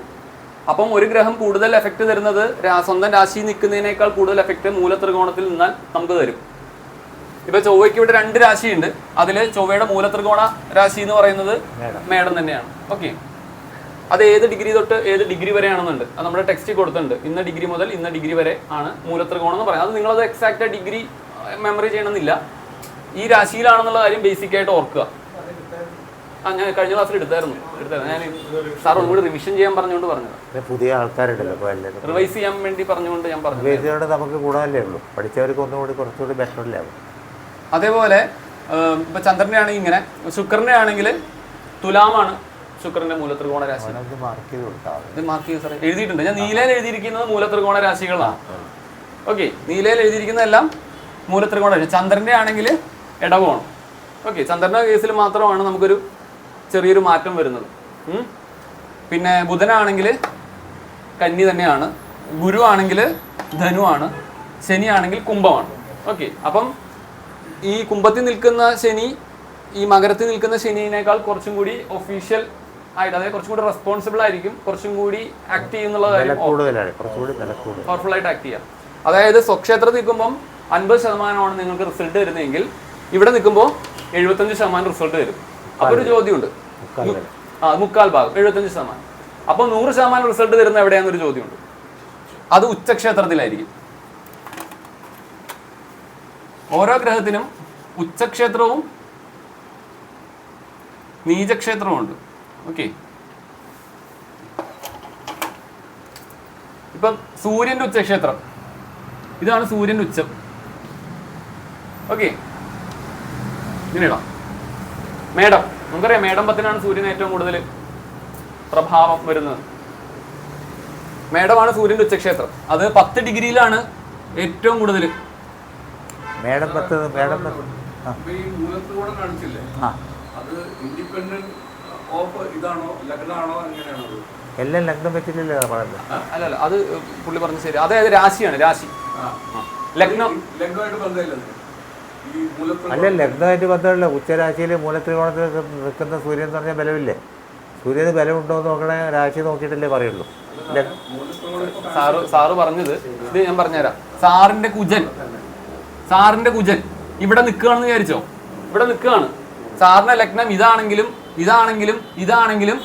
അപ്പം ഒരു ഗ്രഹം കൂടുതൽ എഫക്റ്റ് തരുന്നത് സ്വന്തം രാശിയിൽ നിൽക്കുന്നതിനേക്കാൾ കൂടുതൽ എഫക്റ്റ് മൂലത്രികോണത്തിൽ നിന്നാൽ നമുക്ക് തരും. ഇപ്പൊ ചൊവ്വയ്ക്ക് ഇവിടെ 2 രാശിയുണ്ട്. അതിൽ ചൊവ്വയുടെ മൂലത്രികോണ രാശി എന്ന് പറയുന്നത് മേടം തന്നെയാണ്. ഓക്കെ, അത് ഏത് ഡിഗ്രി തൊട്ട് ഏത് ഡിഗ്രി വരെയാണെന്നുണ്ട്, അത് നമ്മുടെ ടെക്സ്റ്റിൽ കൊടുത്തിട്ടുണ്ട്. ഇന്ന ഡിഗ്രി മുതൽ ഇന്ന ഡിഗ്രി വരെ ആണ് മൂലത്രികോണം എന്ന് പറയുന്നത്. അത് നിങ്ങളത് എക്സാക്റ്റ് ഡിഗ്രി മെമ്മറി ചെയ്യണമെന്നില്ല, ഈ രാശിയിലാണെന്നുള്ള കാര്യം ബേസിക് ആയിട്ട് ഓർക്കുക. ഞാൻ കഴിഞ്ഞ ക്ലാസ്സിൽ എടുത്തായിരുന്നു. ഞാൻ സാർ ഒന്നുകൂടി റിവിഷൻ ചെയ്യാൻ പറഞ്ഞുകൊണ്ട് പറഞ്ഞത്. പുതിയ ആൾക്കാരുണ്ടല്ലോ, റിവൈസ് ചെയ്യാൻ വേണ്ടി പറഞ്ഞുകൊണ്ട് ഞാൻ പറഞ്ഞു. നമുക്ക് ഗുണമല്ലേ ഉള്ളൂ, പഠിച്ചവർക്ക് ഒന്നുകൂടി കുറച്ചുകൂടി ബെറ്റർ അല്ലേ. അതേപോലെ ഇപ്പൊ ചന്ദ്രന്റെ ആണെങ്കിൽ ഇങ്ങനെ, ശുക്രന്റെ ആണെങ്കിൽ തുലാമാണ് ശുക്രന്റെ മൂലത്രികോണ രാശി. ഇത് മാർക്ക് ചെയ്ത് സാറേ എഴുതിയിട്ടുണ്ട്. ഞാൻ നീലയിൽ എഴുതിയിരിക്കുന്നത് മൂലത്രികോണ രാശികളാണ്. ഓക്കെ, നീലയിൽ എഴുതിയിരിക്കുന്നതെല്ലാം മൂലത്രികോണ രാശി. ചന്ദ്രന്റെ ആണെങ്കിൽ ഇടകോണം. ഓക്കെ, ചന്ദ്രന്റെ കേസിൽ മാത്രമാണ് നമുക്കൊരു ചെറിയൊരു മാറ്റം വരുന്നത്. പിന്നെ ബുധനാണെങ്കിൽ കന്നി തന്നെയാണ്, ഗുരു ആണെങ്കിൽ ധനുവാണ്, ശനി ആണെങ്കിൽ കുംഭമാണ്. ഓക്കെ, അപ്പം ഈ കുംഭത്തിൽ നിൽക്കുന്ന ശനി ഈ മകരത്തിൽ നിൽക്കുന്ന ശനിയേക്കാൾ കുറച്ചും കൂടി ഒഫീഷ്യൽ ആയിട്ട്, അതായത് കുറച്ചും കൂടി റെസ്പോൺസിബിൾ ആയിരിക്കും, കുറച്ചും കൂടി ആക്ട് ചെയ്യുന്നുള്ള കാര്യം പവർഫുൾ ആയിട്ട് ആക്ട് ചെയ്യാം. അതായത് സ്വക്ഷേത്രത്തിൽ നിൽക്കുമ്പം 50% നിങ്ങൾക്ക് റിസൾട്ട് വരുന്നതെങ്കിൽ ഇവിടെ നിൽക്കുമ്പോൾ 75% റിസൾട്ട് വരും. അപ്പൊ ഒരു ചോദ്യമുണ്ട്, 3/4 75%. അപ്പൊ 100% റിസൾട്ട് തരുന്ന എവിടെയാണെന്നൊരു ചോദ്യമുണ്ട്. അത് ഉച്ചക്ഷേത്രത്തിലായിരിക്കും. ഓരോ ഗ്രഹത്തിനും ഉച്ചക്ഷേത്രവും നീചക്ഷേത്രവും ഉണ്ട്. ഓക്കെ, ഇപ്പം സൂര്യന്റെ ഉച്ചക്ഷേത്രം ഇതാണ്, സൂര്യന്റെ ഉച്ചം. ഓക്കെ, ഇങ്ങനെയാണോ മേടം? നമുക്കറിയാം മേടം 10-നാണ് സൂര്യന് ഏറ്റവും കൂടുതൽ പ്രഭാവം വരുന്നത്. മേടമാണ് സൂര്യന്റെ ഉച്ചക്ഷേത്രം. അത് 10 ഡിഗ്രിയിലാണ് ഏറ്റവും കൂടുതൽ. മേടം 10 ആ ഇപ്പൊ ഈ മൂലത്രികോണം കാണിച്ചില്ലേ, ആ അത് ഇൻഡിപെൻഡന്റ് ഓഫ് ഇതാണോ ലഗ്നാണോ എങ്ങനെയാണോ അത്? എല്ലാം ലഗ്നം പറ്റില്ലല്ലോ പറയുന്നത്. അല്ല അത് പുള്ളി പറഞ്ഞു ശരി. അതായത് രാശിയാണ്, രാശി. ലഗ്നം ലഗ്നമായിട്ട് ബന്ധമില്ല അതിന്. ഈ മൂലത്രികോണം അല്ല ലഗ്നമായിട്ട് ബന്ധമില്ല. ഉച്ചരാശിയിൽ മൂലത്രികോണത്തിൽ നിൽക്കുന്ന സൂര്യൻ എന്ന് പറഞ്ഞാൽ ബലമില്ലേ? സൂര്യന് ബലമുണ്ടോ എന്ന് നോക്കണേ, രാശി നോക്കിയിട്ടല്ലേ പറയുള്ളൂ. സാറ് പറഞ്ഞത് ഇത് ഞാൻ പറഞ്ഞുതരാം. സാറിന്റെ കുജൻ ഇവിടെ നിൽക്കുകയാണെന്ന് വിചാരിച്ചോ, ഇവിടെ നിൽക്കുകയാണ്. സാറിന്റെ ലഗ്നം ഇതാണെങ്കിലും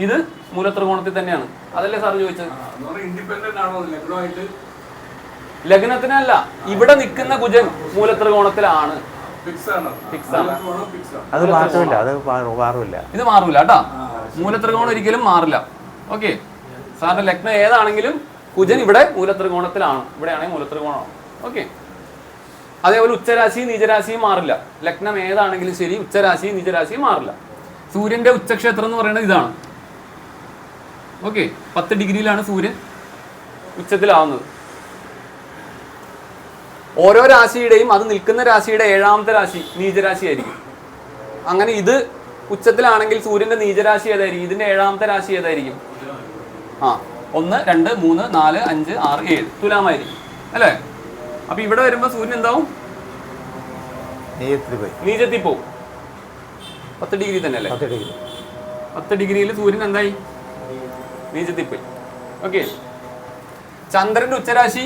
ഇത് മൂലത്രികോണത്തിൽ തന്നെയാണ്. അതല്ലേ സാറ് ചോദിച്ചത്? ഇൻഡിപെൻഡന്റ് ആണോ ലഗ്നമായിട്ട്? ലഗ്നത്തിനല്ല, ഇവിടെ നിൽക്കുന്ന കുജൻ മൂലത്രികോണത്തിലാണ്. ഫിക്സ് ആണ്. ഫിക്സ് ആണ്. ഫിക്സ് ആണ്. അത് മാറ്റമില്ല, അത് മാറില്ല. ഇത് മാറൂല കേട്ടാ. മൂലത്രികോണം ഒരിക്കലും മാറില്ല. ഓക്കെ, സാറിന്റെ ലഗ്നം ഏതാണെങ്കിലും കുജൻ ഇവിടെ മൂലത്രികോണത്തിലാണ്. ഇവിടെയാണെങ്കിൽ മൂലത്രികോണമാണ്. ഓക്കെ, അതേപോലെ ഉച്ചരാശിയും നീചരാശിയും മാറില്ല. ലഗ്നം ഏതാണെങ്കിലും ശരി, ഉച്ചരാശിയും നീചരാശിയും മാറില്ല. സൂര്യന്റെ ഉച്ചക്ഷേത്രം എന്ന് പറയുന്നത് ഇതാണ്. ഓക്കെ, 10 ഡിഗ്രിയിലാണ് സൂര്യൻ ഉച്ചത്തിലാവുന്നത്. ഓരോ രാശിയുടെയും അത് നിൽക്കുന്ന രാശിയുടെ 7ാമത്തെ രാശി നീചരാശി ആയിരിക്കും. അങ്ങനെ ഇത് ഉച്ചത്തിലാണെങ്കിൽ സൂര്യന്റെ നീചരാശി ഏതായിരിക്കും? ഇതിന്റെ 7ാമത്തെ രാശി ഏതായിരിക്കും? 1, 2, 3, 4, 5, 6, 7 തുലാമായിരിക്കും അല്ലേ? അപ്പൊ ഇവിടെ വരുമ്പോ സൂര്യൻ എന്താവും? നീചത്തിൽ പോവും. 10 ഡിഗ്രി തന്നെ അല്ലേ? 10 ഡിഗ്രിയിൽ സൂര്യൻ എന്തായി? നീചത്തിൽ പോയി. ഓക്കെ, ചന്ദ്രന്റെ ഉച്ചരാശി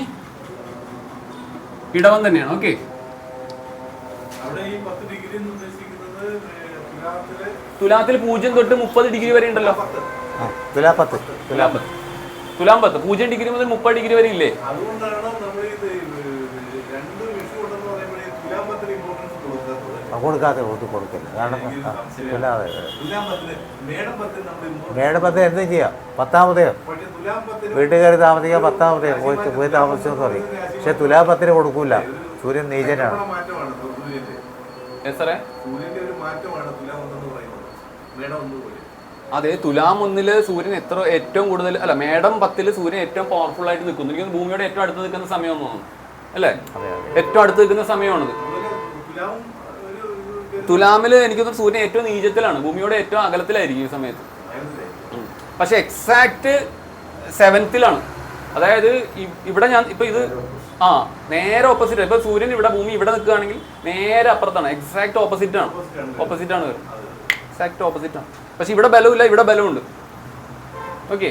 ഇടവം തന്നെയാണ്. ഓക്കെ, അവിടെ ഈ 10 ഡിഗ്രി എന്ന് ഉദ്ദേശിക്കുന്നത് തുലാത്തിൽ 0 തൊട്ട് 30 ഡിഗ്രി വരെ ഉണ്ടല്ലോ. തുലാം 10 0 ഡിഗ്രി മുതൽ 30 ഡിഗ്രി വരെ ഇല്ലേ? അതുകൊണ്ടാണ് നമ്മൾ ഇത് 2 വിഷു ഉണ്ടെന്ന് പറയുമ്പോൾ തുലാം 10 ഇമ്പോർട്ടൻസ് കൊടുക്കില്ല. കാരണം മേടം 10 എന്തും ചെയ്യാം. 10ാമതെയോ വീട്ടിൽ കയറി താമസിക്കാൻ 10ാമതെയോ പോയി താമസിച്ചെന്ന് പറയും. പക്ഷെ തുലാം 10 കൊടുക്കൂല. സൂര്യൻ നീചനാണ്. സൂര്യന്റെ ഒരു മാറ്റമാണ് തുലാം 1 എന്ന് പറയുന്നത്. മേടം 1 പോലെ. അതെ, തുലാം 1 സൂര്യൻ ഏറ്റവും കൂടുതൽ അല്ല, മേടം 10 സൂര്യൻ ഏറ്റവും പവർഫുൾ ആയിട്ട് നിൽക്കുന്നു. എനിക്ക് ഭൂമിയോട് ഏറ്റവും അടുത്ത് നിൽക്കുന്ന സമയം തോന്നുന്നു അല്ലേ? ഏറ്റവും അടുത്ത് നിൽക്കുന്ന സമയമാണത്. തുലാമില് എനിക്ക് തോന്നുന്നു സൂര്യൻ ഏറ്റവും നീചത്തിലാണ്, ഭൂമിയോട് ഏറ്റവും അകലത്തിലായിരിക്കും ഈ സമയത്ത്. പക്ഷെ എക്സാക്ട് 7th അതായത് ഇവിടെ ഞാൻ ഇപ്പൊ ഇത് നേരെ ഓപ്പോസിറ്റ്. ഇപ്പൊ സൂര്യൻ ഇവിടെ, ഭൂമി ഇവിടെ നിൽക്കുകയാണെങ്കിൽ നേരെ അപ്പുറത്താണ്. എക്സാക്ട് ഓപ്പോസിറ്റ് ആണ് വരും. എക്സാക്ട് ഓപ്പോസിറ്റ് ആണ്. പക്ഷെ ഇവിടെ ബലമില്ല, ഇവിടെ ബലമുണ്ട്. ഓക്കെ,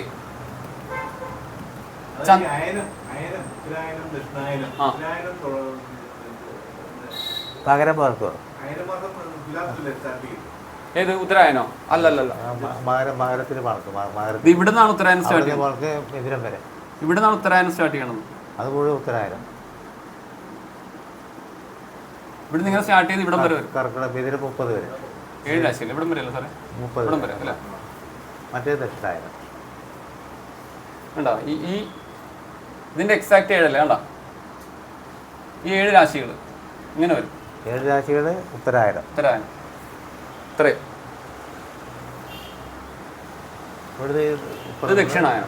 പകരം പാർക്കുക. ഏത് ഉത്തരായനോ? അല്ലല്ല, മകരത്തിന് പാർക്കും. ഇവിടെ നിന്നാണ് ഉത്തരായനം സ്റ്റാർട്ട് ചെയ്യുന്നത്. മിഥുനം വരെ ഇവിടെ നിന്നാണ് ഉത്തരായനം സ്റ്റാർട്ട് ചെയ്യണത്. അത് മുഴുവൻ ഉത്തരായനം. ഇവിടെ നിങ്ങൾ സ്റ്റാർട്ട് ചെയ്ത് ഇവിടം വരെ വരും. കർക്കിടകം മിഥുനം 30 വരെ. 7 രാശിയല്ലേ? ഇവിടം വരെ അല്ല സാറേ? 30 ഇവിടം വരെ അല്ലേ? മറ്റേ ദക്ഷിണായനം. കണ്ടോ ഈ ഇതിന്റെ എക്സാക്ട് 7 അല്ലേ? കണ്ടോ ഈ 7 രാശികൾ ഇങ്ങനെ വരും. 7 രാശികൾ ഉത്തരായനം. ഇത്രയും. ഇവിടുത്തെ ദക്ഷിണായനം.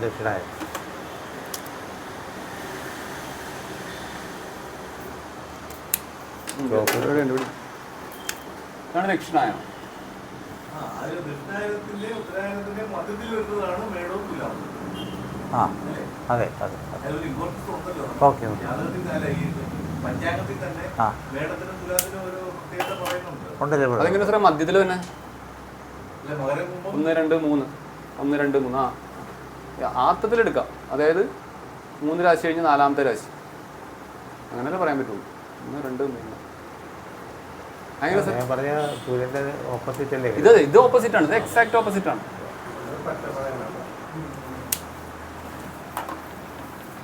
ഇതാണ് ദക്ഷിണായനം. ഉത്തരായനത്തിന്റെ മധ്യത്തിൽ വരുന്നതാണ് മേടവും തുലാവും. അതെ. ഓക്കെ. പഞ്ചാംഗത്തിൽ തന്നെ മേടത്തിനും തുലാത്തിനും ഒരു പ്രത്യേകത പറയുന്നുണ്ട്. അതെങ്ങനെ സാറേ മധ്യത്തിൽ തന്നെ? 1, 2, 3 ആത്തത്തിലെടുക്കാം. അതായത് 3 രാശി കഴിഞ്ഞ് 4ാമത്തെ രാശി, അങ്ങനെയല്ലേ പറയാൻ പറ്റുള്ളൂ. 1, 2, 3 ഇത് ഓപ്പോസിറ്റ് ആണ്. ഇത് എക്സാക്ട് ഓപ്പോസിറ്റ് ആണ്.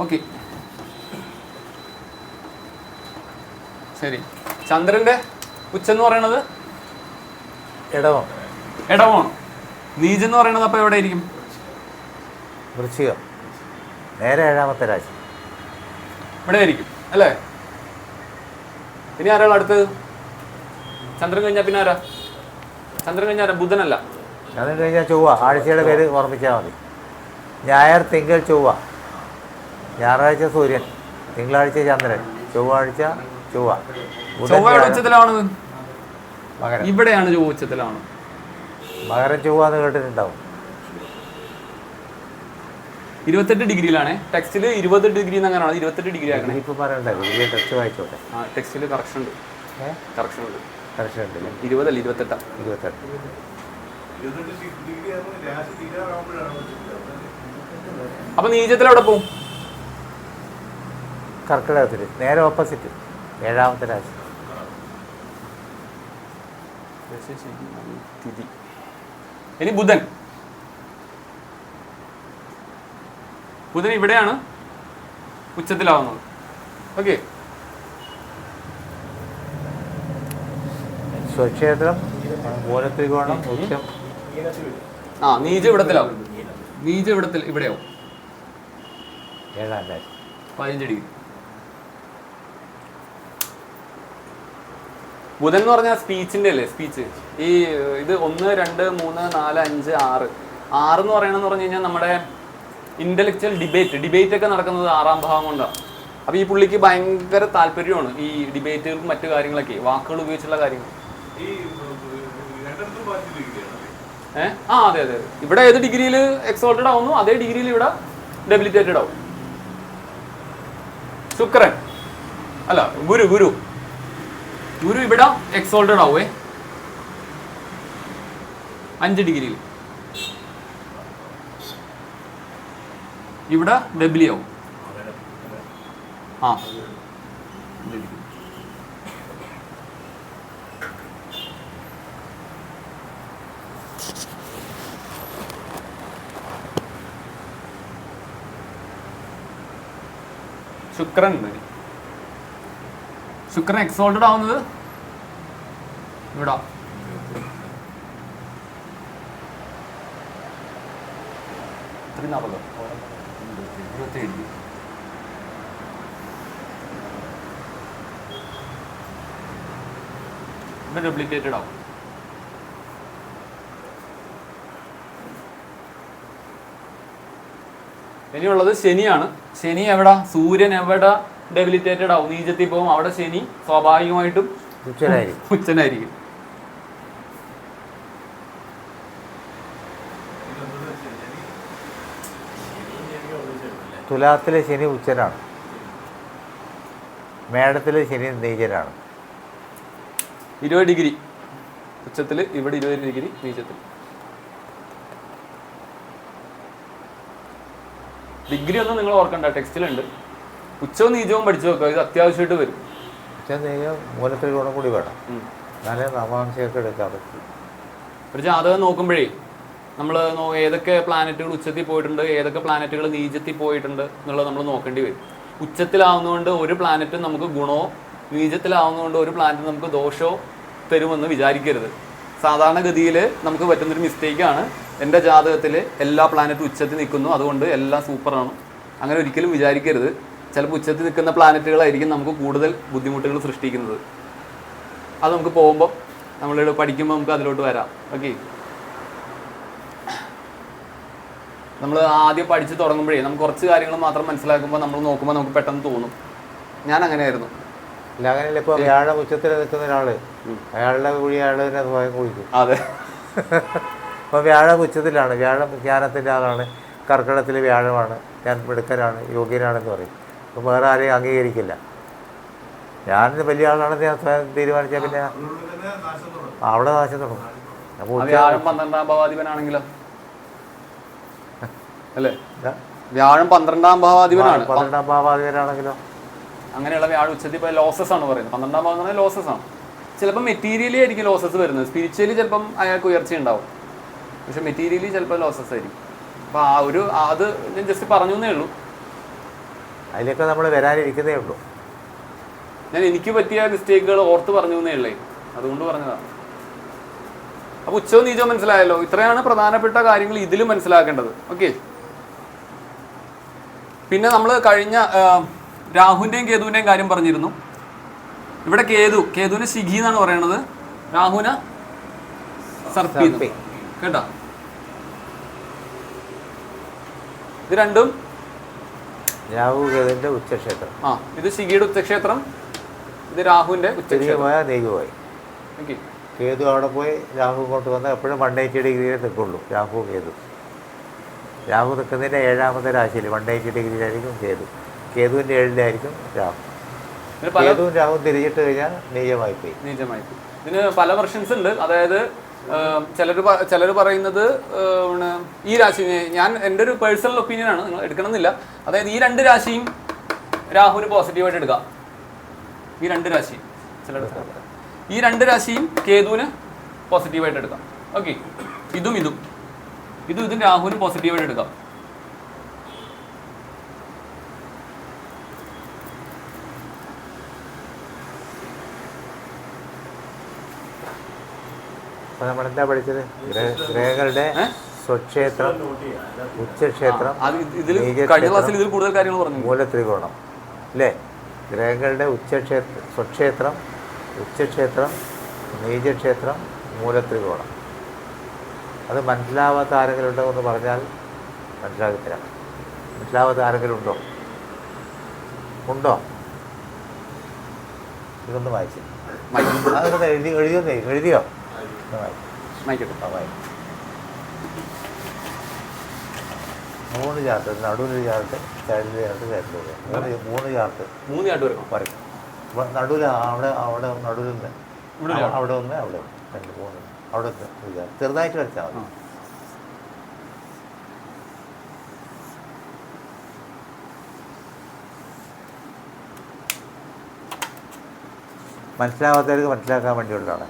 ഓക്കെ, ശരി. ചന്ദ്രന്റെ ഉച്ചെന്ന് പറയണത് ഇടവമാണ്. നീചെന്ന് പറയണത് അപ്പൊ എവിടെ ആയിരിക്കും? വൃശ്ചികം. നേരെ 7ാമത്തെ രാശി ഇവിടെ ആയിരിക്കും അല്ലേ? ഇനി ആരാണ് അടുത്തത്? ചന്ദ്രൻ കഴിഞ്ഞാൽ പിന്നെ ആരാ? ചന്ദ്രൻ കഴിഞ്ഞാൽ ബുധനല്ല. ചന്ദ്രൻ കഴിഞ്ഞാൽ ചൊവ്വ. ആഴ്ചയുടെ പേര് ഓർമ്മിച്ചാൽ മതി. ഞായർ, തിങ്കൾ, ചൊവ്വ. ഞായറാഴ്ച സൂര്യൻ, തിങ്കളാഴ്ച ചന്ദ്രൻ, ചൊവ്വാഴ്ച ചൊവ്വ, ബുധൻ ചൊവ്വ എവിടെ വ്യാഴം, ഉച്ചത്തിലാണത്? മകരം. ഇവിടെയാണ് ചൊവ്വ ഉച്ചത്തിലാണ്. മകരം ചൊവ്വ എന്ന് കേട്ടിട്ടുണ്ടാവും. 28 ഡിഗ്രിയിലാണ് ടെക്സ്റ്റിൽ 20 ഡിഗ്രി അങ്ങനെയാണ്. 28 ഡിഗ്രി ആക്കണേ. ഇപ്പം പറയണ്ട, വലിയ ടെസ്റ്റ് വായിച്ചോട്ടെ. ആ ടെക്സ്റ്റിൽ കറക്ഷൻ ഉണ്ട്. കറക്ഷൻ ഉണ്ട്. കറക്ഷൻ ഉണ്ടല്ലേ? 20 അല്ല 28. 28. 28 ഡിഗ്രി ആകുമ്പോൾ രാശി തീരാറാകുമ്പോഴാണ് അപ്പൊ നീചത്തിൽ എവിടെ പോവും? കർക്കിടകത്തിൽ നേരെ ഓപ്പോസിറ്റ്, 7ാമത്തെ രാശി. തിഥി. ഇനി ബുധൻ. ബുധൻ ഇവിടെയാണ് ഉച്ചത്തിലാവുന്നത്. ഓക്കെ. സ്വക്ഷേത്രം, മൂലത്രികോണം, ഉച്ചം. ആ നീച ഇവിടത്തിലാവും. നീച ഇവിടെയാവും. 7ാം രാശി. 15 ഡിഗ്രി. ബുധൻ എന്ന് പറഞ്ഞാൽ സ്പീച്ചിന്റെ അല്ലേ? സ്പീച്ച്. ഈ ഇത് 1, 2, 3, 4, 5, 6 എന്ന് പറയണമെന്ന് പറഞ്ഞു കഴിഞ്ഞാൽ നമ്മുടെ ഇന്റലക്ച്വൽ ഡിബേറ്റ് ഒക്കെ നടക്കുന്നത് 6ാം ഭാവം കൊണ്ടാണ്. അപ്പൊ ഈ പുള്ളിക്ക് ഭയങ്കര താല്പര്യമാണ് ഈ ഡിബേറ്റുകൾക്കും മറ്റു കാര്യങ്ങളൊക്കെ, വാക്കുകൾ ഉപയോഗിച്ചുള്ള കാര്യങ്ങൾ. ഈ രണ്ടിടത്തും ബാക്കി ഡിഗ്രിയാണ്. അതെ. ഇവിടെ ഏത് ഡിഗ്രിയിൽ എക്സോൾട്ടഡ് ആവുന്നു അതേ ഡിഗ്രിയിൽ ഇവിടെ ഡെബിലിറ്റേറ്റഡ് ആവും. ശുക്രൻ അല്ല, ഗുരു ഇവിടെ എക്സോൾട്ടഡ് ആവേ 5 ഡിഗ്രിയിൽ. ഇവിടെ ഡബ്ലി ആവും. ശുക്രൻ എക്സോൾട്ടഡ് ആവുന്നത് ഇവിടെ. ഡെപ്ലിക്കേറ്റഡ് ആവും. ഇനിയുള്ളത് ശനിയാണ്. ശനി എവിടെ? സൂര്യൻ എവിടെ ഡെബിലിറ്റേറ്റഡ് ആവും? നീചത്തിൽ പോകും. അവിടെ ശനി സ്വാഭാവികമായിട്ടും ഉച്ചനായിരിക്കും. തുലാത്തിലെ ശനി ഉച്ചനാണ്, മേടത്തിലെ ശനി നീചനാണ്. 20 ഡിഗ്രി ഉച്ചത്തിൽ, ഇവിടെ 20 ഡിഗ്രി നീചത്തിൽ. ഡിഗ്രി ഒന്നും നിങ്ങൾ ഓർക്കണ്ട, ടെക്സ്റ്റിലുണ്ട്. ഉച്ചവും നീചവും പഠിച്ചു വെക്കുക, ഇത് അത്യാവശ്യമായിട്ട് വരും. ഉച്ച നീചം മൂലത്രികോണം കൂടി വേണം, എന്നാലേ നവാംശയൊക്കെ എടുക്കാൻ പറ്റും. ഒരു ജാതകം നോക്കുമ്പോഴേ നമ്മൾ ഏതൊക്കെ പ്ലാനറ്റുകൾ ഉച്ചത്തിൽ പോയിട്ടുണ്ട്, ഏതൊക്കെ പ്ലാനറ്റുകൾ നീചത്തിൽ പോയിട്ടുണ്ട് എന്നുള്ളത് നമ്മൾ നോക്കേണ്ടി വരും. ഉച്ചത്തിലാവുന്നതുകൊണ്ട് ഒരു പ്ലാനറ്റും നമുക്ക് ഗുണമോ നീചത്തിലാവുന്നതുകൊണ്ട് ഒരു പ്ലാനറ്റും നമുക്ക് ദോഷമോ തരുമെന്ന് വിചാരിക്കരുത്. സാധാരണഗതിയിൽ നമുക്ക് പറ്റുന്നൊരു മിസ്റ്റേക്കാണ്, എൻ്റെ ജാതകത്തിൽ എല്ലാ പ്ലാനറ്റും ഉച്ചത്തിൽ നിൽക്കുന്നു അതുകൊണ്ട് എല്ലാം സൂപ്പറാണ്. അങ്ങനെ ഒരിക്കലും വിചാരിക്കരുത്. ചിലപ്പോൾ ഉച്ചത്തിൽ നിൽക്കുന്ന പ്ലാനറ്റുകളായിരിക്കും നമുക്ക് കൂടുതൽ ബുദ്ധിമുട്ടുകൾ സൃഷ്ടിക്കുന്നത്. അത് നമുക്ക് പോകുമ്പോൾ നമ്മളിവിടെ പഠിക്കുമ്പോൾ നമുക്ക് അതിലോട്ട് വരാം. ഓക്കെ. നമ്മൾ ആദ്യം പഠിച്ച് തുടങ്ങുമ്പോഴേ നമുക്ക് കുറച്ച് കാര്യങ്ങൾ മാത്രം മനസ്സിലാക്കുമ്പോൾ നമ്മൾ നോക്കുമ്പോൾ നമുക്ക് പെട്ടെന്ന് തോന്നും. ഞാൻ അങ്ങനെയായിരുന്നു. അല്ല, അങ്ങനെയല്ല. ഇപ്പോൾ വ്യാഴം ഉച്ചത്തിൽ നിൽക്കുന്ന ഒരാൾ, അയാളുടെ കുഴി അയാൾ തന്നെ സ്വയം കുഴിക്കും. അതെ. അപ്പോൾ വ്യാഴം ഉച്ചത്തിലാണ്, വ്യാഴം ജ്ഞാനത്തിൻ്റെ ആളാണ്, കർക്കിടകത്തിൽ വ്യാഴമാണ്, ഞാൻ മിടുക്കനാണ്, യോഗ്യനാണെന്ന് പറയും. അപ്പോൾ വേറെ ആരെയും അംഗീകരിക്കില്ല. ഞാൻ വലിയ ആളാണെന്ന് ഞാൻ സ്വയം തീരുമാനിച്ചാൽ പിന്നെ അവിടെ നാശം തുടങ്ങും. അപ്പോൾ വ്യാഴം 12ാം ഭാവാധിപനാണെങ്കിലോ അല്ലേ? വ്യാഴം 12ാം ഭാവാധിപനാണ്. 12ാം ഭാവാധിപനാണെങ്കിലോ അങ്ങനെയുള്ള വ്യാഴം ഉച്ചത്തിൽ ഇപ്പോൾ ലോസസ് ആണ് പറയുന്നത്. 12ാം ഭാവം എന്ന് പറഞ്ഞാൽ ലോസസ് ആണ്. ചിലപ്പോൾ മെറ്റീരിയലി ആയിരിക്കും ലോസസ് വരുന്നത്. സ്പിരിച്വലി ചിലപ്പം അയാൾക്ക് ഉയർച്ച ഉണ്ടാവും, പക്ഷെ മെറ്റീരിയലി ചിലപ്പോൾ ലോസസ് ആയിരിക്കും. അപ്പോൾ അത് ഞാൻ ജസ്റ്റ് പറഞ്ഞു എന്നേ ഉള്ളൂ. അതിലൊക്കെ നമ്മൾ വരാനിരിക്കുന്നേ ഉള്ളൂ. ഞാൻ എനിക്ക് പറ്റിയ മിസ്റ്റേക്കുകൾ ഓർത്ത് പറഞ്ഞു എന്നേ ഉള്ളേ, അതുകൊണ്ട് പറഞ്ഞതാണ്. അപ്പോൾ ഉച്ചവും നീചവും മനസ്സിലായല്ലോ. ഇത്രയാണ് പ്രധാനപ്പെട്ട കാര്യങ്ങൾ ഇതിൽ മനസ്സിലാക്കേണ്ടത്. ഓക്കെ. പിന്നെ നമ്മൾ കഴിഞ്ഞ രാഹുവിൻ്റെയും കേതുവിൻ്റെയും കാര്യം പറഞ്ഞിരുന്നു. ഇവിടെ കേതുവിന് ശിഖി എന്നാണ് പറയണത്, രാഹുവിന് സർപ്പി. കേട്ടോ, ഇത് രണ്ടും രാഹു കേതുവിൻ്റെ ഉച്ചക്ഷേത്രം. ആ, ഇത് ശിഖിയുടെ ഉച്ചക്ഷേത്രം, ഇത് രാഹുവിന്റെ തിരികെ ഉച്ചക്ഷേത്രം. പോയാൽ നീങ്ങുപോയി. ഓക്കെ. കേതു അവിടെ പോയി രാഹു ഇങ്ങോട്ട് വന്നാൽ എപ്പോഴും 180 ഡിഗ്രിയിൽ നിൽക്കുള്ളൂ രാഹു കേതു. രാഹു നിൽക്കുന്നതിൻ്റെ 7ാമത്തെ രാശിയിൽ 180 ഡിഗ്രിയിലായിരിക്കും കേതു. കേതുവിൻ്റെ 7ലായിരിക്കും രാഹു. ഇതിന് പല കേതുവും രാഹുവും തിരിച്ചിട്ട് കഴിഞ്ഞാൽ നീചമായി പോയി. നീചമായി പോയി. ഇതിന് പല വെർഷൻസ് ഉണ്ട്. അതായത് ചിലർ പറയുന്നത് ഈ രാശി, ഞാൻ എൻ്റെ ഒരു പേഴ്സണൽ ഒപ്പീനിയൻ ആണ്, നിങ്ങൾ എടുക്കണമെന്നില്ല. അതായത് ഈ 2 രാശിയും രാഹുവിന് പോസിറ്റീവായിട്ട് എടുക്കാം. ഈ 2 രാശിയും ഈ 2 രാശിയും കേതുവിന് പോസിറ്റീവായിട്ട് എടുക്കാം. ഓക്കെ. ഇതും രാഹുവിന് പോസിറ്റീവായിട്ട് എടുക്കാം. അപ്പോൾ നമ്മളെന്താ പഠിച്ചത്? ഗ്രഹങ്ങളുടെ സ്വക്ഷേത്രം, ഉച്ചക്ഷേത്രം, ഇതിൽ കഴിഞ്ഞ ക്ലാസ്സിൽ ഇതിൽ കൂടുതൽ കാര്യങ്ങൾ പറഞ്ഞു. മൂലത്രികോണം അല്ലേ? ഗ്രഹങ്ങളുടെ സ്വക്ഷേത്രം, ഉച്ചക്ഷേത്രം, നീചക്ഷേത്രം, മൂലത്രികോണം. അത് മനസ്സിലാവാത്ത ആരെങ്കിലും ഉണ്ടോ എന്ന് പറഞ്ഞാൽ മനസ്സിലാക്കിത്തരാം. മനസ്സിലാവാത്ത ആരെങ്കിലും ഉണ്ടോ? ഇതൊന്ന് വായിച്ചു. അതൊക്കെ എഴുതിയോ? വായിക്കട്ടെ. 3 ചാർട്ട്, നടുവിൽ ചാർട്ട്, സൈഡിൽ ചാർട്ട്, സൈഡിൽ 3 ചാർട്ട് 3 ചാർട്ട് വരും. പറയും. നടുവിൽ അവിടെ നടുവിൽ നിന്ന് അവിടെ ഒന്ന്, അവിടെ 2, 3 അവിടെ ചെറുതായിട്ട് വരച്ചാൽ മതി. മനസ്സിലാവാത്തവർക്ക് മനസ്സിലാക്കാൻ വേണ്ടിയുള്ളതാണ്.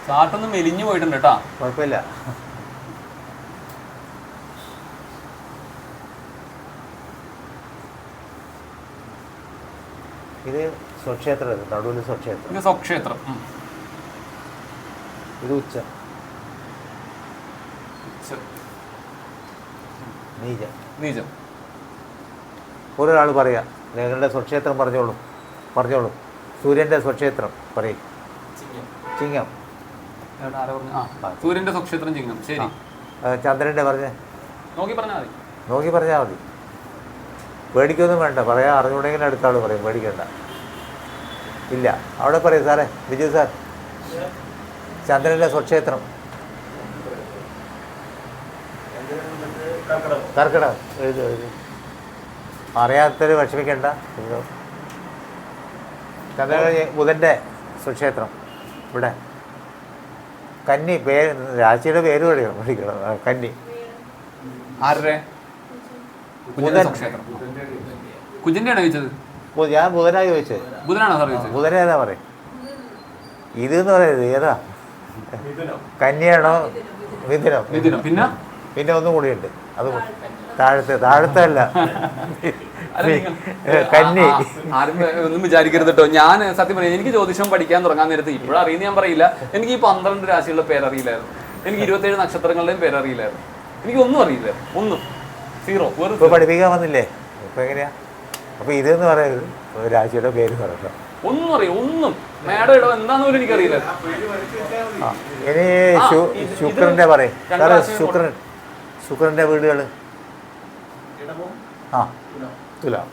ചാർട്ടൊന്നും മെലിഞ്ഞു പോയിട്ടുണ്ട് കേട്ടോ. കുഴപ്പമില്ല. ഇത് സ്വക്ഷേത്രം, നടുവിൽ സ്വക്ഷേത്രം. ഇത് സ്വക്ഷേത്രം. ഇത് ഉച്ച, നീചം. ഒരാൾ പറയാം, നിങ്ങളുടെ സ്വക്ഷേത്രം പറഞ്ഞോളൂ. സൂര്യൻ്റെ സ്വക്ഷേത്രം പറയും. ചിങ്ങം. സൂര്യന്റെ സ്വക്ഷേത്രം ചിങ്ങം. ശരി. ചന്ദ്രൻ്റെ നോക്കി പറഞ്ഞാൽ മതി. പേടിക്കൊന്നും വേണ്ട. പറയാൻ അറിഞ്ഞുകൂടെങ്കിൽ അടുത്ത ആൾ പറയും, പേടിക്കണ്ട. ഇല്ല, അവിടെ പറയും. സാറേ, വിജു സാർ, ചന്ദ്രൻ്റെ സ്വക്ഷേത്രം കർക്കിടകം. എഴുതി. അറിയാത്തൊരു വിഷമിക്കണ്ട. ചന്ദ്രൻ ബുധൻ്റെ സ്വക്ഷേത്രം ഇവിടെ. കന്നി, രാശിയുടെ പേര് പഠിക്കണം. കന്നി. ആരുടെ? കുജന്റെ ആണോ ചോദിച്ചത്? ഞാൻ ബുധനായി ചോദിച്ചത്. ബുധനാണോ സാർ ചോദിച്ചത്? ബുധനേതാ പറയും. ഇതെന്ന് പറയുന്നത് ഏതാ? കന്യാണോ മിഥുനം? പിന്നെ ഒന്നും കൂടിയുണ്ട്. അത് താഴത്തല്ല, കന്നി. ആരും ഒന്നും വിചാരിക്കരുത് കേട്ടോ. ഞാൻ സത്യം പറയാം, എനിക്ക് ജ്യോതിഷം പഠിക്കാൻ തുടങ്ങാൻ നേരത്ത് ഇപ്പോഴും അറിയുന്ന ഞാൻ പറയില്ല. എനിക്ക് ഈ 12 രാശികളുടെ പേരറിയില്ലായിരുന്നു. എനിക്ക് 27 നക്ഷത്രങ്ങളുടെയും പേരറിയില്ലായിരുന്നു. എനിക്കൊന്നും അറിയില്ല. ഒന്നും. 0. ഇപ്പൊ പഠിപ്പിക്കാൻ വന്നില്ലേ? ഇപ്പൊ എങ്ങനെയാ? അപ്പൊ ഇതെന്ന് പറയുന്നത് രാശിയുടെ പേര് പറയട്ടോ. ഒന്നും അറിയാം. ഒന്നും. മേഡം ഇടോ എന്താന്ന് പോലും എനിക്കറിയില്ല. ഇനി ശുക്രന്റെ പറയും. സാറേ, ശുക്രന്റെ വീടുകൾ. തുലാം.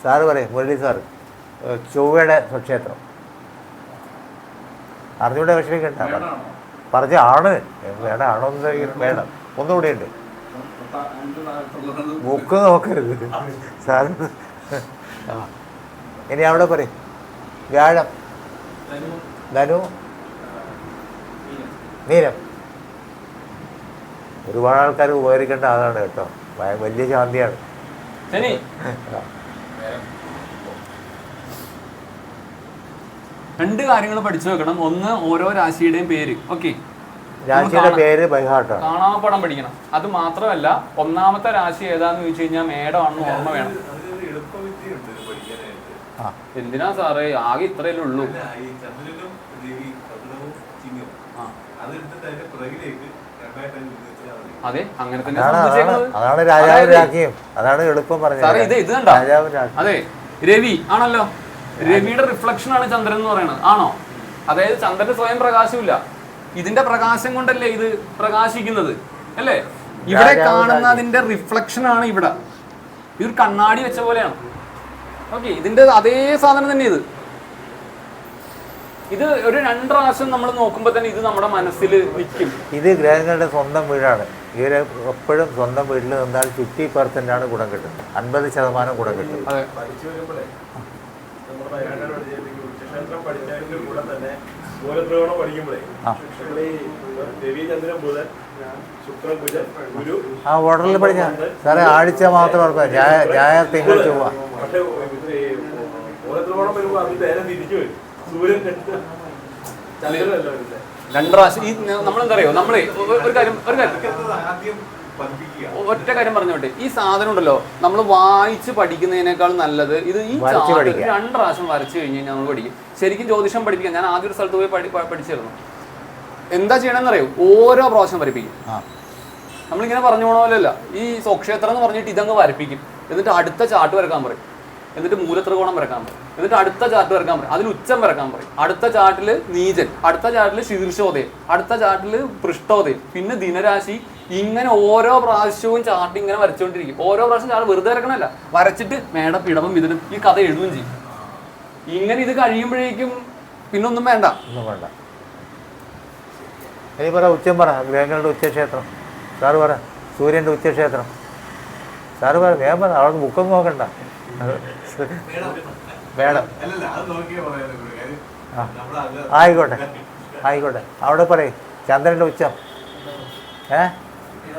സാറ് പറയും, മുരളി സാറ്. ചൊവ്വയുടെ സ്വക്ഷേത്രം. അറിഞ്ഞൂടെ വിഷമിക്കണ്ട. പറഞ്ഞ ആണ് വേണം. വേണം. ഒന്നുകൂടെ ഉണ്ട്. ബുക്ക് നോക്കരുത് സാറ്. ഇനി അവിടെ പറയും. വ്യാഴം, ധനു, നീലം. ഒരുപാട് ആൾക്കാർ ഉപകരിക്കേണ്ട ആളാണ് കേട്ടോ. വലിയ ശാന്തിയാണ്. ശനി. രണ്ട് കാര്യങ്ങൾ പഠിച്ചു വെക്കണം. ഒന്ന്, ഓരോ രാശിയുടെയും പേര്. ഓക്കെ, രാശിയുടെ പേര് ബൈഹാർട്ടാണ്. കാണാപ്പാടം പഠിക്കണം. അത് മാത്രമല്ല, ഒന്നാമത്തെ രാശി ഏതാന്ന് ചോദിച്ചു കഴിഞ്ഞാൽ മേടമാണെന്ന് ഓർമ്മ വേണം. എന്തിനാ സാറേ, ആകെ ഇത്രയല്ലേ ഉള്ളൂ. അതെ, അങ്ങനെ തന്നെ. അതാണ് രാജാവും രാജ്ഞിയും. അതാണ് എളുപ്പം പറഞ്ഞത്. സാറേ, ഇത് കണ്ടോ? അതെ, രവി ആണല്ലോ. രവിയുടെ റിഫ്ലക്ഷൻ ആണ് ചന്ദ്രൻ എന്ന് പറയുന്നത്. ആണോ? അതായത് ചന്ദ്രന് സ്വയം പ്രകാശമില്ല, ഇതിന്റെ പ്രകാശം കൊണ്ടല്ലേ ഇത് പ്രകാശിക്കുന്നത് അല്ലേ? ഇവിടെ കാണുന്നതിന്റെ റിഫ്ലക്ഷൻ ആണ് ഇവിടെ. ഇതൊരു കണ്ണാടി വെച്ച പോലെയാണ്. ഓക്കെ, ഇതിന്റെ അതേ സാധനം തന്നെ ഇത് ഒരു 2 പ്രാവശ്യം നമ്മൾ നോക്കുമ്പോൾ തന്നെ ഇത് നമ്മുടെ മനസ്സിൽ നിൽക്കും. ഇത് ഗ്രഹങ്ങളുടെ സ്വന്തം വീടാണ്. ഇവർ എപ്പോഴും സ്വന്തം വീട്ടിൽ നിന്നാൽ 50% ഗുണം കിട്ടും, 50% ഗുണം കിട്ടും. അതെ, പഠിച്ചു വരുമ്പോഴേ നമ്മുടെ ഉച്ചക്ഷേത്രം പഠിച്ചതിന്റെ കൂടെ തന്നെ മൂലത്രികോണം പഠിക്കുമ്പോഴേ നമ്മൾ ഈ രവി ചന്ദ്രൻ ബുധൻ ശുക്രൻ കുജൻ ഗുരു ആ ഓർഡറിൽ പഠിച്ച സാറേ ആഴ്ച മാത്രം ഓർക്കുക. ഞായർ തിങ്കൾ ചൊവ്വ. പക്ഷെ മൂലത്രികോണം വരുമ്പോൾ അത് നേരെ തിരിച്ചു വരും. സൂര്യൻ ചന്ദ്രനല്ല വരുന്നത്. 2 പ്രാവശ്യം ഈ നമ്മളെന്താ അറിയോ, നമ്മളെ ഒരു കാര്യം ആദ്യം പഠിപ്പിക്കുക. ഒറ്റ കാര്യം പറഞ്ഞോട്ടെ, ഈ സാധനം ഉണ്ടല്ലോ നമ്മൾ വായിച്ച് പഠിക്കുന്നതിനേക്കാൾ നല്ലത് ഇത് ഈ വരച്ച് ചാർട്ട് പഠിക്കുക. 2 പ്രാവശ്യം വരച്ച് കഴിഞ്ഞ് കഴിഞ്ഞാൽ നമ്മൾ പഠിക്കും. ശരിക്കും ജ്യോതിഷം പഠിപ്പിക്കാം. ഞാൻ ആദ്യം ഒരു സ്ഥലത്ത് പോയി പഠിച്ചിരുന്നു. എന്താ ചെയ്യണമെന്ന് അറിയോ, ഓരോ പ്രാവശ്യം വരപ്പിക്കും. നമ്മളിങ്ങനെ പറഞ്ഞു പോണ പോലെയല്ല. ഈ സ്വക്ഷേത്രം എന്ന് പറഞ്ഞിട്ട് ഇതങ്ങ് വരപ്പിക്കും. എന്നിട്ട് അടുത്ത ചാർട്ട് വരക്കാൻ പറയും. എന്നിട്ട് മൂലത്രികോണം വരക്കാൻ പറയും. എന്നിട്ട് അടുത്ത ചാർട്ട് വരക്കാൻ പറയും. അതിൽ ഉച്ചം വരക്കാൻ പറയും. അടുത്ത ചാർട്ടിൽ നീചൻ, അടുത്ത ചാർട്ടിൽ ശീർഷോദയം, അടുത്ത ചാർട്ടിൽ പൃഷ്ഠോദയം, പിന്നെ ദിനരാശി. ഇങ്ങനെ ഓരോ പ്രാവശ്യവും ചാർട്ട് ഇങ്ങനെ വരച്ചുകൊണ്ടിരിക്കും. ഓരോ പ്രാവശ്യം ചാർട്ട് വെറുതെ വരക്കണമല്ല, വരച്ചിട്ട് മേടം പിടവും ഇതിനും ഈ കഥ എഴുതുകയും ചെയ്യും. ഇങ്ങനെ ഇത് കഴിയുമ്പോഴേക്കും പിന്നൊന്നും വേണ്ട, ഒന്നും വേണ്ട. ഇനി പറ, ഉച്ചം പറ, ഗ്രഹങ്ങളുടെ ഉച്ചക്ഷേത്രം. സാറ് പറ, സൂര്യൻ്റെ ഉച്ചക്ഷേത്രം. സാറ് പറ, വേഗം പറ, അവിടെ ബുക്കൊന്നും നോക്കണ്ട. വേണം, അല്ലല്ല, അത് നോക്കിയേ പറയാനുള്ളൂ. കാര്യം ആയിക്കോട്ടെ ആയിക്കോട്ടെ. അവിടെ പറയും ചന്ദ്രൻ്റെ ഉച്ചം,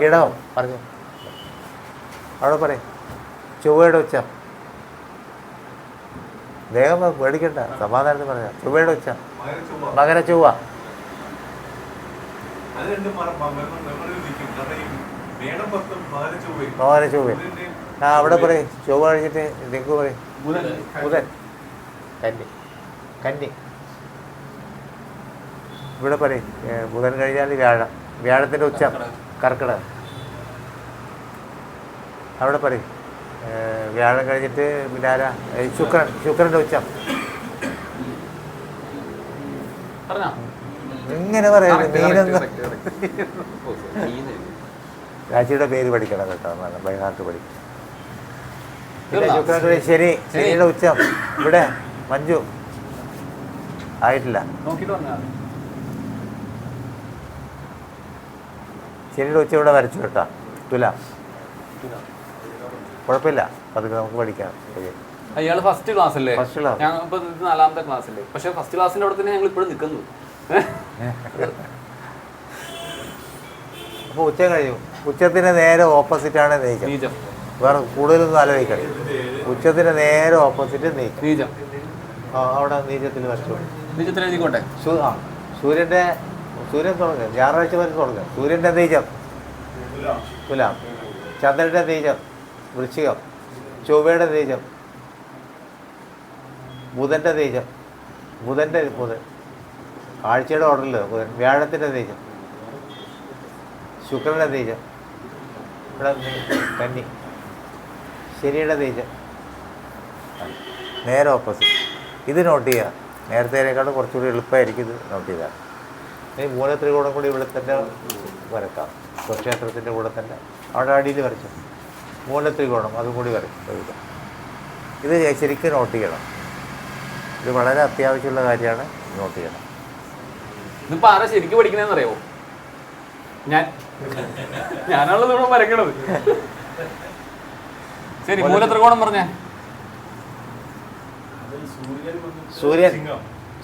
ഇടവം പറഞ്ഞു. അവിടെ പറയും ചൊവ്വയുടെ ഉച്ചം. വേഗം പേടിക്കണ്ട, സമാധാനത്തിൽ പറയാം. ചൊവ്വയുടെ ഉച്ചം, മകര ചൊവ്വ. അത് രണ്ടും നിൽക്കും. കാരണം ഈ മേടം 10 മകര ചൊവ്വ. ആ അവിടെ പറയും ചൊവ്വ കഴിഞ്ഞിട്ട് നിങ്ങൾക്ക് പറയും ബുധൻ, കന്നി കന്നി. ഇവിടെ പറയും ബുധൻ കഴിഞ്ഞാൽ വ്യാഴം, വ്യാഴത്തിൻ്റെ ഉച്ചം കർക്കിടകം. അവിടെ പറയും വ്യാഴം കഴിഞ്ഞിട്ട് പിന്നെ ആരാ, ശുക്രൻ, ശുക്രൻ്റെ ഉച്ചം. ഇങ്ങനെ പറയാം. മീനെന്ന് രാശിയുടെ പേര് പഠിക്കണം കേട്ടോ, നല്ല ബൈഹാർട്ട് പഠിക്കും. പിന്നെ ശുക്രൻ്റെ ശനി, ശനിയുടെ ഉച്ചം ഇവിടെ മഞ്ജു ആയിട്ടില്ല. ശനിയുടെ ഉച്ച ഇവിടെ വരച്ചു കേട്ടോ. തുലാം, കുഴപ്പമില്ല, അതൊക്കെ നമുക്ക് പഠിക്കാം. അയാൾ ഫസ്റ്റ് ക്ലാസ് അല്ലേ? First class. ഞാൻ ഇപ്പൊ 4ാമത്തെ ക്ലാസ് അല്ലേ? പക്ഷെ ഫസ്റ്റ് ക്ലാസ്സിന്റെ അവിടെ തന്നെ ഞങ്ങൾ ഇപ്പോഴും നിൽക്കുന്നു. അപ്പോൾ ഉച്ച കഴിഞ്ഞു. ഉച്ചത്തിന് നേരെ ഓപ്പോസിറ്റാണ് നീചം. വേറെ കൂടുതലൊന്നും ആലോചിക്കണം. ഉച്ചത്തിന് നേരെ ഓപ്പോസിറ്റ് നീചം. അവിടെ നീചത്തിൽ വരച്ചു. നീചത്തിൽ എഴുതിക്കോട്ടെ. സൂര്യൻ തുടങ്ങുക, ഞായറാഴ്ച വരെ തുടങ്ങുക. സൂര്യൻ്റെ നീചം തുലാം, ചന്ദ്രൻ്റെ നീചം വൃശ്ചികം, ചൊവ്വയുടെ നീചം, ബുധൻ്റെ നീചം, ബുധൻ ആഴ്ചയുടെ ഓർഡറിൽ ബുധൻ, വ്യാഴത്തിൻ്റെ നീചം, ശുക്രൻ്റെ നീചം, ഇവിടെ കന്നി, ശനിയുടെ നീചം, നേരെ ഓപ്പോസിറ്റ്. ഇത് നോട്ട് ചെയ്യുക. നേരത്തേനേക്കാളും കുറച്ചുകൂടി എളുപ്പമായിരിക്കും ഇത് നോട്ട് ചെയ്താൽ. ഇനി മൂലത്രികോണം കൂടി ഇവിടെ തന്നെ വരക്കാം. സ്വക്ഷേത്രത്തിൻ്റെ കൂടെ തന്നെ അവിടെ അടിയിൽ വരച്ചു മൂലത്രികോണം, അതും കൂടി വരയ്ക്കാം. ഇത് ശരിക്കും നോട്ട് ചെയ്യണം. ഇത് വളരെ അത്യാവശ്യമുള്ള കാര്യമാണ്, നോട്ട് ചെയ്യണം. ഇതിപ്പോൾ ആരാ ശരിക്കും പഠിക്കണമെന്ന് അറിയാമോ? ഞാനാണല്ലോ ഇവിടെ വരയ്ക്കണത്. ശരി, മൂലത്രികോണം പറഞ്ഞേ.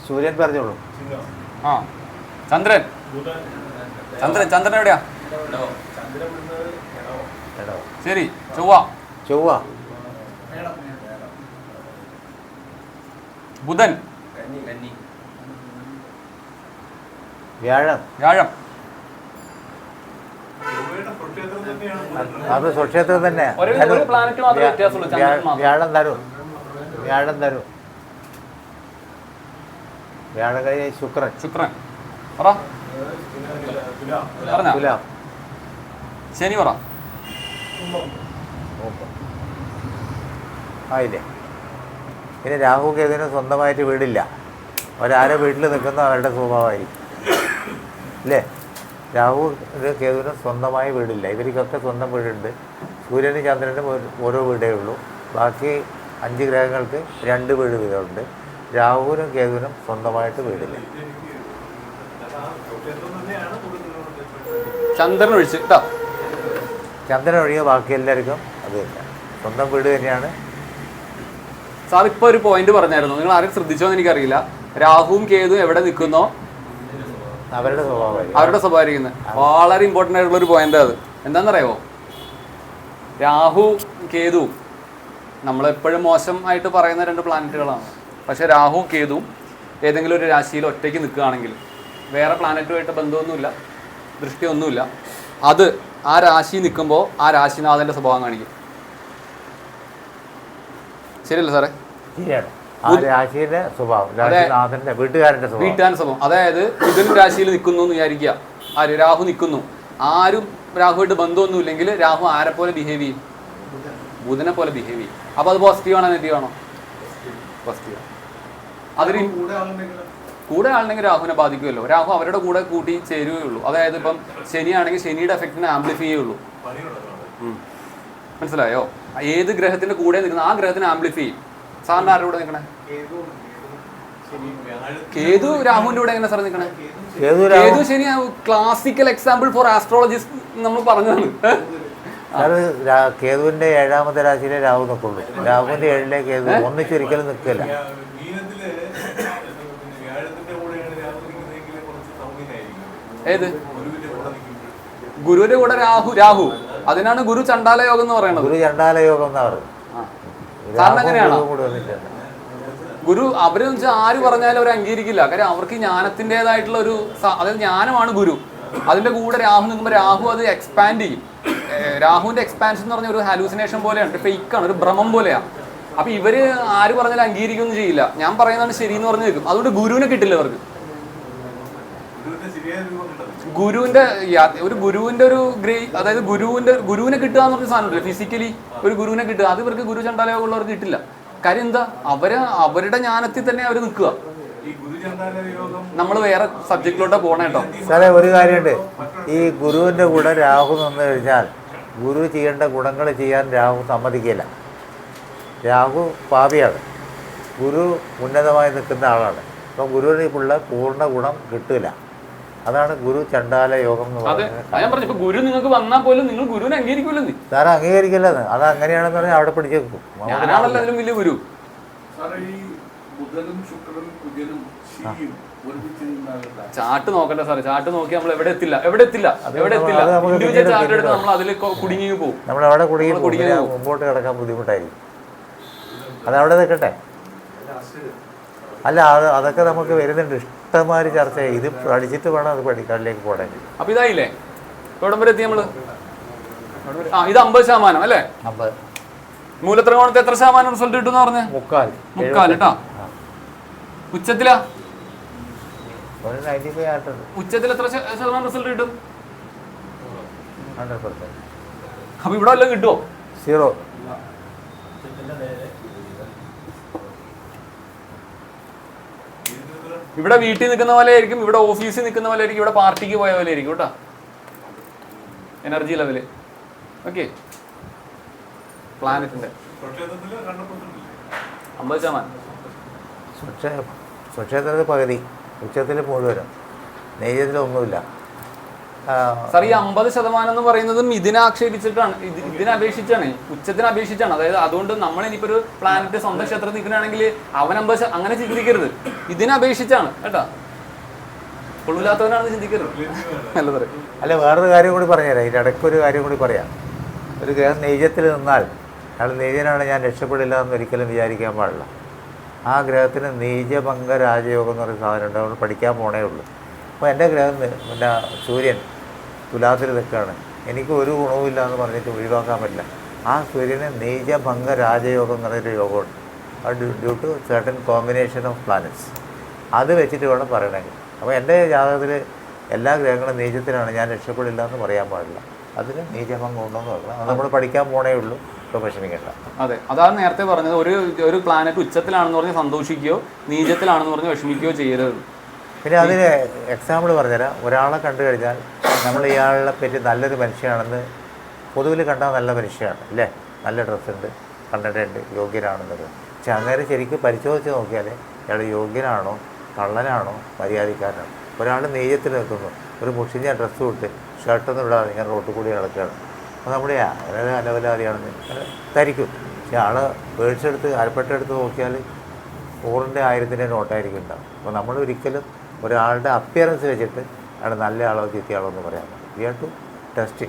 സൂര്യൻ പറഞ്ഞോളൂ. ആ, ചന്ദ്രൻ എവിടെയാ? ശരി, ചൊവ്വ, ബുധൻ, വ്യാഴം. അത് സ്വക്ഷേത്രം തന്നെ. വ്യാഴം തരും. വ്യാഴം കഴിഞ്ഞ ശുക്രൻ. തുലാം. ശനി പറ. ആയില്ലേ? പിന്നെ രാഹു കേതുവിന് സ്വന്തമായിട്ട് വീടില്ല. അവരാരെ വീട്ടിൽ നിൽക്കുന്നോ അവരുടെ സ്വഭാവമായിരിക്കും അല്ലേ? രാഹു കേതുവിന് സ്വന്തമായ വീടില്ല. ഇവർക്കൊക്കെ സ്വന്തം വീടുണ്ട്. സൂര്യനും ചന്ദ്രനും ഓരോ വീടേ ഉള്ളൂ. ബാക്കി 5 ഗ്രഹങ്ങൾക്ക് 2 വീട് വീതമുണ്ട്. രാഹുവിനും കേതുവിനും സ്വന്തമായിട്ട് വീടില്ല. ചന്ദ്രൻ ഒഴിച്ച് കേട്ടോ. ചന്ദ്രൻ ഒഴികെ ബാക്കി എല്ലാവർക്കും അത് തന്നെ സ്വന്തം വീട് തന്നെയാണ്. സാർ ഇപ്പോൾ ഒരു പോയിന്റ് പറഞ്ഞായിരുന്നു, നിങ്ങൾ ആരും ശ്രദ്ധിച്ചോ എന്ന് എനിക്കറിയില്ല. രാഹുവും കേതുവും എവിടെ നിൽക്കുന്നോ അവരുടെ സ്വഭാവമായിരിക്കുന്നത്. വളരെ ഇമ്പോർട്ടൻ്റ് ആയിട്ടുള്ള ഒരു പോയിന്റ് അത്. എന്താണെന്നറിയാമോ? രാഹു കേതു നമ്മളെപ്പോഴും മോശമായിട്ട് പറയുന്ന 2 പ്ലാനറ്റുകളാണ്. പക്ഷേ രാഹുവും കേതുവും ഏതെങ്കിലും ഒരു രാശിയിൽ ഒറ്റയ്ക്ക് നിൽക്കുകയാണെങ്കിൽ, വേറെ പ്ലാനറ്റുമായിട്ട് ബന്ധമൊന്നുമില്ല, ദൃഷ്ടിയൊന്നുമില്ല, അത് ആ രാശി നിൽക്കുമ്പോൾ ആ രാശിനാഥൻ്റെ സ്വഭാവം കാണിക്കും. ശരിയല്ല സാറേ? ശരിയാണ്. ആ രാശിയുടെ സ്വഭാവം, രാശിനാഥന്റെ വീട്ടുകാരൻ്റെ സ്വഭാവം. അതായത് ബുധൻ രാശിയിൽ നിൽക്കുന്നു എന്ന് വിചാരിക്കുക, രാഹു നിൽക്കുന്നു, ആരും രാഹുവായിട്ട് ബന്ധമൊന്നുമില്ലെങ്കിൽ രാഹു ആരെ പോലെ ബിഹേവ് ചെയ്യും? ബുധനെ പോലെ ബിഹേവ് ചെയ്യും. അപ്പോൾ അത് പോസിറ്റീവാണോ നെഗറ്റീവാണോ? പോസിറ്റീവ്. അതിന് കൂടെ ആളുണ്ടെങ്കിൽ രാഹുവിനെ ബാധിക്കുമല്ലോ. രാഹു അവരുടെ കൂടെ കൂട്ടി ചേരുകയുള്ളൂ. അതായത് ഇപ്പം ശനിയാണെങ്കിൽ ശനിയുടെ എഫക്റ്റിനെ ആംപ്ലിഫൈ ചെയ്യുള്ളൂ. മനസ്സിലായോ? ഏത് ഗ്രഹത്തിന്റെ കൂടെ നിൽക്കുന്ന ആ ഗ്രഹത്തിന് ആംപ്ലിഫൈ ചെയ്യും. സാറിന് ആരുടെ കൂടെ നിൽക്കണേ? കേതു രാഹുവിന്റെ കൂടെ എങ്ങനെ സാർ നിൽക്കണേ? കേതു ശനി ക്ലാസിക്കൽ എക്സാമ്പിൾ ഫോർ ആസ്ട്രോളജിസ്റ്റ് നമ്മൾ പറഞ്ഞതാണ്. കേതുവിന്റെ 7ാമത്തെ രാശിയിലെ രാഹു നിൽക്കുള്ളൂ. രാഹുവിന്റെ 7ലെ കേതു ഒന്നിച്ചൊരിക്കലും നിൽക്കില്ല. ഏത്? ഗുരുവിന്റെ കൂടെ രാഹു. അതിനാണ് ഗുരു ചണ്ടാല യോഗം എന്ന് പറയുന്നത്. ഗുരു ചണ്ടാല യോഗം എന്നാ പറയുന്നത്. സാറിന് അങ്ങനെയാണോ? ഗുരു അവരെന്ന് വെച്ചാൽ ആര് പറഞ്ഞാലും അവർ അംഗീകരിക്കില്ല. കാര്യം അവർക്ക് ജ്ഞാനത്തിൻ്റെതായിട്ടുള്ള ഒരു, അതായത് ജ്ഞാനമാണ് ഗുരു. അതിന്റെ കൂടെ രാഹു നിൽക്കുമ്പോൾ രാഹു അത് എക്സ്പാൻഡ് ചെയ്യും. രാഹുവിന്റെ എക്സ്പാൻഷൻ എന്ന് പറഞ്ഞ ഒരു ഹാലൂസിനേഷൻ പോലെയാണ്, ഫേക്കാണ്, ഒരു ഭ്രമം പോലെയാണ്. അപ്പൊ ഇവര് ആര് പറഞ്ഞാലും അംഗീകരിക്കൊന്നും ചെയ്യില്ല. ഞാൻ പറയുന്നതാണ് ശരി എന്ന് പറഞ്ഞു നിൽക്കും. അതുകൊണ്ട് ഗുരുവിനെ കിട്ടില്ല അവർക്ക്. ഗുരുവിന്റെ ഒരു അതായത് ഗുരുവിനെ കിട്ടുക എന്ന് പറഞ്ഞ സാധനമില്ല. ഫിസിക്കലി ഒരു ഗുരുവിനെ കിട്ടുക, അത് ഇവർക്ക് ഗുരു ചണ്ടാലയോഗമുള്ളവർക്ക് കിട്ടില്ല. കാര്യം എന്താ? അവരുടെ ജ്ഞാനത്തിൽ തന്നെ അവർ നിൽക്കുക. നമ്മൾ വേറെ സബ്ജക്റ്റിലോട്ട് പോകണം കേട്ടോ. സാറേ, ഒരു കാര്യമുണ്ട്. ഈ ഗുരുവിന്റെ കൂടെ രാഹു നിന്ന് കഴിഞ്ഞാൽ ഗുരു ചെയ്യേണ്ട ഗുണങ്ങൾ ചെയ്യാൻ രാഹു സമ്മതിക്കില്ല. രാഹു പാപിയാണ്, ഗുരു ഉന്നതമായി നിൽക്കുന്ന ആളാണ്. അപ്പം ഗുരുവിനുള്ള പൂർണ്ണ ഗുണം കിട്ടില്ല. അതാണ് ഗുരു ചണ്ടാല യോഗം എന്ന് പറയുന്നത്. ഗുരു നിങ്ങൾക്ക് വന്നാൽ പോലും നിങ്ങൾ ഗുരുവിനെ അംഗീകരിക്കില്ല. സാറ് അംഗീകരിക്കില്ലെന്ന്. അത് അങ്ങനെയാണെന്ന് പറഞ്ഞാൽ അവിടെ പിടിച്ചു വെക്കും. ഞാനാണല്ലോ അതിലും വലിയ ഗുരു. ചാർട്ട് നോക്കട്ടെ സാറേ, ചാർട്ട് നോക്കി നമ്മൾ എവിടെ എത്തില്ല. ഇൻഡിവിജ്വൽ ചാർട്ട് എടുത്ത് നമ്മൾ അതിൽ കുടുങ്ങി പോകും. നമ്മളവിടെ കുടുങ്ങി മുമ്പോട്ട് കിടക്കാൻ ബുദ്ധിമുട്ടായിരിക്കും. അതവിടെ നിൽക്കട്ടെ. അല്ല, അതൊക്കെ നമുക്ക് വരുന്നുണ്ട്. ഇഷ്ടംമാതിരി ചർച്ച ചെയ്യും. ഇത് പഠിച്ചിട്ട് വേണം അത് പഠിക്കാനിലേക്ക് പോകണേ. അപ്പൊ ഇതായില്ലേ? എവിടം വരെ എത്തി നമ്മള്? ഇത് 50% അല്ലേ? 50. മൂലത്രികോണത്തെ എത്ര ശതമാനം റിസൾട്ട് കിട്ടും? പറഞ്ഞ 3/4 കേട്ടാ. ഉച്ചത്തിലാ? ഉച്ചത്തിൽ എത്ര ശതമാനം റിസൾട്ട് കിട്ടും? 100%. അപ്പൊ ഇവിടെ വല്ലതും കിട്ടുമോ? 0. ഇവിടെ വീട്ടിൽ നിൽക്കുന്ന പോലെ ആയിരിക്കും, ഇവിടെ ഓഫീസിൽ നിൽക്കുന്ന പോലെ ആയിരിക്കും, ഇവിടെ പാർട്ടിക്ക് പോയ പോലെ ആയിരിക്കും കേട്ടോ എനർജി ലെവല്. ഓക്കെ, പ്ലാനറ്റിന്റെ 50%. സ്വക്ഷേത്രത്തിൽ പകുതി, ഉച്ചത്തിൽ മുഴുവനും, നെയ്യത്തിലൊന്നുമില്ല. സാർ, ഈ 50% എന്ന് പറയുന്നതും ഇതിനപേക്ഷിച്ചാണ്, ഉച്ചത്തിനെ അപേക്ഷിച്ചാണ്. അതായത് അതുകൊണ്ട് നമ്മൾ ഇനിയിപ്പോൾ ഒരു പ്ലാനറ്റ് സ്വന്തം ക്ഷേത്രത്തിൽ നിൽക്കുകയാണെങ്കിൽ അവൻ 50 അങ്ങനെ ചിന്തിക്കരുത്. ഇതിനപേക്ഷിച്ചാണ് കേട്ടോ. കൊള്ളില്ലാത്തവനാണ് ചിന്തിക്കരുത്. നല്ലത്. അല്ല, വേറൊരു കാര്യം കൂടി പറഞ്ഞുതരാം. ഇതിൻ്റെ ഇടയ്ക്കൊരു കാര്യം കൂടി പറയാം. ഒരു ഗ്രഹം നെയ്യത്തിൽ നിന്നാൽ അയാൾ നെയ്യനാണ്, ഞാൻ രക്ഷപ്പെടില്ല എന്ന് ഒരിക്കലും വിചാരിക്കാൻ പാടില്ല. ആ ഗ്രഹത്തിന് നീചഭംഗ രാജയോഗം എന്ന് പറയുന്ന സാധനമുണ്ട്. നമ്മൾ പഠിക്കാൻ പോണേ ഉള്ളൂ. അപ്പോൾ എൻ്റെ ഗ്രഹം പിന്നെ സൂര്യൻ തുലാത്തിൽ നിൽക്കുകയാണ്, എനിക്ക് ഒരു ഗുണവുമില്ല എന്ന് പറഞ്ഞിട്ട് ഒഴിവാക്കാൻ പറ്റില്ല. ആ സൂര്യന് നീചഭംഗ രാജയോഗം എന്ന് പറയുന്നൊരു യോഗമുണ്ട്. അത് due to certain combination of planets. അത് വെച്ചിട്ട് വേണം പറയണമെങ്കിൽ. അപ്പോൾ എൻ്റെ ജാതകത്തിൽ എല്ലാ ഗ്രഹങ്ങളും നീചത്തിലാണ്, ഞാൻ രക്ഷപ്പെടില്ല എന്ന് പറയാൻ പാടില്ല. അതിന് നീചഭംഗം ഉണ്ടെന്ന് പറയണം. അത് നമ്മൾ പഠിക്കാൻ പോണേ ഉള്ളൂ. ഇപ്പം വിഷമിക്കേണ്ട. അതെ, അതാണ് നേരത്തെ പറഞ്ഞത്. ഒരു പ്ലാനറ്റ് ഉച്ചത്തിലാണെന്ന് പറഞ്ഞ് സന്തോഷിക്കുകയോ നീചത്തിലാണെന്ന് പറഞ്ഞ് വിഷമിക്കുകയോ ചെയ്യരുത്. പിന്നെ അതിന് എക്സാമ്പിൾ പറഞ്ഞുതരാം. ഒരാളെ കണ്ടു കഴിഞ്ഞാൽ നമ്മൾ ഇയാളെ പറ്റി നല്ലൊരു മനുഷ്യനാണെന്ന് പൊതുവിൽ കണ്ടാൽ നല്ല മനുഷ്യനാണ് അല്ലേ, നല്ല ഡ്രസ്സുണ്ട്, കണ്ടിട്ടുണ്ട്, യോഗ്യനാണെന്നത്. പക്ഷെ അങ്ങനെ ശരിക്കും പരിശോധിച്ച് നോക്കിയാൽ ഇയാൾ യോഗ്യനാണോ കള്ളനാണോ മര്യാദക്കാരനാണോ. ഒരാൾ നെയ്യത്തിൽ നിൽക്കുന്നു, ഒരു മുഷിഞ്ഞ ഡ്രസ്സ് വിട്ട് ഷർട്ടൊന്നും ഇടാതെ ഇങ്ങനെ റോട്ടിൽ കൂടി നടക്കുകയാണ്. അപ്പോൾ നമ്മുടെ വളരെ അലവലാതിയാണെന്ന് ധരിക്കും. പക്ഷെ ആൾ പേഴ്സെടുത്ത് അരപ്പെട്ടെടുത്ത് നോക്കിയാൽ 100-ൻ്റെ 1000-ൻ്റെ നോട്ടായിരിക്കും ഉണ്ടാവും. അപ്പോൾ നമ്മൾ ഒരിക്കലും ഒരാളുടെ അപ്പിയറൻസ് വെച്ചിട്ട് അയാൾ നല്ല ആളോ ചീത്ത ആളോ എന്ന് പറയാൻ പറ്റും. We have to test.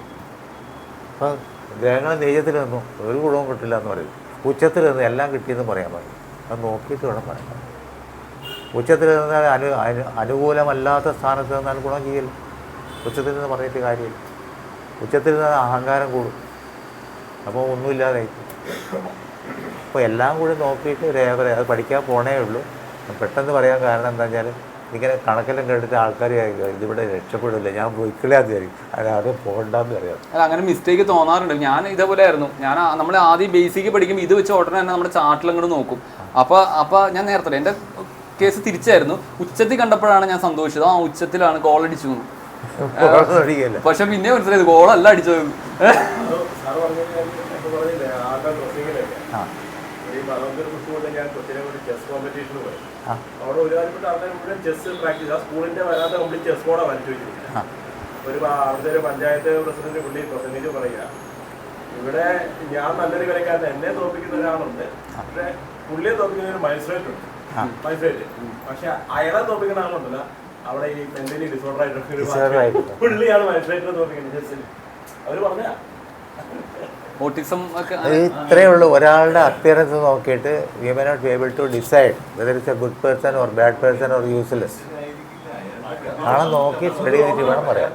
അപ്പോൾ ഗ്രഹങ്ങൾ നെയ്യത്തിൽ നിന്നും ഒരു ഗുണവും കിട്ടില്ല എന്ന് പറയും. ഉച്ചത്തിൽ നിന്ന് എല്ലാം കിട്ടിയെന്ന് പറയാൻ പറയും. അത് നോക്കിയിട്ട് വേണം പറയാൻ. ഉച്ചത്തിൽ നിന്നാൽ അനുകൂലമല്ലാത്ത സ്ഥാനത്ത് നിന്നാൽ ഗുണം ചെയ്യില്ല. ഉച്ചത്തിൽ നിന്ന് പറഞ്ഞിട്ട് കാര്യമില്ല. ഉച്ചത്തിൽ നിന്ന് അഹങ്കാരം കൂടും, അപ്പോൾ ഒന്നുമില്ലാതായിരിക്കും. അപ്പോൾ എല്ലാം കൂടി നോക്കിയിട്ട് ഒരു ഏവരെ അത് പഠിക്കാൻ പോണേ ഉള്ളൂ. പെട്ടെന്ന് പറയാൻ കാരണം എന്താ വെച്ചാൽ ഇങ്ങനെ കണക്കെല്ലാം കേട്ടിട്ട് ആൾക്കാർ ഇതിവിടെ രക്ഷപ്പെടില്ല, ഞാൻ പോയിക്കളയാന്ന് വിചാരിക്കും. അത് പോകണ്ടെന്ന് പറയാം. അല്ല, അങ്ങനെ മിസ്റ്റേക്ക് തോന്നാറുണ്ട്. ഞാൻ ഇതേപോലെ ആയിരുന്നു. നമ്മൾ ആദ്യം ബേസിക് പഠിക്കുമ്പോൾ ഇത് വെച്ച് ഉടനെ തന്നെ നമ്മുടെ ചാർട്ടിലങ്ങോട്ട് നോക്കും. അപ്പോൾ ഞാൻ നേരത്തെ എൻ്റെ കേസ് തിരിച്ചായിരുന്നു. ഉച്ചത്തിൽ കണ്ടപ്പോഴാണ് ഞാൻ സന്തോഷിച്ചത്. ഉച്ചത്തിലാണ് ഗോൾ അടിച്ചു. പക്ഷെ പിന്നെ മനസ്സിലായത് ഗോളല്ല അടിച്ചത്. ഞാൻ കൊച്ചിനെ കൂടി ചെസ് കോമ്പറ്റീഷന് പോയി. അവിടെ ഒരുപാട് ആൾക്കാർ മുഴുവൻ ചെസ് പ്രാക്ടീസ്. ആ സ്കൂളിന്റെ വരാത്ത കംപ്ലീറ്റ് ചെസ് ബോർഡാണ് വരച്ചു വെച്ചിരിക്കുന്നത്. അവിടുത്തെ ഒരു പഞ്ചായത്ത് പ്രസിഡന്റ് പുള്ളി പ്രതിനിധി പറയുക, ഇവിടെ ഞാൻ നല്ലൊരു കളിക്കാരൻ, എന്നെ തോൽപ്പിക്കുന്ന ഒരാളുണ്ട്, പക്ഷെ പുള്ളിയെ തോൽപ്പിക്കുന്ന ഒരു മജിസ്ട്രേറ്റ് ഉണ്ട്. പക്ഷെ അയാളെ തോൽപ്പിക്കുന്ന ആളുണ്ടല്ല, അവിടെ ഈ മെന്റലി ഡിസോർഡർ ആയിട്ട് പുള്ളിയാണ് മജിസ്ട്രേറ്റിനെ തോൽപ്പിക്കുന്നത് ചെസ്സിൽ. അവര് പറഞ്ഞ ഓട്ടിസം ഒക്കെ ഇത്രയേ ഉള്ളൂ. ഒരാളുടെ അപ്പിയറൻസ് നോക്കിയിട്ട് we may not be able to decide whether it's a good person or bad person or useless. ആളെ നോക്കി സ്റ്റഡി ചെയ്തിട്ട് വേണം പറയാം.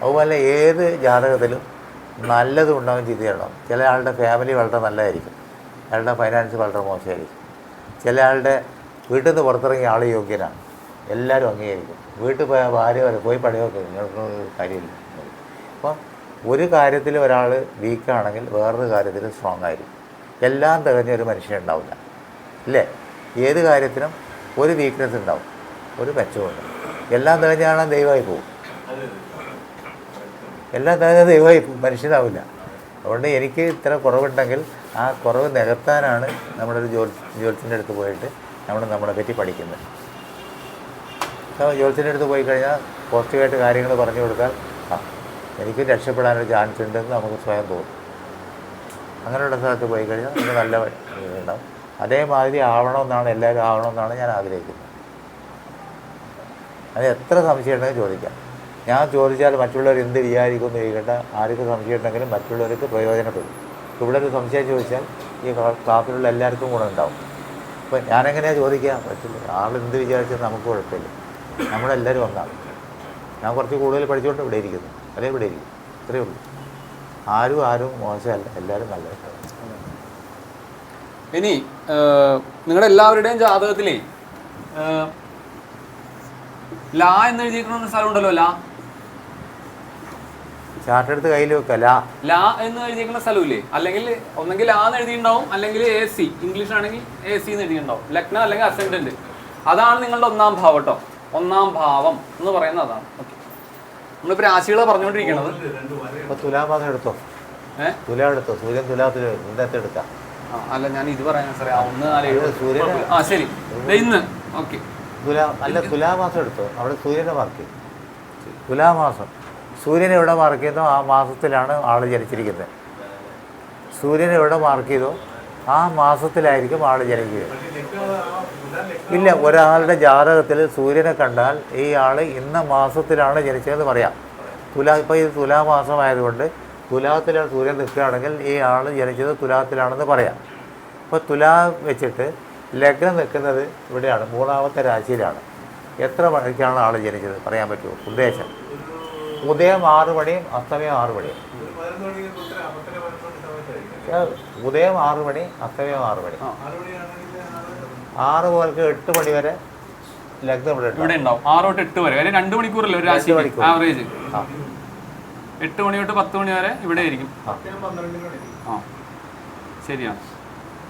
അതുപോലെ ഏത് ജാതകത്തിലും നല്ലതും ഉണ്ടാകും ചീത്തയുണ്ടാകും. ചില ആളുടെ ഫാമിലി വളരെ നല്ലതായിരിക്കും, അയാളുടെ ഫൈനാൻസ് വളരെ മോശമായിരിക്കും. ചില ആളുടെ വീട്ടിൽ നിന്ന് പുറത്തിറങ്ങിയ ആൾ യോഗ്യനാണ്, എല്ലാവരും അംഗീകരിക്കും. വീട്ടിൽ പോയ ഭാര്യ വരെ പോയി പണിയൊക്കെ നിങ്ങൾക്ക് കാര്യമില്ല. അപ്പം ഒരു കാര്യത്തിൽ ഒരാൾ വീക്കാണെങ്കിൽ വേറൊരു കാര്യത്തിൽ സ്ട്രോങ് ആയിരിക്കും. എല്ലാം തികഞ്ഞ ഒരു മനുഷ്യൻ ഉണ്ടാവില്ല അല്ലേ. ഏത് കാര്യത്തിനും ഒരു വീക്ക്നെസ് ഉണ്ടാവും, ഒരു മെച്ചമുണ്ട്. എല്ലാം തികഞ്ഞാണ് ദൈവമായി പോകും. എല്ലാം തികഞ്ഞ ദൈവമായി പോകും, മനുഷ്യനാവില്ല. അതുകൊണ്ട് എനിക്ക് ഇത്ര കുറവുണ്ടെങ്കിൽ ആ കുറവ് നികത്താനാണ് നമ്മളൊരു ജ്യോത്സ്യൻ്റെ അടുത്ത് പോയിട്ട് നമ്മളെ പറ്റി പഠിക്കുന്നത്. ജ്യോത്സ്യൻ്റെ അടുത്ത് പോയി കഴിഞ്ഞാൽ പോസിറ്റീവായിട്ട് കാര്യങ്ങൾ പറഞ്ഞു കൊടുത്താൽ എനിക്ക് രക്ഷപ്പെടാനൊരു ചാൻസ് ഉണ്ടെന്ന് നമുക്ക് സ്വയം തോന്നും. അങ്ങനെയുള്ള സ്ഥലത്ത് പോയി കഴിഞ്ഞാൽ നമുക്ക് നല്ല ഉണ്ടാവും. അതേമാതിരി ആവണമെന്നാണ്, എല്ലാവരും ആവണമെന്നാണ് ഞാൻ ആഗ്രഹിക്കുന്നത്. അത് എത്ര സംശയം ഉണ്ടെങ്കിൽ ചോദിക്കാം. ഞാൻ ചോദിച്ചാൽ മറ്റുള്ളവർ എന്ത് വിചാരിക്കുമെന്ന് ചോദിക്കേണ്ട. ആർക്കും സംശയം ഉണ്ടെങ്കിലും മറ്റുള്ളവർക്ക് പ്രയോജനപ്പെടും. ഇവിടെ ഒരു സംശയം ചോദിച്ചാൽ ഈ ക്ലാസ്സിലുള്ള എല്ലാവർക്കും ഗുണമുണ്ടാവും. അപ്പോൾ ഞാനെങ്ങനെയാണ് ചോദിക്കാൻ പറ്റില്ല. ആളെന്ത് വിചാരിച്ചാൽ നമുക്ക് കുഴപ്പമില്ല, നമ്മളെല്ലാവരും ഒന്നാണ്. ഞാൻ കുറച്ച് കൂടുതൽ പഠിച്ചുകൊണ്ട് ഇവിടെ ഇരിക്കുന്നു, അതേ ഇവിടെ ഇരിക്കും. ഇത്രയേ ഉള്ളൂ. ആരും മോശമല്ല, എല്ലാവരും നല്ലതാണ്. ഇനി നിങ്ങളുടെ എല്ലാവരുടെയും ജാതകത്തിലേ ലാ എന്ന് എഴുതിയിരിക്കുന്ന സ്ഥലം ഉണ്ടല്ലോ, ചാർട്ട് എടുത്ത് കയ്യിൽ വെക്കുക. ലാ എന്ന് എഴുതിയിരിക്കുന്ന സ്ഥലമില്ലേ, അല്ലെങ്കിൽ ഒന്നെങ്കിൽ ലാ എന്ന് എഴുതിയിട്ടുണ്ടാവും, അല്ലെങ്കിൽ AC, ഇംഗ്ലീഷ് ആണെങ്കിൽ AC എന്ന് എഴുതിയിട്ടുണ്ടാവും. ലഗ്നം അല്ലെങ്കിൽ അസെൻഡന്റ്, അതാണ് നിങ്ങളുടെ ഒന്നാം ഭാവം കേട്ടോ. ഒന്നാം ഭാവം എന്ന് പറയുന്നത് അതാണ്. ഓക്കെ, നമ്മളിപ്പോൾ രാശികളെ പറഞ്ഞുകൊണ്ടിരിക്കുന്നത്. ഇപ്പോൾ തുലാമാസം എടുത്തോ, തുലാം എടുത്തോ, സൂര്യൻ തുലാത്തിൽ ഇന്നത്തെ എടുക്കാം. അല്ല, ഞാൻ ഇത് പറയാൻ സാറേ, 1-4-7 സൂര്യൻ. ശരി, ഇന്ന് ഓക്കെ. തുലാമാസം എടുത്തോ, അവിടെ സൂര്യനെ മാർക്ക് ചെയ്യും. തുലാമാസം സൂര്യനെ എവിടെ മാർക്ക് ചെയ്തോ ആ മാസത്തിലാണ് ആൾ ജനിച്ചിരിക്കുന്നത്. സൂര്യനെ എവിടെ മാർക്ക് ചെയ്തോ ആ മാസത്തിലായിരിക്കും ആൾ ജനിക്കുക. ഇല്ല, ഒരാളുടെ ജാതകത്തിൽ സൂര്യനെ കണ്ടാൽ ഈ ആൾ ഇന്ന മാസത്തിലാണ് ജനിച്ചതെന്ന് പറയാം. ഇപ്പോൾ ഇത് തുലാമാസമായതുകൊണ്ട് തുലാത്തിലാണ് സൂര്യൻ നിൽക്കുകയാണെങ്കിൽ ഈ ആൾ ജനിച്ചത് തുലാത്തിലാണെന്ന് പറയാം. അപ്പോൾ തുലാ വെച്ചിട്ട് ലഗ്നം നിൽക്കുന്നത് ഇവിടെയാണ്, 3ാമത്തെ രാശിയിലാണ്. എത്ര മണിക്കാണ് ആൾ ജനിച്ചത് പറയാൻ പറ്റുമോ? ഉദ്ദേശം ഉദയം 6 മണിയും അസ്തമയം 6 മണിയും. ഉദയം 6 മണി, അസ്തമയം 6 മണി. 6 മുതൽക്ക് 8 മണി വരെ ലഗ്നം ഇവിടെ ഉണ്ടാവും. 6 തൊട്ട് 8 വരെ 2 മണിക്കൂറല്ലേ ഒരു രാശി ആവറേജ്. 8 മണി തൊട്ട് 10 മണി വരെ ഇവിടെ ആയിരിക്കും. ആ ശരിയാണ്.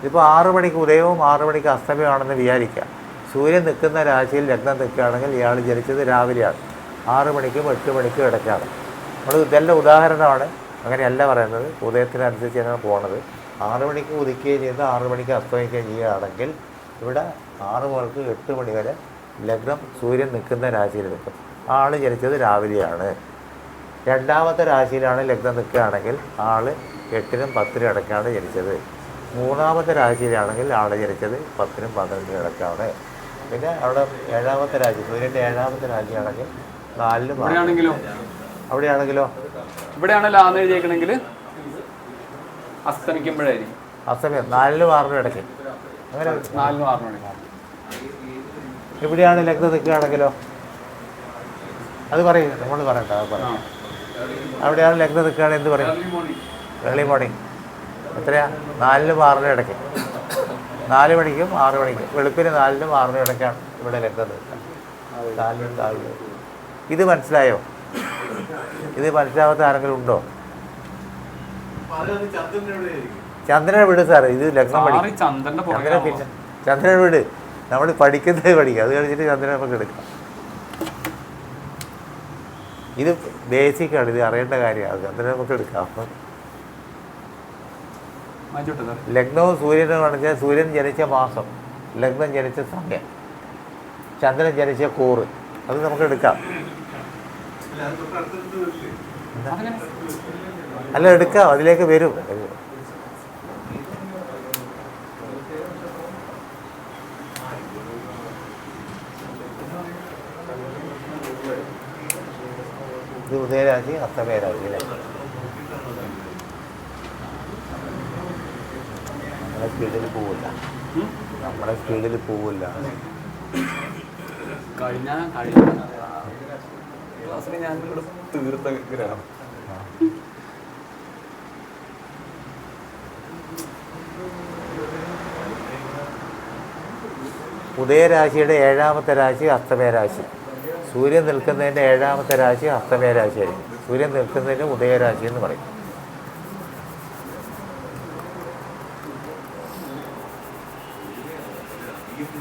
ഇതിപ്പോൾ 6 മണിക്ക് ഉദയവും 6 മണിക്ക് അസ്തമയമാണെന്ന് വിചാരിക്കുക. സൂര്യൻ നിൽക്കുന്ന രാശിയിൽ ലഗ്നം നിൽക്കുകയാണെങ്കിൽ ഇയാൾ ജനിച്ചത് രാവിലെയാണ്. 6 മണിക്കും 8 മണിക്കും ഇടയ്ക്കാണ്. നമ്മൾ ഇതെല്ലാം ഉദാഹരണമാണ്, അങ്ങനെയല്ല പറയുന്നത്. ഉദയത്തിനനുസരിച്ചാണ് പോണത്. 6 മണിക്ക് ഉദിക്കുകയും ചെയ്ത് 6 മണിക്ക് അസ്തമിക്കുകയും ചെയ്യുകയാണെങ്കിൽ ഇവിടെ 6 മുതൽക്ക് 8 മണി വരെ ലഗ്നം സൂര്യൻ നിൽക്കുന്ന രാശിയിൽ നിൽക്കും. ആൾ ജനിച്ചത് രാവിലെയാണ്. രണ്ടാമത്തെ രാശിയിലാണ് ലഗ്നം നിൽക്കുകയാണെങ്കിൽ ആൾ 8-നും 10-നും ഇടയ്ക്കാണ് ജനിച്ചത്. മൂന്നാമത്തെ രാശിയിലാണെങ്കിൽ ആൾ ജനിച്ചത് 10-നും 12-നും ഇടയ്ക്കാണ്. പിന്നെ അവിടെ 7-ാമത്തെ രാശി, സൂര്യൻ്റെ 7-ാമത്തെ രാശിയാണെങ്കിൽ 4-നും അവിടെയാണെങ്കിലോ ഇവിടെയാണല്ലോ ആന്ന് എഴുതിയേക്കണമെങ്കിൽ അസ്തമിക്കുമ്പോഴായിരിക്കും. അസ്തമയം 4-നും 6-നും ഇടയ്ക്ക്. അങ്ങനെ 4-നും 6-നും ഇടയ്ക്ക്. എവിടെയാണ് ലഗ്നം നിൽക്കുകയാണെങ്കിലോ അത് പറയും, നമ്മൾ പറയണ്ട, അത് പറയാം. അവിടെയാണ് ലഗ്നം നിൽക്കുകയാണെങ്കിൽ എന്ത് പറയും? Early morning. എത്രയാ? 4-നും 6-നും ഇടയ്ക്ക്. 4 മണിക്കും 6 മണിക്കും, വെളുപ്പിന് 4-നും 6-നും ഇടയ്ക്കാണ് ഇവിടെ ലഗ്നം നിൽക്കുക. 4-നും 4-നും. ഇത് മനസ്സിലായോ? ഇത് മനസ്സിലാവാത്ത ആരെങ്കിലും ഉണ്ടോ? ചന്ദ്രനെ വിട് സാർ, ഇത് ലഗ്നം പഠിക്കും. ചന്ദ്രനെ പിന്നെ ചന്ദ്രനെ വിട്, നമ്മൾ പഠിക്കുന്നത് പഠിക്കുക. അത് കഴിഞ്ഞിട്ട് ചന്ദ്രനെ നമുക്ക് എടുക്കാം. ഇത് ബേസിക്കാണ്, ഇത് അറിയേണ്ട കാര്യമാണ്. ചന്ദ്രനെ നമുക്ക് എടുക്കാം. ലഗ്നവും സൂര്യനും കാണിച്ചാൽ സൂര്യൻ ജനിച്ച മാസം, ലഗ്നം ജനിച്ച സമയം, ചന്ദ്രൻ ജനിച്ച കൂറ്, അത് നമുക്ക് എടുക്കാം. അല്ല എടുക്കാം, അതിലേക്ക് വരും. ഇത് ഉദയരാശി അസ്തമയരാശി അല്ലേ? നമ്മുടെ സ്പീഡിൽ പോവില്ല, നമ്മുടെ സ്പീഡിൽ പോവില്ല. കഴിഞ്ഞ ക്ലാസ്സിൽ ഞാൻ തീർത്ത ഗ്രഹം. ഉദയരാശിയുടെ 7-ാമത്തെ രാശി അസ്തമയരാശി. സൂര്യൻ നിൽക്കുന്നതിൻ്റെ 7-ാമത്തെ രാശി അസ്തമയരാശിയായിരിക്കും. സൂര്യൻ നിൽക്കുന്നതിന് ഉദയരാശി എന്ന് പറയും.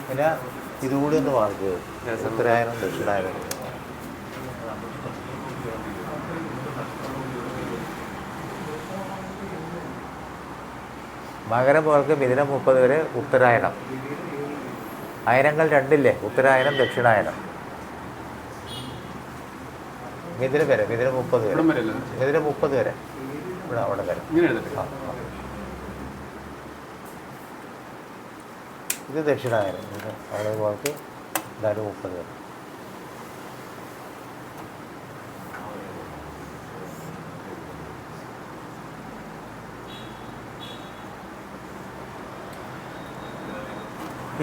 പിന്നെ ഇതുകൂടി ഒന്ന് മാർക്ക്, ഉത്തരായനം ദക്ഷിണായനം. മകരം മുതൽക്ക് മിഥുനം 30 വരെ ഉത്തരായണം. അയനങ്ങൾ 2 ഉത്തരായനം ദക്ഷിണായനം. മിഥുനം വരെ, മിഥുനം 30 വരെ, മിഥുനം 30 വരെ ഇവിടെ അവിടെ വരെ. ഇത് ദക്ഷിണായനം. അവിടെ മുതൽക്ക് എന്തായാലും 30 വരെ.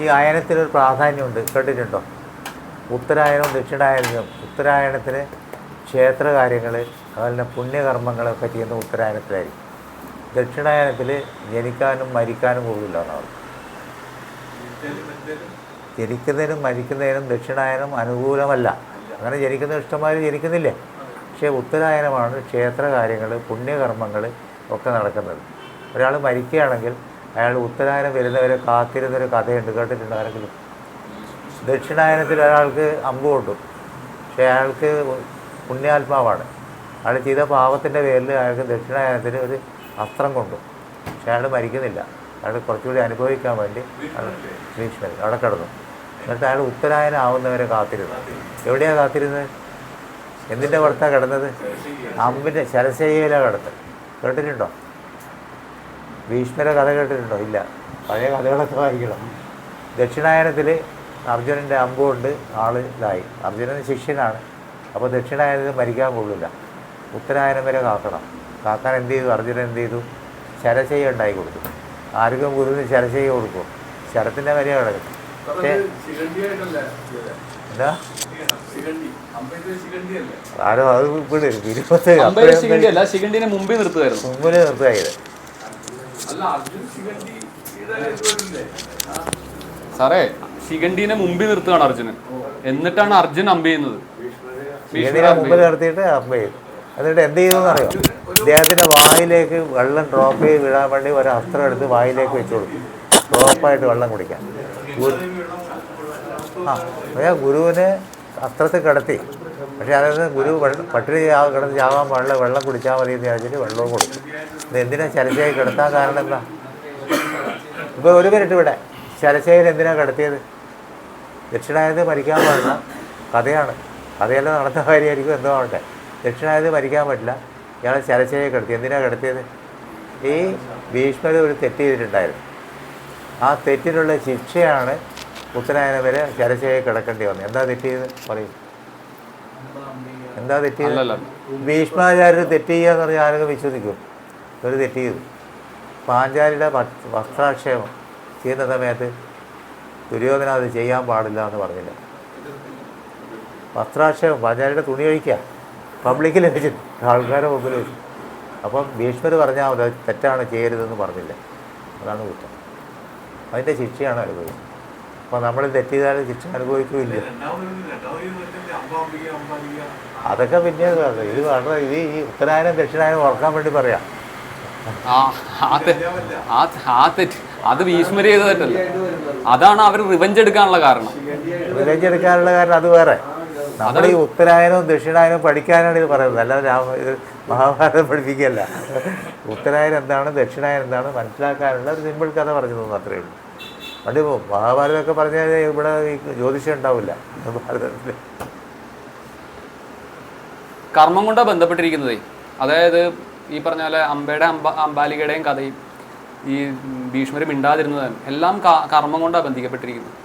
ഈ അയനത്തിനൊരു പ്രാധാന്യമുണ്ട്, കേട്ടിട്ടുണ്ടോ? ഉത്തരായനവും ദക്ഷിണായനവും. ഉത്തരായണത്തിന് ക്ഷേത്രകാര്യങ്ങൾ, അതുപോലെ തന്നെ പുണ്യകർമ്മങ്ങളൊക്കെ ചെയ്യുന്ന ഉത്തരായനത്തിലായിരിക്കും. ദക്ഷിണായനത്തിൽ ജനിക്കാനും മരിക്കാനും പോകില്ല എന്നാണ്. ജനിക്കുന്നതിനും മരിക്കുന്നതിനും ദക്ഷിണായനം അനുകൂലമല്ല. അങ്ങനെ ജനിക്കുന്ന ഇഷ്ടംമാതിരി ജനിക്കുന്നില്ലേ? പക്ഷേ ഉത്തരായനമാണ് ക്ഷേത്രകാര്യങ്ങൾ, പുണ്യകർമ്മങ്ങൾ ഒക്കെ നടക്കുന്നത്. ഒരാൾ മരിക്കുകയാണെങ്കിൽ അയാൾ ഉത്തരായനം വരുന്നവരെ കാത്തിരുന്നൊരു കഥയുണ്ട്, കേട്ടിട്ടുണ്ട് ആരെങ്കിലും? ദക്ഷിണായനത്തിൽ ഒരാൾക്ക് അമ്പ് കൊണ്ടു, പക്ഷേ അയാൾക്ക് പുണ്യാത്മാവാണ്. അയാൾ ചെയ്ത പാപത്തിൻ്റെ പേരിൽ അയാൾക്ക് ദക്ഷിണായനത്തിന് ഒരു അസ്ത്രം കൊണ്ടു, പക്ഷേ അയാൾ മരിക്കുന്നില്ല. അയാൾ കുറച്ചുകൂടി അനുഭവിക്കാൻ വേണ്ടി ഭീഷ്മൻ അവിടെ കിടന്നു. എന്നിട്ട് അയാൾ ഉത്തരായനം ആവുന്നവരെ കാത്തിരുന്നു. എവിടെയാണ് കാത്തിരുന്നത്? എന്തിൻ്റെ പുറത്താണ് കിടന്നത്? അമ്പിൻ്റെ ശരശയ്യയിലാണ് കിടന്നത്. കേട്ടിട്ടുണ്ടോ? ഭീഷ്മരെ കഥ കേട്ടിട്ടുണ്ടോ? ഇല്ല. പഴയ കഥകളൊക്കെ വായിക്കണം. ദക്ഷിണായനത്തിൽ അർജുനൻ്റെ അമ്പ് കൊണ്ട് ആൾ ഇതായി. അർജുനൻ ശിഷ്യനാണ്. അപ്പോൾ ദക്ഷിണായനത്തിൽ മരിക്കാൻ കൊള്ളില്ല, ഉത്തരായനം വരെ കാക്കണം. കാക്കാൻ എന്ത് ചെയ്തു? അർജുനൻ എന്ത് ചെയ്തു? ശരശയ്യ ഉണ്ടായി കൊടുത്തു. ആർക്കും ഗുരുവിന് ശരശയ്യ കൊടുക്കും, ശരത്തിൻ്റെ വരെയാണ് കിടക്കുന്നത്. പക്ഷേ എന്താ ആരോ അത് ഇവിടെ 20 മുമ്പിൽ നിർത്തുകയത്. സാറേ, ശിഖണ്ഡിനെ മുമ്പിൽ നിർത്തുകയാണ് അർജുനൻ. എന്നിട്ടാണ് അർജുൻ അമ്പ് ചെയ്യുന്നത്. ശിഖണ്ഡിനെ മുമ്പിൽ നിർത്തിയിട്ട് അമ്പ് ചെയ്തു. എന്നിട്ട് എന്ത് ചെയ്തെന്ന് അറിയോ? ഇദ്ദേഹത്തിൻ്റെ വായിലേക്ക് വെള്ളം ഡ്രോപ്പ് ചെയ്ത് വിടാൻ വേണ്ടി ഒരു അസ്ത്രം എടുത്ത് വായിലേക്ക് വെച്ച് കൊടുക്കും, ഡ്രോപ്പായിട്ട് വെള്ളം കുടിക്കാൻ. പക്ഷേ ഗുരുവിനെ അസ്ത്രത്തിൽ കിടത്തി. പക്ഷേ അതായത് ഗുരു പട്ടിണി കിടന്ന് ചാകാൻ പാടില്ല, വെള്ളം കുടിച്ചാൽ മതി എന്ന് വിചാരിച്ചിട്ട് വെള്ളവും കൊടുക്കും. ഇത് എന്തിനാ ശരശയെ കിടത്താൻ കാരണം എന്താ? ഇപ്പോൾ ഒരു മിനിറ്റ് ഇവിടെ ശരശയിൽ എന്തിനാണ് കിടത്തിയത്? ദക്ഷിണായനത്തിൽ മരിക്കാൻ പാടില്ല, കഥയാണ്, കഥയെല്ലാം നടന്ന കാര്യമായിരിക്കും, എന്തോ ആവട്ടെ. ദക്ഷിണായനത്തിൽ മരിക്കാൻ പറ്റില്ല, ഇയാളെ ശരശയെ കിടത്തി. എന്തിനാണ് കിടത്തിയത്? ഈ ഭീഷ്മർ ഒരു തെറ്റ് ചെയ്തിട്ടുണ്ടായിരുന്നു. ആ തെറ്റിനുള്ള ശിക്ഷയാണ് ഉത്തരായനം വരെ ശരശയെ കിടക്കേണ്ടി വന്നത്. എന്താ തെറ്റ് ചെയ്ത് പറയും? എന്താ തെറ്റ് ചെയ്ത്? ഭീഷ്മാചാര്യർ തെറ്റ് ചെയ്യുക എന്ന് പറഞ്ഞാൽ ആരൊക്കെ വിശ്വസിക്കും? ഒരു തെറ്റ് ചെയ്തു. പാഞ്ചാലിയുടെ വസ്ത്രാക്ഷേപം ചെയ്യുന്ന സമയത്ത് ദുര്യോധന അത് ചെയ്യാൻ പാടില്ല എന്ന് പറഞ്ഞില്ല. വസ്ത്രാക്ഷേപം, പാഞ്ചാലിയുടെ തുണി കഴിക്കുക പബ്ലിക്കിൽ വെച്ചിട്ട്, ആൾക്കാരെ മുമ്പിൽ വെച്ചു. അപ്പം ഭീഷ്മർ പറഞ്ഞാൽ അത് തെറ്റാണ്, ചെയ്യരുതെന്ന് പറഞ്ഞില്ല. അതാണ് കുറ്റം. അതിൻ്റെ ശിക്ഷയാണ് അനുഭവിച്ചത്. അപ്പോൾ നമ്മൾ തെറ്റ് ചെയ്താലും ശിക്ഷ അനുഭവിക്കില്ല. അതൊക്കെ പിന്നെ ഇത് വളരെ ഇത് ഈ ഉത്തരായനം ദക്ഷിണായനം ഓർക്കാൻ വേണ്ടി പറയാം. അത് ഭീഷ്മർ ചെയ്ത തെറ്റല്ല, അതാണ് അവർ റിവെഞ്ച് എടുക്കാനുള്ള കാരണം. റിവെഞ്ച് എടുക്കാനുള്ള കാരണം അത് വേറെ. നമ്മൾ ഈ ഉത്തരായനവും ദക്ഷിണായനവും പഠിക്കാനാണ് ഇത് പറയുന്നത്, അല്ലാതെ ഇത് മഹാഭാരതം പഠിപ്പിക്കുകയല്ല. ഉത്തരായനം എന്താണ് ദക്ഷിണായനം എന്താണ് മനസ്സിലാക്കാനുള്ള ഒരു സിമ്പിൾ കഥ പറഞ്ഞു തന്നു, അത്രയേ ഉള്ളൂ. പണ്ട് മഹാഭാരതമൊക്കെ പറഞ്ഞാൽ ഇവിടെ ഈ ജ്യോതിഷം ഉണ്ടാവില്ല ഭാരതത്തിൽ. കർമ്മം കൊണ്ടാണ് ബന്ധപ്പെട്ടിരിക്കുന്നത്. അതായത് ഈ പറഞ്ഞ പോലെ അംബാലികയുടെയും കഥയും ഈ ഭീഷ്മർ മിണ്ടാതിരുന്നതും എല്ലാം കർമ്മം കൊണ്ടാണ് ബന്ധിക്കപ്പെട്ടിരിക്കുന്നത്.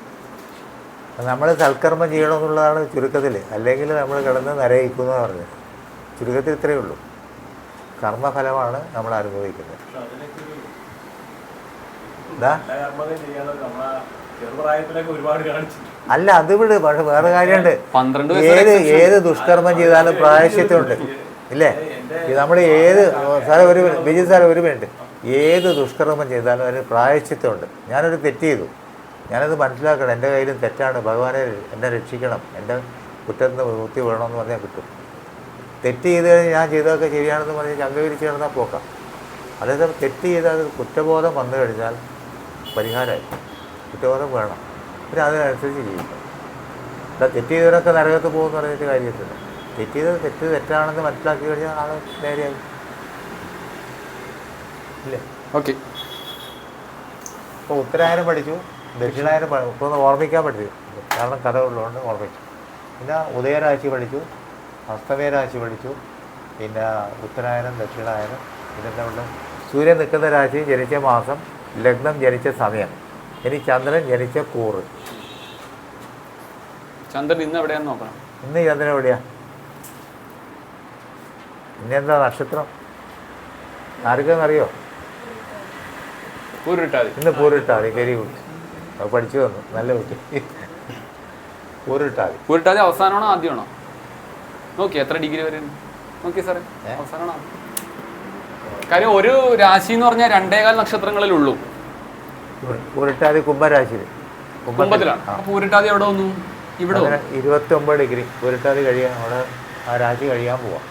നമ്മൾ സൽക്കർമ്മം ചെയ്യണമെന്നുള്ളതാണ് ചുരുക്കത്തിൽ, അല്ലെങ്കിൽ നമ്മൾ കിടന്ന് നരയിക്കുമെന്ന് പറഞ്ഞത്. ചുരുക്കത്തിൽ ഇത്രയേ ഉള്ളൂ. കർമ്മഫലമാണ് നമ്മൾ അനുഭവിക്കുന്നത്. അല്ല, അത് വിട്. പക്ഷെ വേറെ കാര്യമുണ്ട്. ഏത് ദുഷ്കർമ്മം ചെയ്താലും പ്രായശ്ചിത്തമുണ്ട്, ഇല്ലേ? നമ്മൾ ബിജു സാർ ഒരു മിനിറ്റ്, ഏത് ദുഷ്കർമ്മം ചെയ്താലും അതിന് പ്രായശ്ചിത്തമുണ്ട്. ഞാനൊരു തെറ്റ് ചെയ്തു, ഞാനത് മനസ്സിലാക്കണം, എൻ്റെ കയ്യിലും തെറ്റാണ്, ഭഗവാനെ എന്നെ രക്ഷിക്കണം, എൻ്റെ കുറ്റത്തിൽ നിന്ന് വിമുക്തി വേണമെന്ന് പറഞ്ഞാൽ കിട്ടും. തെറ്റ് ചെയ്ത് കഴിഞ്ഞാൽ ഞാൻ ചെയ്തതൊക്കെ ശരിയാണെന്ന് പറഞ്ഞ് ചങ്കവിരിച്ച് കിടന്നാൽ പോക്കാം. അതേസമയം തെറ്റ് ചെയ്താൽ കുറ്റബോധം വന്നു കഴിഞ്ഞാൽ പരിഹാരമായി. കുറ്റബോധം വേണം, പിന്നെ അതിനനുസരിച്ച് ജീവിക്കണം. തെറ്റ് ചെയ്തവരൊക്കെ നരകത്ത് പോകുമെന്ന് പറഞ്ഞിട്ട് കാര്യത്തില്ല. തെറ്റ് ചെയ്തത് തെറ്റാണെന്ന് മനസ്സിലാക്കി കഴിഞ്ഞാൽ ആൾ നേരെയായി, ഇല്ലേ? ഓക്കെ. ഇപ്പോൾ ഉത്തരായനം പഠിച്ചു, ദക്ഷിണായനം ഇപ്പോൾ ഒന്ന് ഓർമ്മിക്കാൻ പറ്റും, കാരണം കഥ ഉള്ളതുകൊണ്ട് ഓർമ്മിച്ചു. പിന്നെ ഉദയരാശി പഠിച്ചു, അസ്തമയരാശി പഠിച്ചു, പിന്നെ ഉത്തരായനം ദക്ഷിണായനം. ഇതെല്ലാം ഉള്ള സൂര്യൻ നിൽക്കുന്ന രാശി, ജനിച്ച മാസം, ലഗ്നം, ജനിച്ച സമയം, ഇനി ചന്ദ്രൻ ജനിച്ച കൂറ്. ചന്ദ്രൻ ഇന്ന് എവിടെയാന്ന് നോക്കണം. ഇന്ന് ചന്ദ്രൻ എവിടെയാ? ഇന്നെന്താ നക്ഷത്രം ആർക്കും അറിയോ? പൂരിട്ടാതി. ഇന്ന് പൂരിട്ടാതി. വെരി ഗുഡ്, അത് പഠിച്ചു തന്നു, നല്ല കുട്ടി. പൂരിട്ടാതി. പൂരിട്ടാതി അവസാനമാണോ ആദ്യമാണോ? നോക്കി എത്ര ഡിഗ്രി വരെ നോക്കി സാറേ? അവസാനമാണോ? കാര്യം ഒരു രാശി എന്ന് പറഞ്ഞാൽ 2.25 നക്ഷത്രങ്ങളിലുള്ളൂ. പൂരിട്ടാതി കുംഭരാശിയിൽ, കുംഭത്തിലാണ്. പൂരിട്ടാതി എവിടെ വന്നു? ഇവിടെ 29 ഡിഗ്രി പൂരിട്ടാതി കഴിയാൻ, അവിടെ ആ രാശി കഴിയാൻ പോവാം.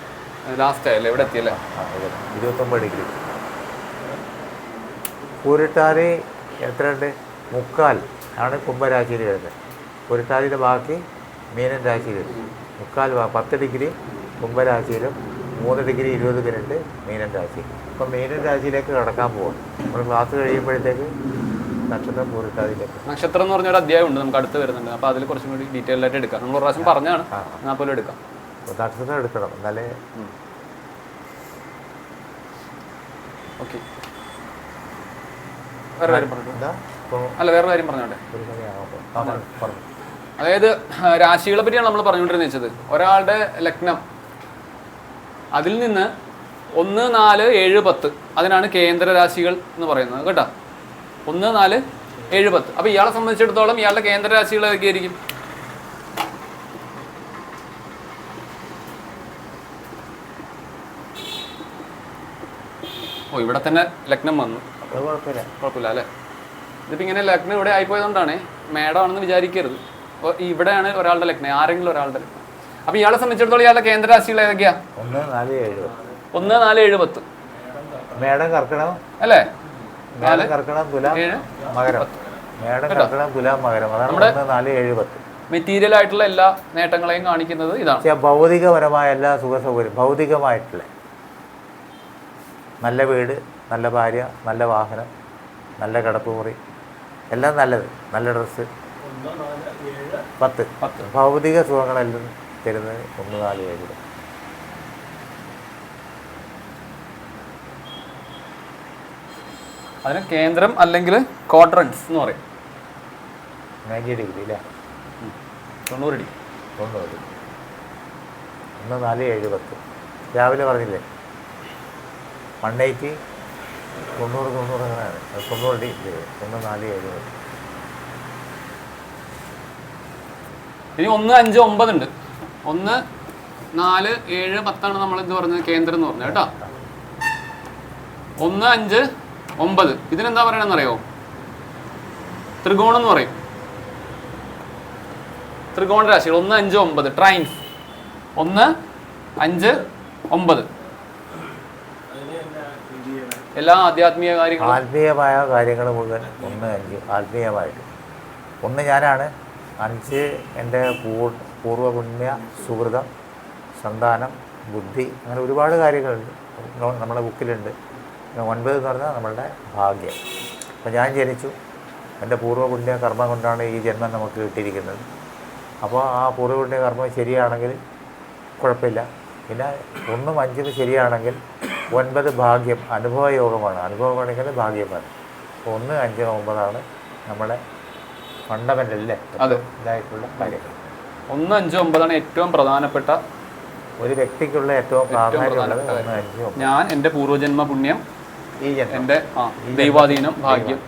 ലാസ്റ്റ് ആയല്ലേ ഇവിടെ എത്തിയല്ലേ? 29 ഡിഗ്രി. പൂരിട്ടാതി എത്രയുണ്ട്? 3/4 ആണ് കുംഭരാശിയിൽ വരുന്നത്. പൂരിട്ടാതിയുടെ ബാക്കി മീനൻ രാശിയിൽ വരും. 3/4 10 ഡിഗ്രി കുംഭരാശിയിലും 3 ഡിഗ്രി 20 മിനിറ്റ് മീനൻ രാശി. അപ്പം മീനൻ രാശിയിലേക്ക് കടക്കാൻ പോവാം. നമ്മൾ ക്ലാസ് കഴിയുമ്പോഴത്തേക്ക് നക്ഷത്രം പൂരിട്ടാതിയിലേക്ക്. നക്ഷത്രം എന്ന് പറഞ്ഞൊരു അധ്യായം ഉണ്ട്, നമുക്ക് അടുത്ത് വരുന്നുണ്ട്. അപ്പോൾ അതിൽ കുറച്ചും കൂടി ഡീറ്റെയിൽ ആയിട്ട് എടുക്കാം. നമ്മൾ ഒരു പ്രാവശ്യം പറഞ്ഞാണ്, എന്നാൽ പോലും എടുക്കാം. നക്ഷത്രം എടുക്കണം, എന്നാലേ. ഓക്കെ. വേറെ കാര്യം പറഞ്ഞു. അല്ല, വേറെ കാര്യം പറഞ്ഞോട്ടെ. അതായത് രാശികളെ പറ്റിയാണ് നമ്മൾ പറഞ്ഞുകൊണ്ടിരുന്നത്. ഒരാളുടെ ലഗ്നം, അതിൽ നിന്ന് 1, 4, 7, 10 അതിനാണ് കേന്ദ്ര രാശികൾ എന്ന് പറയുന്നത് കേട്ടോ. 1, 4, 7, 10. അപ്പോൾ ഇയാളെ സംബന്ധിച്ചിടത്തോളം ഇയാളുടെ കേന്ദ്ര രാശികൾ ഏതൊക്കെയായിരിക്കും? ഓ, ഇവിടെ തന്നെ ലഗ്നം വന്നു. കുഴപ്പമില്ല അല്ലേ? ഇതിപ്പോൾ ഇങ്ങനെ ലഗ്നം ഇവിടെ ആയിപ്പോയതുകൊണ്ടാണ്, മേഡമാണെന്ന് വിചാരിക്കരുത്. അപ്പോൾ ഇവിടെയാണ് ഒരാളുടെ ലഗ്നം, ആരെങ്കിലും ഒരാളുടെ ലഗ്നം. അപ്പൊ ഇയാളെ സംബന്ധിച്ചിടത്തോളം ഇയാളുടെ കേന്ദ്ര രാശികൾ ഏതൊക്കെയാ? 1, 4, 7, 1, 4, 7, 10 മേടം കർക്കിടകം അല്ലേ? മേടം കർക്കിടകം തുലാം 7, മകരം. മേടം കർക്കിടകം തുലാം മകരം. അതാണ് 1, 4, 7, 10. മെറ്റീരിയൽ ആയിട്ടുള്ള എല്ലാ നേട്ടങ്ങളെയും കാണിക്കുന്നത് ഇതാണ്. പക്ഷേ ഭൗതികപരമായ എല്ലാ സുഖ സൗകര്യം, ഭൗതികമായിട്ടുള്ള നല്ല വീട്, നല്ല ഭാര്യ, നല്ല വാഹനം, നല്ല കിടപ്പുമുറി, എല്ലാം നല്ലത്, നല്ല ഡ്രസ്സ്, 10. ഭൗതിക സുഖങ്ങളെല്ലാം തരുന്നത് 1, 4, 7, 10. അതിന് കേന്ദ്രം അല്ലെങ്കിൽ ക്വാഡ്രൻസ് എന്ന് പറയും. 90 ഡിഗ്രി അല്ലേ? 90 ഡിഗ്രി. 1, 4, 7, 10. രാവിലെ പറഞ്ഞില്ലേ 180, 90, 90 അങ്ങനെയാണ്. 90 ഡിഗ്രി. 1, 4, 7, 10. ഇനി 1, 5, 9 ഉണ്ട്. 1, 4, 7, 10 നമ്മൾ എന്ത് പറഞ്ഞത്? കേന്ദ്രം എന്ന് പറഞ്ഞത് കേട്ടോ. 1, 5, 9 ഇതിനെന്താ പറയണമെന്ന് അറിയോ? ത്രികോണം എന്ന് പറയും. ത്രികോണ രാശികൾ 1, 5, 9 ട്രൈൻസ്. 1, 5, 9 എല്ലാ ആധ്യാത്മിക കാര്യങ്ങളും ആത്മീയമായ കാര്യങ്ങൾ മുഴുവൻ 1, 5 ആത്മീയമായിട്ട്. 1 ഞാനാണ്, 5 എൻ്റെ പൂർവ്വപുണ്യ സുഹൃതം, സന്താനം, ബുദ്ധി, അങ്ങനെ ഒരുപാട് കാര്യങ്ങളുണ്ട് നമ്മുടെ ബുക്കിലുണ്ട്. 9 എന്ന് പറഞ്ഞാൽ നമ്മളുടെ ഭാഗ്യം. അപ്പോൾ ഞാൻ ജനിച്ചു, എൻ്റെ പൂർവ്വപുണ്യ കർമ്മം കൊണ്ടാണ് ഈ ജന്മം നമുക്ക് കിട്ടിയിരിക്കുന്നത്. അപ്പോൾ ആ പൂർവ്വപുണ്യ കർമ്മം ശരിയാണെങ്കിൽ കുഴപ്പമില്ല. പിന്നെ 1, 5 ശരിയാണെങ്കിൽ 9 ഭാഗ്യം, അനുഭവയോഗമാണ്. അനുഭവമാണെങ്കിൽ ഭാഗ്യമാണ്. 1, 5, 9 നമ്മുടെ ഫണ്ടമെൻ്റലല്ലേ ഇതായിട്ടുള്ള കാര്യങ്ങൾ. 1, 5, 9 ഏറ്റവും പ്രധാനപ്പെട്ട ഒരു വ്യക്തിക്കുള്ള ഏറ്റവും പ്രാധാന്യമുള്ളത് 1, 5, 9. ഞാൻ എൻ്റെ പൂർവ്വജന്മ പുണ്യം, ഈ ജന്മം, എൻ്റെ ദൈവാധീനം, ഭാഗ്യം,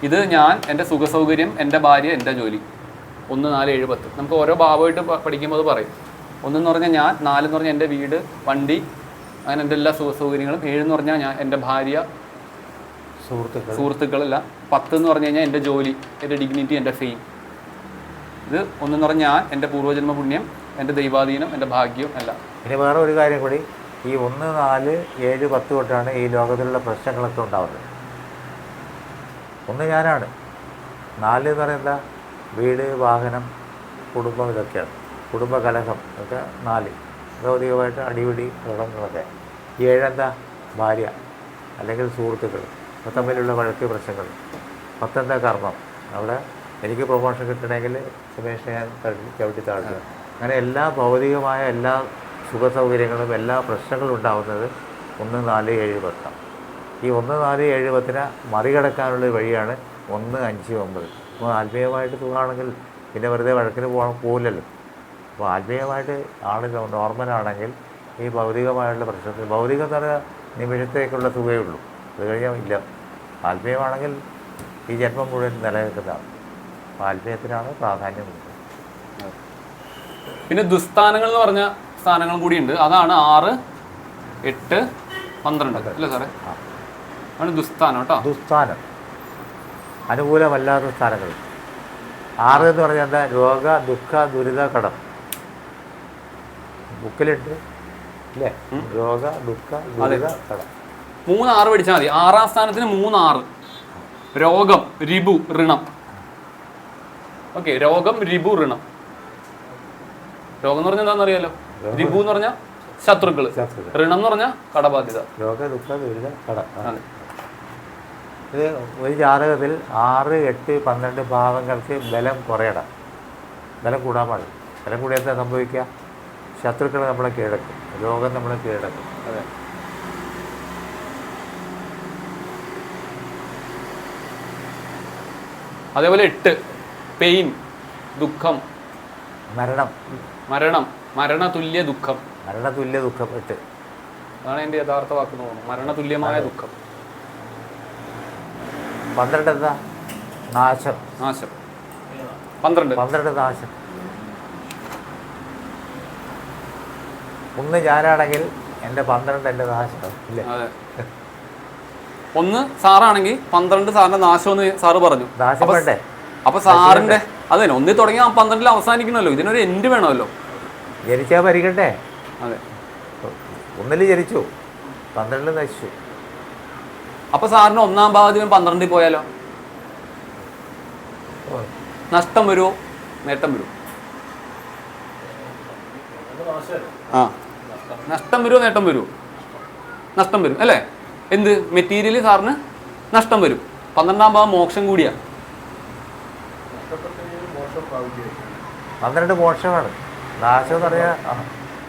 ഇത് ഞാൻ, എൻ്റെ സുഖസൗകര്യം, എൻ്റെ ഭാര്യ, എൻ്റെ ജോലി. 1, 4, 7, 10 നമുക്ക് ഓരോ ഭാവമായിട്ട് പഠിക്കുമ്പോൾ പറയും. 1 എന്ന് പറഞ്ഞാൽ ഞാൻ, 4 എന്ന് പറഞ്ഞാൽ എൻ്റെ വീട്, വണ്ടി, അങ്ങനെ എൻ്റെ എല്ലാ സുഖസൗകര്യങ്ങളും. 7 എന്ന് പറഞ്ഞാൽ ഞാൻ, എൻ്റെ ഭാര്യ, സുഹൃത്തുക്കളല്ല. 10 എന്ന് പറഞ്ഞു കഴിഞ്ഞാൽ എൻ്റെ ജോലി, എൻ്റെ ഡിഗ്നിറ്റി, എൻ്റെ ഫെയിം. ഇത് 1 എന്ന് പറഞ്ഞാൽ ഞാൻ, എൻ്റെ പൂർവ്വജന്മ പുണ്യം, എൻ്റെ ദൈവാധീനം, എൻ്റെ ഭാഗ്യം എല്ലാം. പിന്നെ വേറെ ഒരു കാര്യം കൂടി, ഈ 1, 4, 7, 10 തൊട്ടാണ് ഈ ലോകത്തിലുള്ള പ്രശ്നങ്ങളൊക്കെ ഉണ്ടാവുന്നത്. 1 ഞാനാണ്. 4 എന്ന് പറയുന്നത് വീട്, വാഹനം, കുടുംബം, ഇതൊക്കെയാണ്. കുടുംബ കലഹം ഒക്കെ 4. ഭൗതികമായിട്ട് അടിപിടി പ്രശ്നങ്ങളൊക്കെ. 7 എന്താ? ഭാര്യ അല്ലെങ്കിൽ സുഹൃത്തുക്കൾ, തമ്മിലുള്ള വഴക്ക് പ്രശ്നങ്ങൾ. 10 എന്താ? കർമ്മം. അവിടെ എനിക്ക് പ്രൊമോഷൻ കിട്ടണമെങ്കിൽ സുമേഷിനെ ഞാൻ ചവിട്ടി താഴ്ത്തുക. അങ്ങനെ എല്ലാ ഭൗതികമായ എല്ലാ സുഖ സൗകര്യങ്ങളും എല്ലാ പ്രശ്നങ്ങളും ഉണ്ടാകുന്നത് 1, 4, 7, 10. ഈ 1, 4, 7, 10 മറികടക്കാനുള്ള വഴിയാണ് 1, 5, 9. അപ്പോൾ ആത്മീയമായിട്ട് സുഖമാണെങ്കിൽ പിന്നെ വെറുതെ വഴക്കിന് പോകില്ലല്ലോ. അപ്പോൾ ആത്മീയമായിട്ട് ആൾ നോർമലാണെങ്കിൽ ഈ ഭൗതികമായുള്ള പ്രശ്നത്തിൽ, ഭൗതികം എന്ന് പറഞ്ഞാൽ നിമിഷത്തേക്കുള്ള സുഖമേ ഉള്ളൂ, അത് കഴിഞ്ഞാൽ ഇല്ല. ആത്മീയമാണെങ്കിൽ ഈ ജന്മം മുഴുവൻ നിലനിൽക്കുന്നതാണ്. അപ്പോൾ ആത്മീയത്തിനാണ് പ്രാധാന്യം കൊടുക്കുന്നത്. പിന്നെ ദുസ്ഥാനങ്ങൾ എന്ന് പറഞ്ഞ സ്ഥാനങ്ങൾ കൂടിയുണ്ട്. അതാണ് 6, 8, 12 അല്ലേ സാറേ? ആണ് ദുസ്ഥാനം കേട്ടോ. ദുസ്ഥാനം അനുകൂലമല്ലാത്ത സ്ഥാനങ്ങൾ. 6 എന്ന് പറഞ്ഞാൽ എന്താ? രോഗ, ദുഃഖ, ദുരിത, കടം. ബുക്കിലുണ്ട് അല്ലേ? രോഗ, ദുഃഖ, ദുരിത, കടം. 3, 6 പഠിച്ചാൽ മതി. 6ാം സ്ഥാനത്തിന് 3, 6. രോഗം, രിപു, ഋണം. ഓക്കെ, രോഗം, രിപു, ഋണം. രോഗം എന്ന് പറഞ്ഞാൽ എന്താണെന്ന് അറിയാലോ? രിപു എന്ന് പറഞ്ഞാൽ ശത്രുക്കള്, ഋണം എന്ന് പറഞ്ഞാൽ കടബാധ്യത. രോഗ, ദുഃഖ, ദുരിത, കടം. ഇത് ഒരു ജാതകത്തിൽ 6, 8, 12 ഭാവങ്ങൾക്ക് ബലം കുറയണം. ബലം കൂടാൻ പാടില്ല. ബലം കൂടിയാൽ എന്താ സംഭവിക്കുക? ശത്രുക്കൾ നമ്മളെ കീഴടക്കും, രോഗം നമ്മളെ കീഴടക്കും. അതെ. അതേപോലെ 8 പെയിൻ, ദുഃഖം, മരണം, മരണം, മരണതുല്യ ദുഃഖം. മരണതുല്യ ദുഃഖം 8. അതാണ് എൻ്റെ യഥാർത്ഥ വാക്ക് തോന്നുന്നു. മരണതുല്യമായ ദുഃഖം. 12 എന്താ? നാശം. നാശം. 12 നാശം. 1 ഞാനാണെങ്കിൽ എൻ്റെ 12 എൻ്റെ നാശം ഇല്ലേ? അതെ. 1 സാറാണെങ്കിൽ 12 സാറിന്റെ നാശം എന്ന് സാറ് പറഞ്ഞു. നാശം വേണ്ടേ? അപ്പൊ സാറിന്റെ അതെ, ഒന്നിൽ തുടങ്ങി 12-ൽ അവസാനിക്കണമല്ലോ, ഇതിനൊരു എൻഡ് വേണമല്ലോ. ജനിച്ചാൽ ഭരിക്കട്ടെ. അതെ, 1-ൽ ജനിച്ചു, 12-ൽ നശിച്ചു. അപ്പൊ സാറിന് 1-ാം ഭാവത്തിൽ 12-ൽ പോയാലോ? നഷ്ടം വരുമോ നേട്ടം വരുമോ? ആ, നഷ്ടം വരുമോ നേട്ടം വരുമോ? നഷ്ടം വരും അല്ലേ? എന്ത് മെറ്റീരിയൽ സാറിന് നഷ്ടം വരും. 12-ാം ഭാവം മോക്ഷം കൂടിയാ. 12 മോക്ഷമാണ്. നാശം എന്ന് പറഞ്ഞാൽ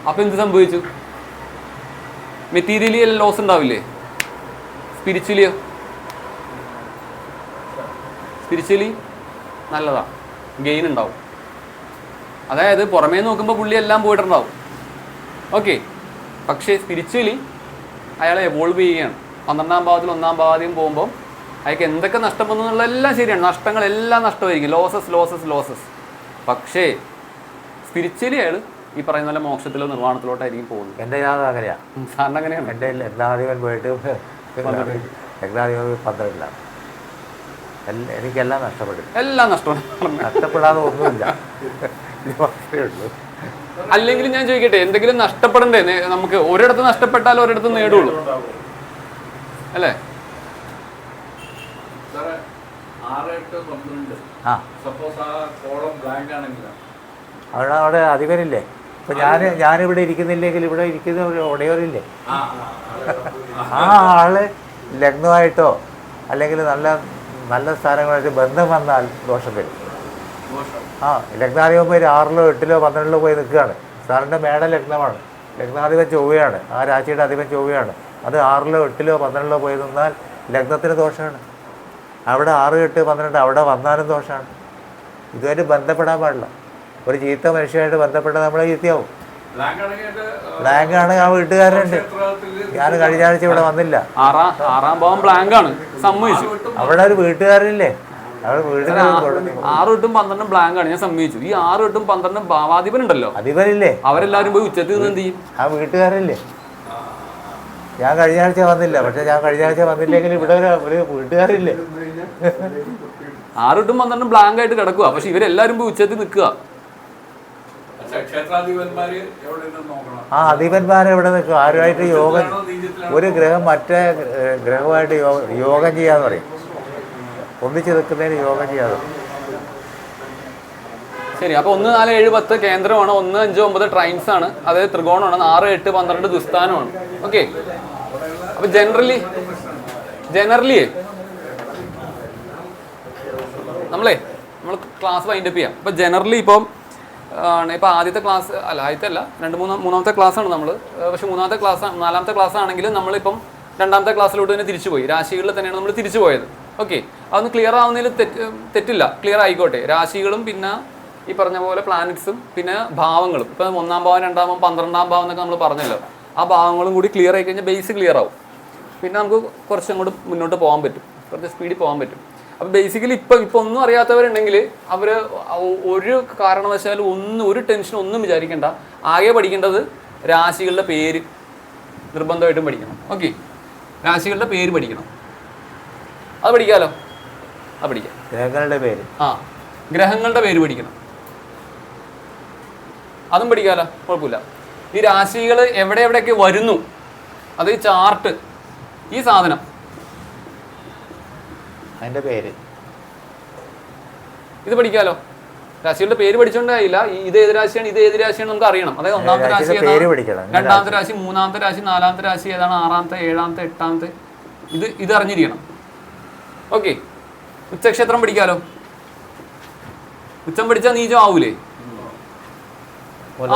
അപ്പൊ എന്ത് സംഭവിച്ചു? മെറ്റീരിയലി ലോസ് ഉണ്ടാവില്ലേ? സ്പിരിച്വലിയോ? സ്പിരിച്വലി നല്ലതാ, ഗെയിൻ ഉണ്ടാവും. അതായത് പുറമേ നോക്കുമ്പോൾ പുള്ളി എല്ലാം പോയിട്ടുണ്ടാവും, ഓക്കെ. പക്ഷേ സ്പിരിച്വലി അയാൾ എവോൾവ് ചെയ്യുകയാണ്. 12-ാം ഭാവത്തിൽ 1-ാം ഭാവത്തിൽ പോകുമ്പോൾ അയാൾക്ക് എന്തൊക്കെ നഷ്ടം വന്നു എന്നുള്ളതെല്ലാം ശരിയാണ്, നഷ്ടങ്ങളെല്ലാം നഷ്ടമായിരിക്കും, ലോസസ്. പക്ഷേ സ്പിരിച്വലി അയാൾ ഈ പറയുന്ന പോലെ മോക്ഷത്തിലോ നിർവ്വാണത്തിലോട്ടായിരിക്കും പോകുന്നത്. എൻ്റെ ജാതകം അങ്ങനെയാണ്. സാറിന് അങ്ങനെയാണ്. എൻ്റെ ലഗ്നാധിപൻ പോയിട്ട് ലഗ്നാധിപൻ 12-ലാണ്. എനിക്കെല്ലാം നഷ്ടപ്പെടും. എല്ലാം നഷ്ടമാണ്. നഷ്ടപ്പെടാതെ ഒന്നുമില്ല, ഇത് മാത്രമേ ഉള്ളൂ. അല്ലെങ്കിൽ ഞാൻ ചോദിക്കട്ടെ, എന്തെങ്കിലും നഷ്ടപ്പെടണ്ടേ? നമുക്ക് ഒരിടത്ത് നഷ്ടപ്പെട്ടാൽ ഒരിടത്ത് നേടുള്ളൂ അല്ലേ? സാറേ 6, 8, 12 ആ, സപ്പോസ് ആ കോളം ബ്ലാങ്ക് ആണെങ്കിലോ? അവിടെ അധിപനില്ലേ? ഇപ്പം ഞാനിവിടെ ഇരിക്കുന്നില്ലെങ്കിൽ ഇവിടെ ഇരിക്കുന്ന ഒരു ഉടയവരില്ലേ? ആ ആള് ലഗ്നമായിട്ടോ അല്ലെങ്കിൽ നല്ല സ്ഥാനങ്ങളായിട്ട് ബന്ധം വന്നാൽ ദോഷം വരും. ആ, ലഗ്നാധിപൻ പോയി 6-ലോ 8-ലോ 12-ലോ പോയി നിൽക്കുകയാണ്. സാറിൻ്റെ മേട ലഗ്നമാണ്, ലഗ്നാധിപൻ ചൊവ്വയാണ്, ആ രാശിയുടെ അധിപൻ ചൊവ്വയാണ്. അത് 6-ലോ 8-ലോ 12-ലോ പോയി നിന്നാൽ ലഗ്നത്തിന് ദോഷമാണ്. അവിടെ 6, 8, 12 അവിടെ വന്നാലും ദോഷമാണ്. ഇതുമായിട്ട് ബന്ധപ്പെടാൻ പാടില്ല. ഒരു ചീത്ത മനുഷ്യനായിട്ട് ബന്ധപ്പെട്ടാൽ നമ്മളെ ചീത്തയാവും. ബ്ലാങ്ക് ആണ്. ആ വീട്ടുകാരുണ്ട്. ഞാൻ കഴിഞ്ഞ ആഴ്ച ഇവിടെ വന്നില്ല. 6-ാം ഭാവം ബ്ലാങ്ക് ആണ്, സമ്മതിച്ചു. അവിടെ ഒരു വീട്ടുകാരില്ലേ? അവിടെ വീട്ടിൽ 6, 8, 12 ബ്ലാങ്ക് ആണ്, ഞാൻ സമ്മതിച്ചു. ഈ 6, 8, 12 ഭാവാധിപൻ ഉണ്ടല്ലോ, അധിപനില്ലേ? അവരെല്ലാരും പോയി ഉച്ചത്തിൽ നിന്ന് എന്ത് ചെയ്യും? ആ വീട്ടുകാരല്ലേ? ഞാൻ കഴിഞ്ഞ ആഴ്ച വന്നില്ല, പക്ഷെ ഞാൻ കഴിഞ്ഞ ആഴ്ച വന്നില്ലെങ്കിൽ ഇവിടെ ഒരു വീട്ടുകാരില്ലേ? 6, 8, 12 ബ്ലാങ്ക് ആയിട്ട് കിടക്കുക. പക്ഷെ ഇവരെല്ലാരും പോയി ഉച്ചത്തിൽ നിൽക്കുക. ക്ഷേത്രാധിപന്മാര് എവിടെ നോക്കണം? ആ അധിപന്മാരെ എവിടെ നിൽക്കും? ആരുമായിട്ട് യോഗം, ഒരു ഗ്രഹം മറ്റേ ഗ്രഹമായിട്ട് യോഗം ചെയ്യാന്ന് പറയും. ഒന്നിച്ച് നിൽക്കുന്നതിന് യോഗം ചെയ്യാതെ. ശരി, അപ്പൊ 1, 4, 7, 10 കേന്ദ്രമാണ്, 1, 5, 9 ട്രൈൻസ് ആണ്, അതായത് ത്രികോണമാണ്, 6, 8, 12 ദുസ്ഥാനമാണ്. ഓക്കെ. അപ്പൊ ജനറലി നമ്മൾ ക്ലാസ് വൈൻഡപ്പ് ചെയ്യാം. ഇപ്പൊ ജനറലി ഇപ്പം ആദ്യത്തെ ക്ലാസ് അല്ല, ആദ്യത്തെ അല്ല, മൂന്നാമത്തെ ക്ലാസ് ആണ് നമ്മൾ. പക്ഷെ 4ാമത്തെ ക്ലാസ് ആണെങ്കിൽ നമ്മളിപ്പം 2ാമത്തെ ക്ലാസ്സിലോട്ട് തന്നെ തിരിച്ചു പോയി. രാശികളിൽ തന്നെയാണ് നമ്മൾ തിരിച്ചു പോയത്. ഓക്കെ. അതൊന്ന് ക്ലിയർ ആവുന്നതിൽ തെറ്റില്ല, ക്ലിയർ ആയിക്കോട്ടെ. രാശികളും പിന്നെ ഈ പറഞ്ഞ പോലെ പ്ലാനറ്റ്സും പിന്നെ ഭാവങ്ങളും. ഇപ്പം 1-ാം ഭാവം, 2-ാം ഭാവം, 12-ാം ഭാവം എന്നൊക്കെ നമ്മൾ പറഞ്ഞല്ലോ. ആ ഭാവങ്ങളും കൂടി ക്ലിയർ ആയി കഴിഞ്ഞാൽ ബേസ് ക്ലിയർ ആവും. പിന്നെ നമുക്ക് കുറച്ചങ്ങോട്ട് മുന്നോട്ട് പോകാൻ പറ്റും, കുറച്ച് സ്പീഡിൽ പോകാൻ പറ്റും. അപ്പോൾ ബേസിക്കലി ഇപ്പം ഒന്നും അറിയാത്തവരുണ്ടെങ്കിൽ അവർ ഒരു കാരണവശാലും ഒരു ടെൻഷൻ ഒന്നും വിചാരിക്കേണ്ട. ആകെ പഠിക്കേണ്ടത് രാശികളുടെ പേര് നിർബന്ധമായിട്ടും പഠിക്കണം. ഓക്കെ. രാശികളുടെ പേര് പഠിക്കണം. അത് പഠിക്കാമല്ലോ? അത് പഠിക്കാം. ഗ്രഹങ്ങളുടെ പേര്. ആ, ഗ്രഹങ്ങളുടെ പേര് പഠിക്കണം. അതും പഠിക്കാമല്ലോ, കുഴപ്പമില്ല. ഈ രാശികൾ എവിടെയൊക്കെ വരുന്നു, അത് ഈ ചാർട്ട്, ഈ സാധനം, അതിൻ്റെ പേര്, ഇത് പഠിക്കാമല്ലോ. രാശികളുടെ പേര് പഠിച്ചോണ്ടായില്ല. ഇത് ഏത് രാശിയാണ്, ഇത് ഏത് രാശിയാണ് നമുക്ക് അറിയണം. അതായത് 1ാമത്തെ രാശി ഏതാണ്, 2ാമത്തെ രാശി, 3ാമത്തെ രാശി, 4ാമത്തെ രാശി ഏതാണ്, 6ാമത്തെ, 7ാമത്തെ, 8ാമത്തെ, ഇത് അറിഞ്ഞിരിക്കണം. ഓക്കെ. ഉച്ചക്ഷേത്രം പഠിക്കാമല്ലോ. ഉച്ചം പഠിച്ചാൽ നീചം ആവൂലേ?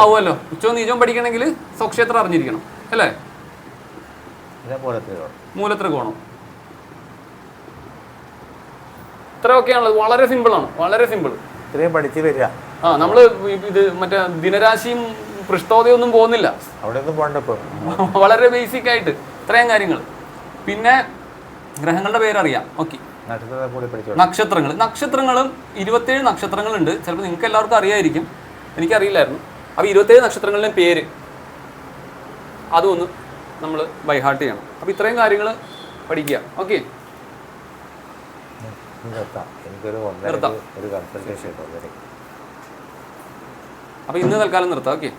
ആവുമല്ലോ. ഉച്ചവും നീചവും പഠിക്കണമെങ്കിൽ സ്വക്ഷേത്രം അറിഞ്ഞിരിക്കണം അല്ലേ? മൂലത്രികോണം. ഇത്രയൊക്കെയാണുള്ളത്. വളരെ സിമ്പിളാണ്, വളരെ സിമ്പിൾ. ഇത്രയും പഠിച്ചു വരിക. ആ, നമ്മൾ ഇത് മറ്റേ ദിനരാശിയും പൃഷ്ഠോദയൊന്നും പോകുന്നില്ല, അവിടെ ഒന്നും പോകണ്ടപ്പോൾ. വളരെ ബേസിക് ആയിട്ട് ഇത്രയും കാര്യങ്ങൾ. പിന്നെ ഗ്രഹങ്ങളുടെ പേരറിയാം. ഓക്കെ. നക്ഷത്രങ്ങളും 27 നക്ഷത്രങ്ങളുണ്ട്. ചിലപ്പോൾ നിങ്ങൾക്ക് എല്ലാവർക്കും അറിയായിരിക്കും, എനിക്കറിയില്ലായിരുന്നു. അപ്പോൾ 27 നക്ഷത്രങ്ങളുടെയും പേര് അതൊന്ന് നമ്മൾ ബൈഹാർട്ട് ചെയ്യണം. അപ്പോൾ ഇത്രയും കാര്യങ്ങൾ പഠിക്കുക. ഓക്കെ. നിർത്താം. എനിക്കൊരു നിർത്താം. ഒരു കൺസൾട്ടേഷൻ ഉണ്ട്. അപ്പോൾ ഇന്ന് തൽക്കാലം നിർത്താം. ഓക്കെ.